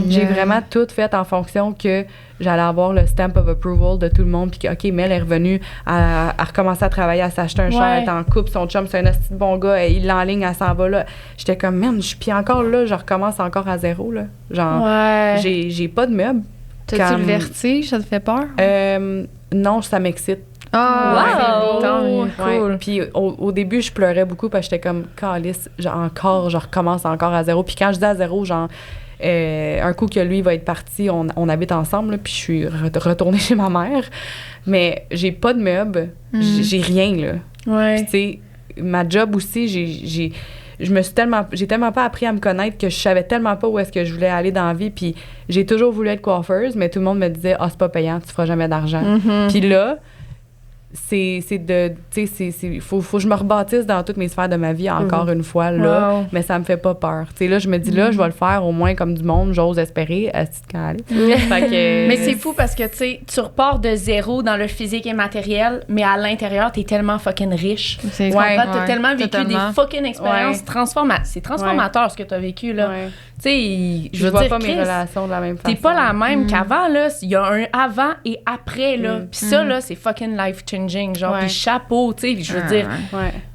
J'ai vraiment tout fait en fonction que j'allais avoir le stamp of approval de tout le monde, puis que, OK, Mel est revenue à recommencer à travailler, à s'acheter un char, elle est en couple, son chum, c'est un asti de bon gars, il l'enligne, elle s'en va, là. J'étais comme, man, puis encore là, je recommence encore à zéro, là. Genre, j'ai pas de meubles. T'as-tu le vertige? Ça te fait peur? Non, ça m'excite. Wow! Cool. Puis au début, je pleurais beaucoup parce que j'étais comme, calisse, je recommence encore à zéro. Puis quand je dis à zéro, genre, un coup que lui va être parti, on habite ensemble, là, puis je suis retournée chez ma mère. Mais j'ai pas de meubles, j'ai rien, là. Ouais. Puis tu sais, ma job aussi, j'ai tellement pas appris à me connaître que je savais tellement pas où est-ce que je voulais aller dans la vie, puis j'ai toujours voulu être coiffeuse, mais tout le monde me disait c'est pas payant, tu feras jamais d'argent. Puis là, faut que je me rebâtisse dans toutes mes sphères de ma vie encore une fois là, mais ça me fait pas peur. Tu sais, là je me dis là je vais le faire au moins comme du monde, j'ose espérer à ce mais c'est fou parce que tu sais, tu repars de zéro dans le physique et matériel, mais à l'intérieur t'es tellement fucking riche. T'as tellement vécu des fucking expériences transformatrices. C'est transformateur ce que t'as vécu là. Tu sais, je vois pas mes relations de la même façon. T'es pas la même qu'avant là. Il y a un avant et après là. Puis ça là, c'est fucking life changing. Genre, puis chapeau, tu sais. Je veux dire,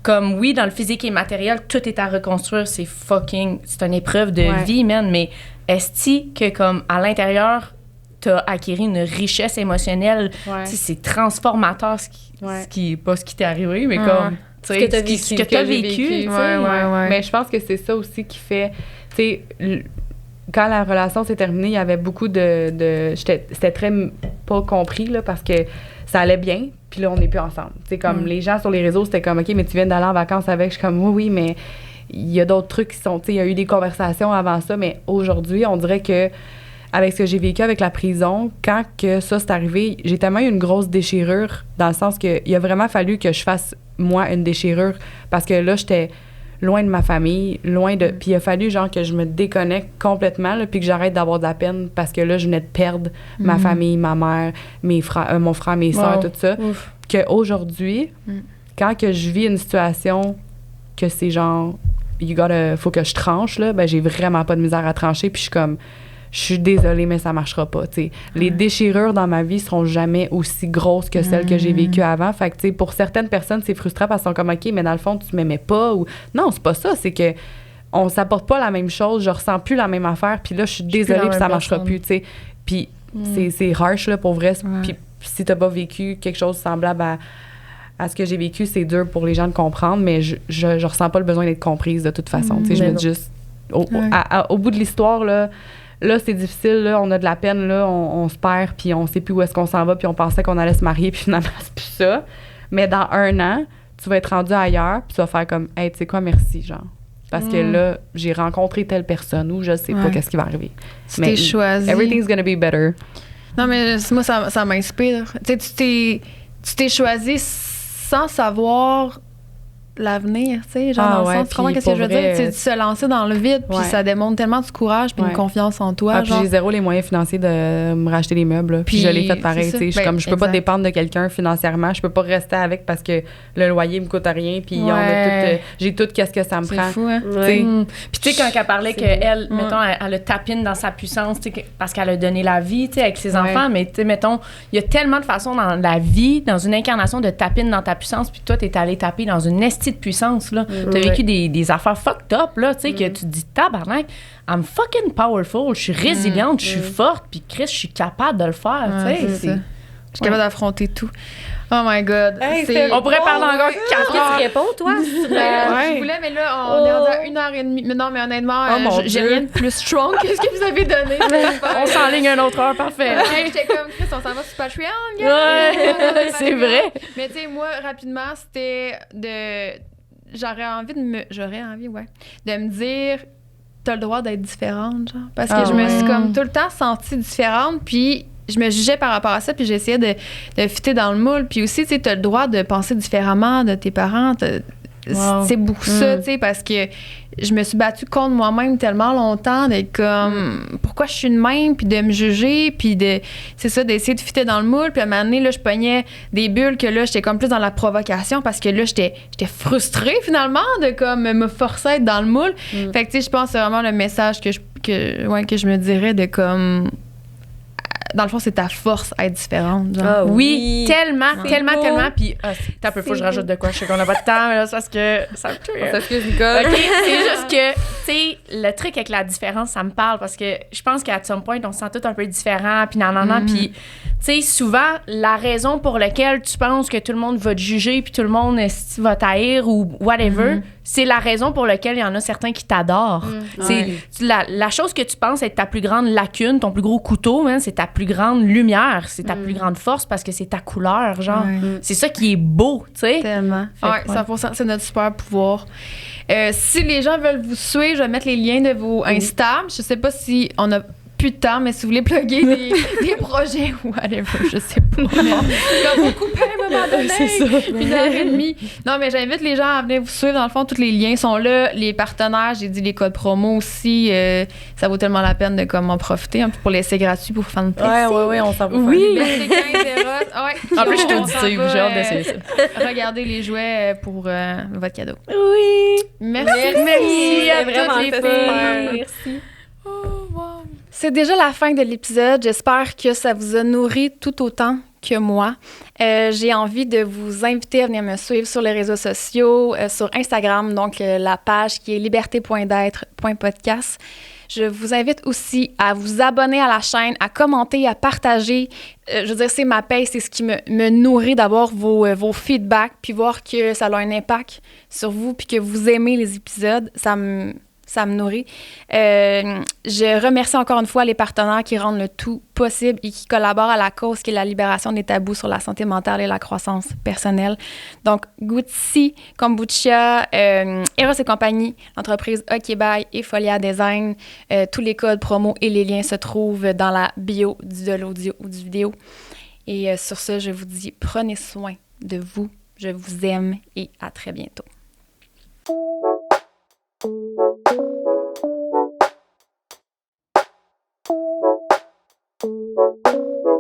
comme oui, dans le physique et matériel, tout est à reconstruire. C'est une épreuve de vie, man. Mais est-ce que comme à l'intérieur, t'as acquis une richesse émotionnelle. Tu sais, c'est transformateur ce qui pas ce qui t'est arrivé, mais comme ce que t'as vécu. Mais je pense que c'est ça aussi qui fait. Tu sais, quand la relation s'est terminée, il y avait beaucoup c'était très pas compris, là, parce que ça allait bien, puis là, on n'est plus ensemble. Tu sais, comme les gens sur les réseaux, c'était comme, OK, mais tu viens d'aller en vacances avec. Je suis comme, oui, mais il y a d'autres trucs qui sont, tu sais, il y a eu des conversations avant ça, mais aujourd'hui, on dirait que avec ce que j'ai vécu avec la prison, quand que ça s'est arrivé, j'ai tellement eu une grosse déchirure, dans le sens que il a vraiment fallu que je fasse, moi, une déchirure, parce que là, j'étais loin de ma famille, loin de... Puis il a fallu, genre, que je me déconnecte complètement, là, puis que j'arrête d'avoir de la peine, parce que là, je venais de perdre ma famille, ma mère, mes frères, mon frère, mes soeurs, tout ça. Qu'aujourd'hui, quand que je vis une situation que c'est genre, faut que je tranche, là, ben j'ai vraiment pas de misère à trancher, puis je suis comme... Je suis désolée, mais ça marchera pas, tu sais. Les déchirures dans ma vie seront jamais aussi grosses que celles que j'ai vécues avant. Fait que, tu sais, pour certaines personnes, c'est frustrant parce qu'ils sont comme, OK, mais dans le fond, tu m'aimais pas. Ou... Non, c'est pas ça. C'est que on s'apporte pas la même chose. Je ressens plus la même affaire. Puis là, je suis désolée, puis ça marchera plus, tu sais. Puis c'est harsh, là, pour vrai. Puis si t'as pas vécu quelque chose semblable à ce que j'ai vécu, c'est dur pour les gens de comprendre, mais je ressens pas le besoin d'être comprise de toute façon. Tu sais, je me dis juste... Au bout de l'histoire, là, c'est difficile, là, on a de la peine, là, on se perd, puis on sait plus où est-ce qu'on s'en va, puis on pensait qu'on allait se marier, puis finalement, c'est plus ça. Mais dans 1 an, tu vas être rendu ailleurs, puis tu vas faire comme, hey, tu sais quoi, merci, genre. Parce que là, j'ai rencontré telle personne, ou je sais pas qu'est-ce qui va arriver. Tu t'es choisi. Everything's gonna be better. Non, mais moi, ça m'inspire. Tu sais, tu t'es choisi sans savoir l'avenir, tu sais, genre dans le sens, tu comprends qu'est-ce que je veux dire? C'est de se lancer dans le vide, puis ça démontre tellement du courage puis une confiance en toi. Puis j'ai zéro les moyens financiers de me racheter des meubles, là. Puis je l'ai fait pareil, tu sais. Je peux pas dépendre de quelqu'un financièrement, je peux pas rester avec parce que le loyer me coûte rien, puis j'ai tout qu'est-ce que ça me prend. C'est fou, hein? Puis tu sais, quand elle parlait qu'elle, mettons, elle a tapine dans sa puissance, tu sais, parce qu'elle a donné la vie, tu sais, avec ses enfants, mais tu sais, mettons, il y a tellement de façons dans la vie, dans une incarnation de tapine dans ta puissance, puis toi, t'es allé taper dans une estie de puissance, là. T'as vécu des affaires fucked up, là, tu sais, que tu te dis, tabarnak, I'm fucking powerful, je suis résiliente, je suis forte, puis Chris, je suis capable de le faire, tu sais. Je suis capable d'affronter tout. Oh my God. On pourrait parler encore 4 heures. Tu réponds, toi? Je voulais, mais là, on est rendu à 1h30. Mais non, mais honnêtement, j'ai rien de plus strong que ce que vous avez donné. On s'enligne une autre heure, parfait. J'étais comme, Chris, on s'en va sur Patreon. C'est vrai. Mais tu sais, moi, rapidement, c'était de... J'aurais envie, de me dire, t'as le droit d'être différente, genre. Parce que je me suis comme tout le temps sentie différente, puis je me jugeais par rapport à ça, puis j'essayais de fitter dans le moule. Puis aussi, tu sais, t'as le droit de penser différemment de tes parents. C'est beaucoup ça, tu sais, parce que je me suis battue contre moi-même tellement longtemps d'être comme pourquoi je suis de même, puis de me juger, puis d'essayer de fitter dans le moule. Puis à un moment donné, là, je pognais des bulles que là, j'étais comme plus dans la provocation parce que là, j'étais frustrée finalement de comme me forcer à être dans le moule. Fait que tu sais, je pense que c'est vraiment le message que je me dirais de comme... Dans le fond, c'est ta force à être différente. Genre. Oui, tellement. Puis, t'as peu, faut que je rajoute de quoi. Je sais qu'on n'a pas de temps, mais là, c'est parce que ça me tue. On s'excuse, Nicole. OK, c'est juste que, tu sais, le truc avec la différence, ça me parle parce que je pense qu'à some point, on se sent tout un peu différent, puis puis, tu sais, souvent, la raison pour laquelle tu penses que tout le monde va te juger, puis tout le monde va t'haïr ou whatever, c'est la raison pour laquelle il y en a certains qui t'adorent. C'est la chose que tu penses être ta plus grande lacune, ton plus gros couteau, hein, c'est ta plus grande lumière, c'est ta plus grande force parce que c'est ta couleur, genre. C'est ça qui est beau, tu sais. Tellement. Ouais, 100%, c'est notre super pouvoir. Si les gens veulent vous suivre, je vais mettre les liens de vos Insta. Je sais pas si on a plus de temps, mais si vous voulez plugger des projets ou whatever, je sais pas. Comme vous coupez à un moment donné. C'est ça. 1h30. Non, mais j'invite les gens à venir vous suivre. Dans le fond, tous les liens sont là. Les partenaires, j'ai dit les codes promo aussi. Ça vaut tellement la peine de comme en profiter un peu pour laisser gratuit pour faire une plaisir. Oui, on s'en va. Oui. En plus, je te dis ça, j'ai hâte d'essayer ça. Regardez les jouets pour votre cadeau. Oui. Merci à toutes les filles. Merci. Oh, wow. C'est déjà la fin de l'épisode. J'espère que ça vous a nourri tout autant que moi. J'ai envie de vous inviter à venir me suivre sur les réseaux sociaux, sur Instagram, donc la page qui est liberté.d'être.podcast. Je vous invite aussi à vous abonner à la chaîne, à commenter, à partager. Je veux dire, c'est ma paye, c'est ce qui me nourrit d'avoir vos feedbacks, puis voir que ça a un impact sur vous, puis que vous aimez les épisodes. Ça me nourrit. Je remercie encore une fois les partenaires qui rendent le tout possible et qui collaborent à la cause qui est la libération des tabous sur la santé mentale et la croissance personnelle. Donc, Gucci, Kombucha, Eros et compagnie, l'entreprise OK Bye et Folia Design. Tous les codes promo et les liens se trouvent dans la bio de l'audio ou du vidéo. Et sur ce, je vous dis, prenez soin de vous. Je vous aime et à très bientôt.